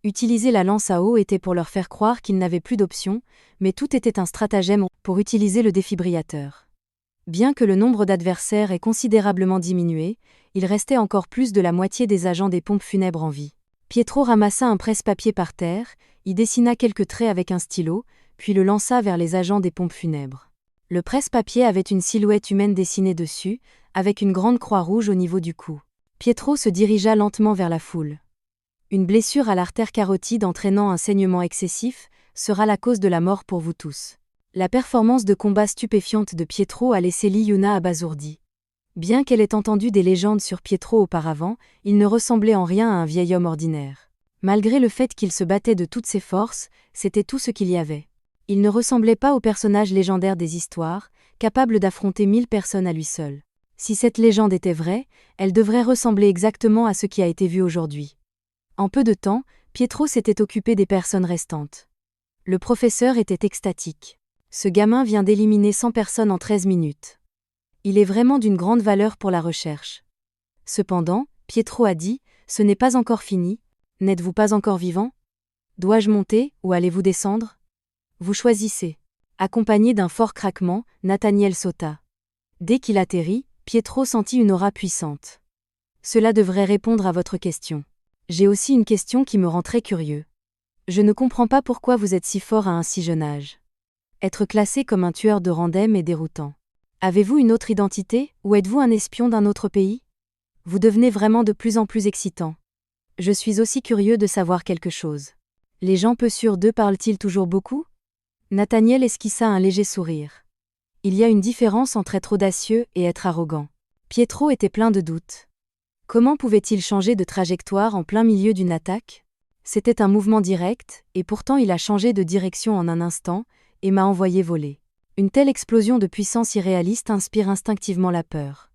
Utiliser la lance à eau était pour leur faire croire qu'ils n'avaient plus d'option, mais tout était un stratagème pour utiliser le défibrillateur. Bien que le nombre d'adversaires ait considérablement diminué, il restait encore plus de la moitié des agents des pompes funèbres en vie. Pietro ramassa un presse-papier par terre, y dessina quelques traits avec un stylo, puis le lança vers les agents des pompes funèbres. Le presse-papier avait une silhouette humaine dessinée dessus, avec une grande croix rouge au niveau du cou. Pietro se dirigea lentement vers la foule. Une blessure à l'artère carotide entraînant un saignement excessif sera la cause de la mort pour vous tous. La performance de combat stupéfiante de Pietro a laissé Liyuna abasourdie. Bien qu'elle ait entendu des légendes sur Pietro auparavant, il ne ressemblait en rien à un vieil homme ordinaire. Malgré le fait qu'il se battait de toutes ses forces, c'était tout ce qu'il y avait. Il ne ressemblait pas au personnage légendaire des histoires, capable d'affronter 1000 personnes à lui seul. Si cette légende était vraie, elle devrait ressembler exactement à ce qui a été vu aujourd'hui. En peu de temps, Pietro s'était occupé des personnes restantes. Le professeur était extatique. Ce gamin vient d'éliminer 100 personnes en 13 minutes. Il est vraiment d'une grande valeur pour la recherche. Cependant, Pietro a dit, ce n'est pas encore fini, n'êtes-vous pas encore vivant? Dois-je monter, ou allez-vous descendre? Vous choisissez. Accompagné d'un fort craquement, Nathaniel sauta. Dès qu'il atterrit, Pietro sentit une aura puissante. Cela devrait répondre à votre question. J'ai aussi une question qui me rend très curieux. Je ne comprends pas pourquoi vous êtes si fort à un si jeune âge. Être classé comme un tueur de Randheim est déroutant. Avez-vous une autre identité, ou êtes-vous un espion d'un autre pays? Vous devenez vraiment de plus en plus excitant. Je suis aussi curieux de savoir quelque chose. Les gens peu sûrs d'eux parlent-ils toujours beaucoup? Nathaniel esquissa un léger sourire. Il y a une différence entre être audacieux et être arrogant. Pietro était plein de doutes. Comment pouvait-il changer de trajectoire en plein milieu d'une attaque? C'était un mouvement direct, et pourtant il a changé de direction en un instant, et m'a envoyé voler. Une telle explosion de puissance irréaliste inspire instinctivement la peur.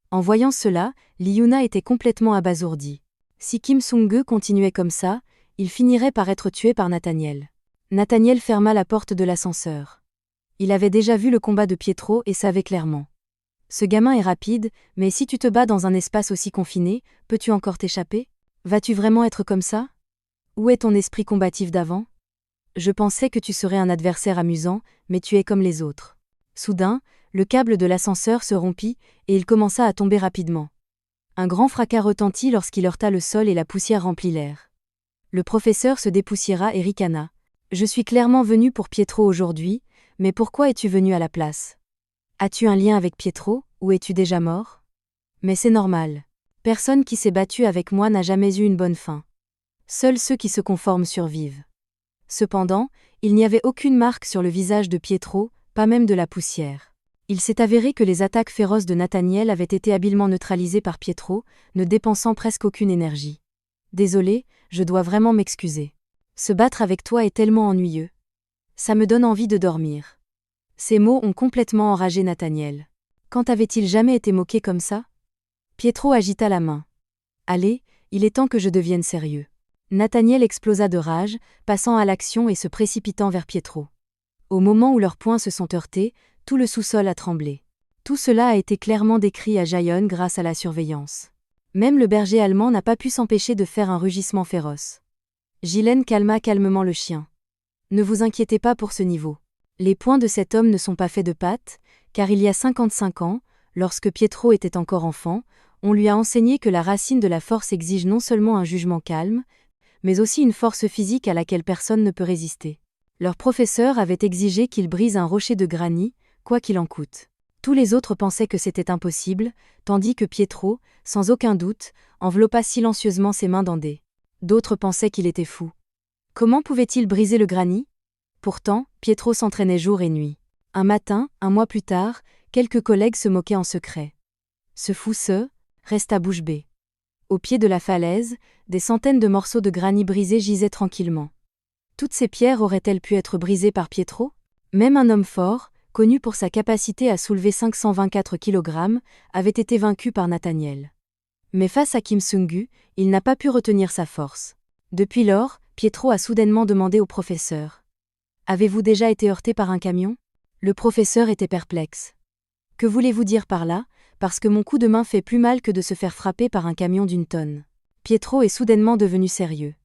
En voyant cela, Liyuna était complètement abasourdie. Si Kim Sung-ge continuait comme ça, il finirait par être tué par Nathaniel. Nathaniel ferma la porte de l'ascenseur. Il avait déjà vu le combat de Pietro et savait clairement. Ce gamin est rapide, mais si tu te bats dans un espace aussi confiné, peux-tu encore t'échapper? Vas-tu vraiment être comme ça? Où est ton esprit combatif d'avant? Je pensais que tu serais un adversaire amusant, mais tu es comme les autres. Soudain, le câble de l'ascenseur se rompit, et il commença à tomber rapidement. Un grand fracas retentit lorsqu'il heurta le sol et la poussière remplit l'air. Le professeur se dépoussiéra et ricana. Je suis clairement venu pour Pietro aujourd'hui, mais pourquoi es-tu venu à la place? As-tu un lien avec Pietro, ou es-tu déjà mort? Mais c'est normal. Personne qui s'est battu avec moi n'a jamais eu une bonne fin. Seuls ceux qui se conforment survivent. Cependant, il n'y avait aucune marque sur le visage de Pietro, pas même de la poussière. Il s'est avéré que les attaques féroces de Nathaniel avaient été habilement neutralisées par Pietro, ne dépensant presque aucune énergie. Désolé, je dois vraiment m'excuser. Se battre avec toi est tellement ennuyeux. Ça me donne envie de dormir. Ces mots ont complètement enragé Nathaniel. Quand avait-il jamais été moqué comme ça? Pietro agita la main. Allez, il est temps que je devienne sérieux. Nathaniel explosa de rage, passant à l'action et se précipitant vers Pietro. Au moment où leurs poings se sont heurtés, tout le sous-sol a tremblé. Tout cela a été clairement décrit à Jayon grâce à la surveillance. Même le berger allemand n'a pas pu s'empêcher de faire un rugissement féroce. Ghislaine calma calmement le chien. Ne vous inquiétez pas pour ce niveau. Les poings de cet homme ne sont pas faits de pâte, car il y a 55 ans, lorsque Pietro était encore enfant, on lui a enseigné que la racine de la force exige non seulement un jugement calme, mais aussi une force physique à laquelle personne ne peut résister. Leur professeur avait exigé qu'il brise un rocher de granit, quoi qu'il en coûte. Tous les autres pensaient que c'était impossible, tandis que Pietro, sans aucun doute, enveloppa silencieusement ses mains dans des. D'autres pensaient qu'il était fou. Comment pouvait-il briser le granit? Pourtant, Pietro s'entraînait jour et nuit. Un matin, un mois plus tard, quelques collègues se moquaient en secret. Ce fou resta bouche bée. Au pied de la falaise, des centaines de morceaux de granit brisés gisaient tranquillement. Toutes ces pierres auraient-elles pu être brisées par Pietro? Même un homme fort, connu pour sa capacité à soulever 524 kg, avait été vaincu par Nathaniel. Mais face à Kim Seung-gu, il n'a pas pu retenir sa force. Depuis lors, Pietro a soudainement demandé au professeur. « Avez-vous déjà été heurté par un camion ?» Le professeur était perplexe. « Que voulez-vous dire par là? Parce que mon coup de main fait plus mal que de se faire frapper par un camion d'une tonne. » Pietro est soudainement devenu sérieux.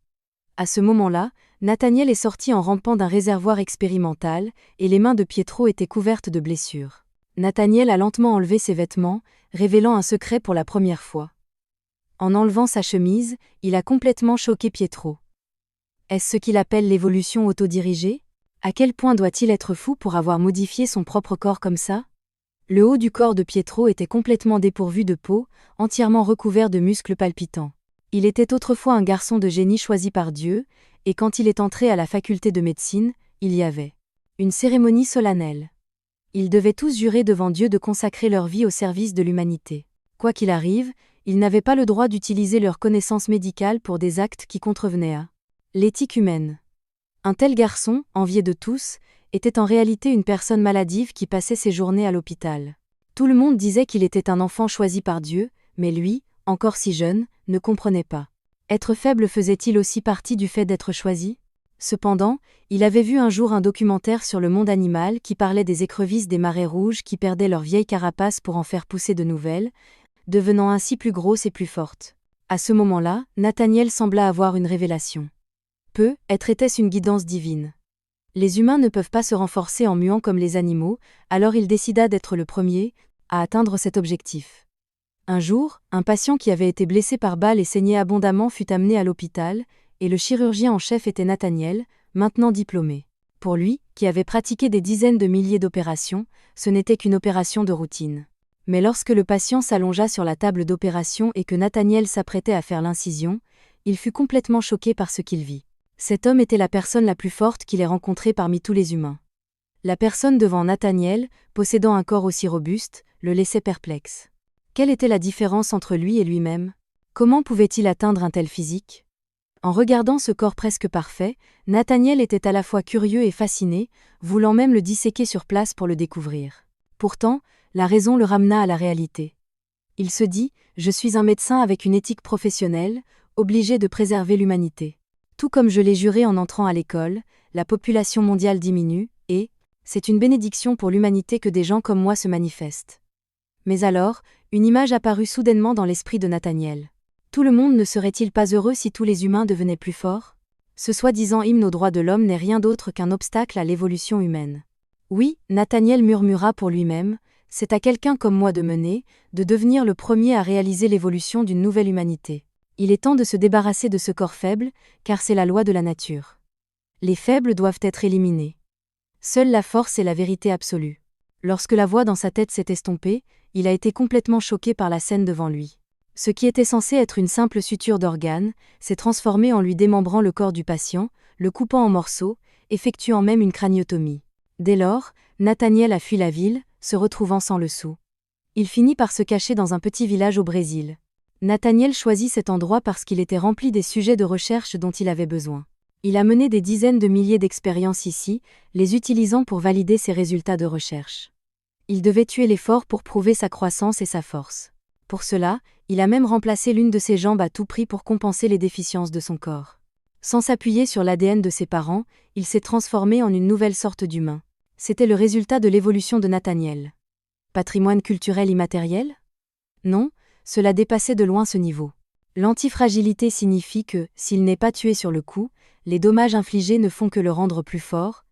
À ce moment-là, Nathaniel est sorti en rampant d'un réservoir expérimental, et les mains de Pietro étaient couvertes de blessures. Nathaniel a lentement enlevé ses vêtements, révélant un secret pour la première fois. En enlevant sa chemise, il a complètement choqué Pietro. Est-ce ce qu'il appelle l'évolution autodirigée? À quel point doit-il être fou pour avoir modifié son propre corps comme ça? Le haut du corps de Pietro était complètement dépourvu de peau, entièrement recouvert de muscles palpitants. Il était autrefois un garçon de génie choisi par Dieu, et quand il est entré à la faculté de médecine, il y avait une cérémonie solennelle. Ils devaient tous jurer devant Dieu de consacrer leur vie au service de l'humanité. Quoi qu'il arrive, ils n'avaient pas le droit d'utiliser leurs connaissances médicales pour des actes qui contrevenaient à l'éthique humaine. Un tel garçon, envié de tous, était en réalité une personne maladive qui passait ses journées à l'hôpital. Tout le monde disait qu'il était un enfant choisi par Dieu, mais lui, encore si jeune, ne comprenait pas. Être faible faisait-il aussi partie du fait d'être choisi? Cependant, il avait vu un jour un documentaire sur le monde animal qui parlait des écrevisses des marais rouges qui perdaient leur vieille carapace pour en faire pousser de nouvelles, devenant ainsi plus grosses et plus fortes. À ce moment-là, Nathaniel sembla avoir une révélation. Être était-ce une guidance divine? Les humains ne peuvent pas se renforcer en muant comme les animaux, alors il décida d'être le premier à atteindre cet objectif. Un jour, un patient qui avait été blessé par balle et saignait abondamment fut amené à l'hôpital, et le chirurgien en chef était Nathaniel, maintenant diplômé. Pour lui, qui avait pratiqué des dizaines de milliers d'opérations, ce n'était qu'une opération de routine. Mais lorsque le patient s'allongea sur la table d'opération et que Nathaniel s'apprêtait à faire l'incision, il fut complètement choqué par ce qu'il vit. Cet homme était la personne la plus forte qu'il ait rencontrée parmi tous les humains. La personne devant Nathaniel, possédant un corps aussi robuste, le laissait perplexe. Quelle était la différence entre lui et lui-même? Comment pouvait-il atteindre un tel physique? En regardant ce corps presque parfait, Nathaniel était à la fois curieux et fasciné, voulant même le disséquer sur place pour le découvrir. Pourtant, la raison le ramena à la réalité. Il se dit, je suis un médecin avec une éthique professionnelle, obligé de préserver l'humanité. Tout comme je l'ai juré en entrant à l'école, la population mondiale diminue, et c'est une bénédiction pour l'humanité que des gens comme moi se manifestent. Mais alors, une image apparut soudainement dans l'esprit de Nathaniel. Tout le monde ne serait-il pas heureux si tous les humains devenaient plus forts? Ce soi-disant hymne aux droits de l'homme n'est rien d'autre qu'un obstacle à l'évolution humaine. Oui, Nathaniel murmura pour lui-même, c'est à quelqu'un comme moi de mener, de devenir le premier à réaliser l'évolution d'une nouvelle humanité. Il est temps de se débarrasser de ce corps faible, car c'est la loi de la nature. Les faibles doivent être éliminés. Seule la force est la vérité absolue. Lorsque la voix dans sa tête s'est estompée, il a été complètement choqué par la scène devant lui. Ce qui était censé être une simple suture d'organe, s'est transformé en lui démembrant le corps du patient, le coupant en morceaux, effectuant même une craniotomie. Dès lors, Nathaniel a fui la ville, se retrouvant sans le sou. Il finit par se cacher dans un petit village au Brésil. Nathaniel choisit cet endroit parce qu'il était rempli des sujets de recherche dont il avait besoin. Il a mené des dizaines de milliers d'expériences ici, les utilisant pour valider ses résultats de recherche. Il devait tuer l'effort pour prouver sa croissance et sa force. Pour cela, il a même remplacé l'une de ses jambes à tout prix pour compenser les déficiences de son corps. Sans s'appuyer sur l'ADN de ses parents, il s'est transformé en une nouvelle sorte d'humain. C'était le résultat de l'évolution de Nathaniel. Patrimoine culturel immatériel ? Non, cela dépassait de loin ce niveau. L'antifragilité signifie que, s'il n'est pas tué sur le coup, les dommages infligés ne font que le rendre plus fort,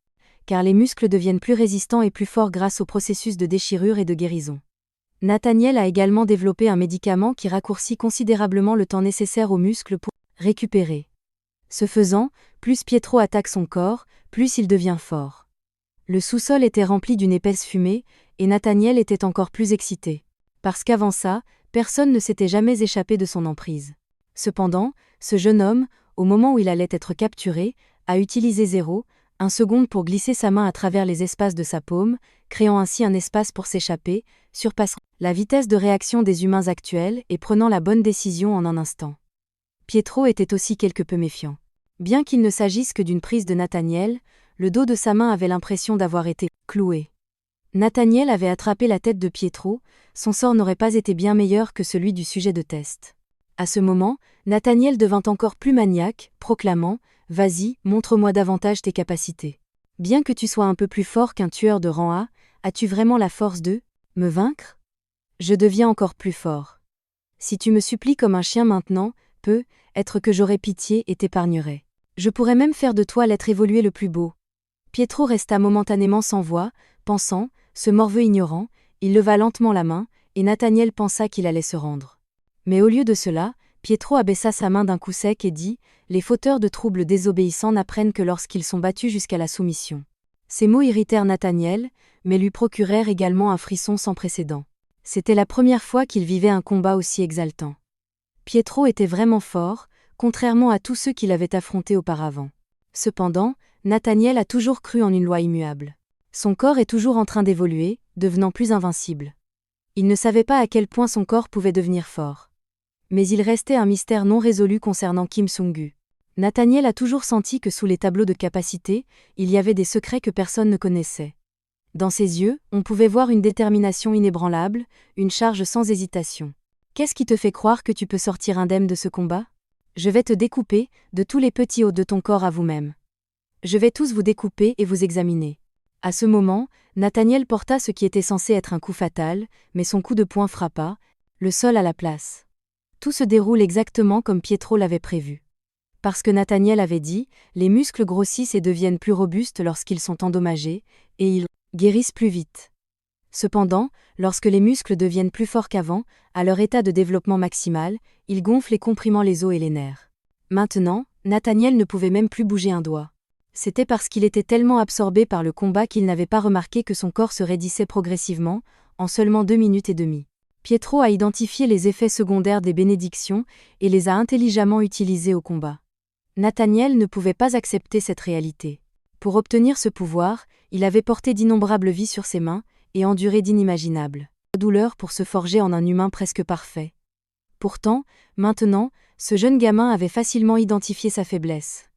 car les muscles deviennent plus résistants et plus forts grâce au processus de déchirure et de guérison. Nathaniel a également développé un médicament qui raccourcit considérablement le temps nécessaire aux muscles pour récupérer. Ce faisant, plus Pietro attaque son corps, plus il devient fort. Le sous-sol était rempli d'une épaisse fumée, et Nathaniel était encore plus excité. Parce qu'avant ça, personne ne s'était jamais échappé de son emprise. Cependant, ce jeune homme, au moment où il allait être capturé, a utilisé 0,1 seconde pour glisser sa main à travers les espaces de sa paume, créant ainsi un espace pour s'échapper, surpassant la vitesse de réaction des humains actuels et prenant la bonne décision en un instant. Pietro était aussi quelque peu méfiant. Bien qu'il ne s'agisse que d'une prise de Nathaniel, le dos de sa main avait l'impression d'avoir été cloué. Nathaniel avait attrapé la tête de Pietro, son sort n'aurait pas été bien meilleur que celui du sujet de test. À ce moment, Nathaniel devint encore plus maniaque, proclamant « Vas-y, montre-moi davantage tes capacités. Bien que tu sois un peu plus fort qu'un tueur de rang A, as-tu vraiment la force de me vaincre ? Je deviens encore plus fort. Si tu me supplies comme un chien maintenant, peut-être que j'aurai pitié et t'épargnerai. Je pourrais même faire de toi l'être évolué le plus beau. » Pietro resta momentanément sans voix, pensant, ce morveux ignorant, il leva lentement la main, et Nathaniel pensa qu'il allait se rendre. Mais au lieu de cela, Pietro abaissa sa main d'un coup sec et dit « Les fauteurs de troubles désobéissants n'apprennent que lorsqu'ils sont battus jusqu'à la soumission. » Ces mots irritèrent Nathaniel, mais lui procurèrent également un frisson sans précédent. C'était la première fois qu'il vivait un combat aussi exaltant. Pietro était vraiment fort, contrairement à tous ceux qu'il avait affrontés auparavant. Cependant, Nathaniel a toujours cru en une loi immuable. Son corps est toujours en train d'évoluer, devenant plus invincible. Il ne savait pas à quel point son corps pouvait devenir fort. Mais il restait un mystère non résolu concernant Kim Sung-gu. Nathaniel a toujours senti que sous les tableaux de capacité, il y avait des secrets que personne ne connaissait. Dans ses yeux, on pouvait voir une détermination inébranlable, une charge sans hésitation. Qu'est-ce qui te fait croire que tu peux sortir indemne de ce combat ? Je vais te découper, de tous les petits os de ton corps à vous-même. Je vais tous vous découper et vous examiner. À ce moment, Nathaniel porta ce qui était censé être un coup fatal, mais son coup de poing frappa le sol à la place. Tout se déroule exactement comme Pietro l'avait prévu. Parce que Nathaniel avait dit, les muscles grossissent et deviennent plus robustes lorsqu'ils sont endommagés, et ils guérissent plus vite. Cependant, lorsque les muscles deviennent plus forts qu'avant, à leur état de développement maximal, ils gonflent et comprimant les os et les nerfs. Maintenant, Nathaniel ne pouvait même plus bouger un doigt. C'était parce qu'il était tellement absorbé par le combat qu'il n'avait pas remarqué que son corps se raidissait progressivement, en seulement 2 minutes et demie. Pietro a identifié les effets secondaires des bénédictions et les a intelligemment utilisés au combat. Nathaniel ne pouvait pas accepter cette réalité. Pour obtenir ce pouvoir, il avait porté d'innombrables vies sur ses mains et enduré d'inimaginables douleurs pour se forger en un humain presque parfait. Pourtant, maintenant, ce jeune gamin avait facilement identifié sa faiblesse.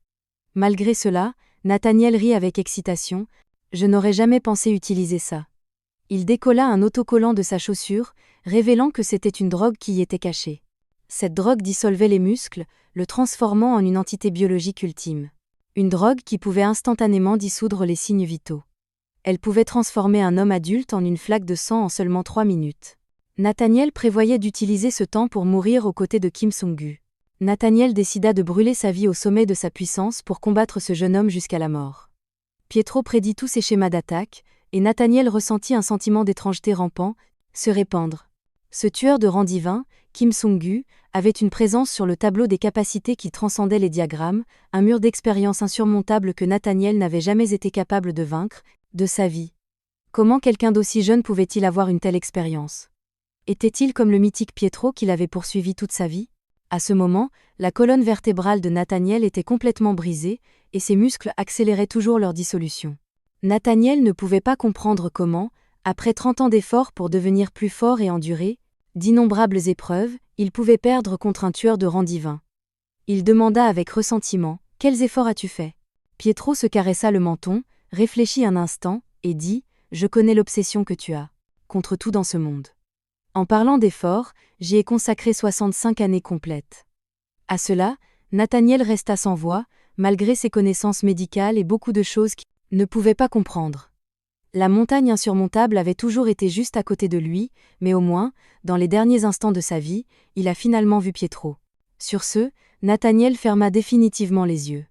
Malgré cela, Nathaniel rit avec excitation. « Je n'aurais jamais pensé utiliser ça. » Il décolla un autocollant de sa chaussure, révélant que c'était une drogue qui y était cachée. Cette drogue dissolvait les muscles, le transformant en une entité biologique ultime. Une drogue qui pouvait instantanément dissoudre les signes vitaux. Elle pouvait transformer un homme adulte en une flaque de sang en seulement 3 minutes. Nathaniel prévoyait d'utiliser ce temps pour mourir aux côtés de Kim Sung-gu. Nathaniel décida de brûler sa vie au sommet de sa puissance pour combattre ce jeune homme jusqu'à la mort. Pietro prédit tous ses schémas d'attaque, et Nathaniel ressentit un sentiment d'étrangeté rampant, se répandre. Ce tueur de rang divin, Kim Sung-gu, avait une présence sur le tableau des capacités qui transcendait les diagrammes, un mur d'expérience insurmontable que Nathaniel n'avait jamais été capable de vaincre, de sa vie. Comment quelqu'un d'aussi jeune pouvait-il avoir une telle expérience ? Était-il comme le mythique Pietro qui l'avait poursuivi toute sa vie ? À ce moment, la colonne vertébrale de Nathaniel était complètement brisée, et ses muscles accéléraient toujours leur dissolution. Nathaniel ne pouvait pas comprendre comment, après 30 ans d'efforts pour devenir plus fort et endurer d'innombrables épreuves, il pouvait perdre contre un tueur de rang divin. Il demanda avec ressentiment, Quels efforts as-tu fait? Pietro se caressa le menton, réfléchit un instant, et dit, je connais l'obsession que tu as contre tout dans ce monde. En parlant d'efforts, j'y ai consacré 65 années complètes. À cela, Nathaniel resta sans voix, malgré ses connaissances médicales et beaucoup de choses qu'il ne pouvait pas comprendre. La montagne insurmontable avait toujours été juste à côté de lui, mais au moins, dans les derniers instants de sa vie, il a finalement vu Pietro. Sur ce, Nathaniel ferma définitivement les yeux.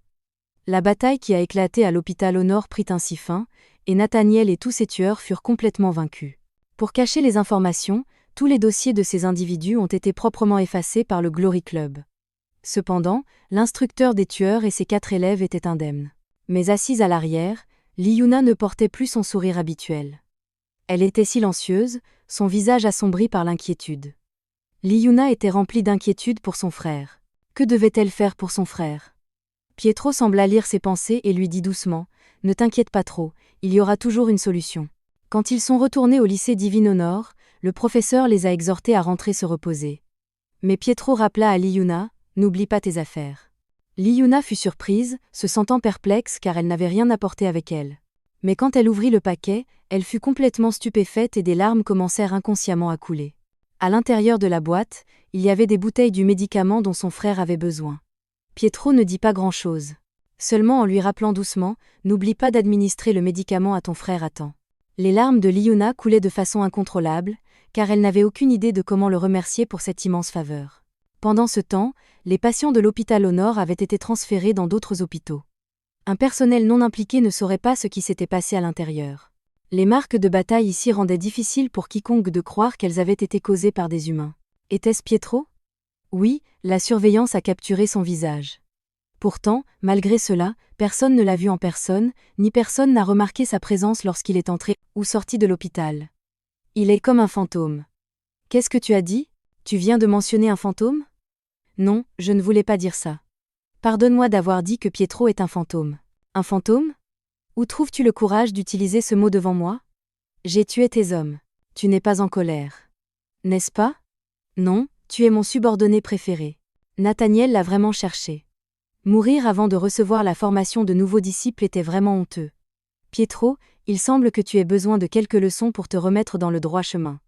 La bataille qui a éclaté à l'hôpital au nord prit ainsi fin, et Nathaniel et tous ses tueurs furent complètement vaincus. Pour cacher les informations, tous les dossiers de ces individus ont été proprement effacés par le Glory Club. Cependant, l'instructeur des tueurs et ses 4 élèves étaient indemnes. Mais assise à l'arrière, Liyuna ne portait plus son sourire habituel. Elle était silencieuse, son visage assombri par l'inquiétude. Liyuna était remplie d'inquiétude pour son frère. Que devait-elle faire pour son frère? Pietro sembla lire ses pensées et lui dit doucement, « Ne t'inquiète pas trop, il y aura toujours une solution. » Quand ils sont retournés au lycée Divine au Nord, le professeur les a exhortés à rentrer se reposer. Mais Pietro rappela à Liyuna, « N'oublie pas tes affaires. » Liyuna fut surprise, se sentant perplexe car elle n'avait rien apporté avec elle. Mais quand elle ouvrit le paquet, elle fut complètement stupéfaite et des larmes commencèrent inconsciemment à couler. À l'intérieur de la boîte, il y avait des bouteilles du médicament dont son frère avait besoin. Pietro ne dit pas grand-chose. Seulement en lui rappelant doucement, « N'oublie pas d'administrer le médicament à ton frère à temps. » Les larmes de Liyuna coulaient de façon incontrôlable, car elle n'avait aucune idée de comment le remercier pour cette immense faveur. Pendant ce temps, les patients de l'hôpital au nord avaient été transférés dans d'autres hôpitaux. Un personnel non impliqué ne saurait pas ce qui s'était passé à l'intérieur. Les marques de bataille ici rendaient difficile pour quiconque de croire qu'elles avaient été causées par des humains. Était-ce Pietro? Oui, la surveillance a capturé son visage. Pourtant, malgré cela, personne ne l'a vu en personne, ni personne n'a remarqué sa présence lorsqu'il est entré ou sorti de l'hôpital. Il est comme un fantôme. Qu'est-ce que tu as dit? Tu viens de mentionner un fantôme? Non, je ne voulais pas dire ça. Pardonne-moi d'avoir dit que Pietro est un fantôme. Un fantôme? Où trouves-tu le courage d'utiliser ce mot devant moi? J'ai tué tes hommes. Tu n'es pas en colère. N'est-ce pas? Non, tu es mon subordonné préféré. Nathaniel l'a vraiment cherché. Mourir avant de recevoir la formation de nouveaux disciples était vraiment honteux. Pietro, il semble que tu aies besoin de quelques leçons pour te remettre dans le droit chemin.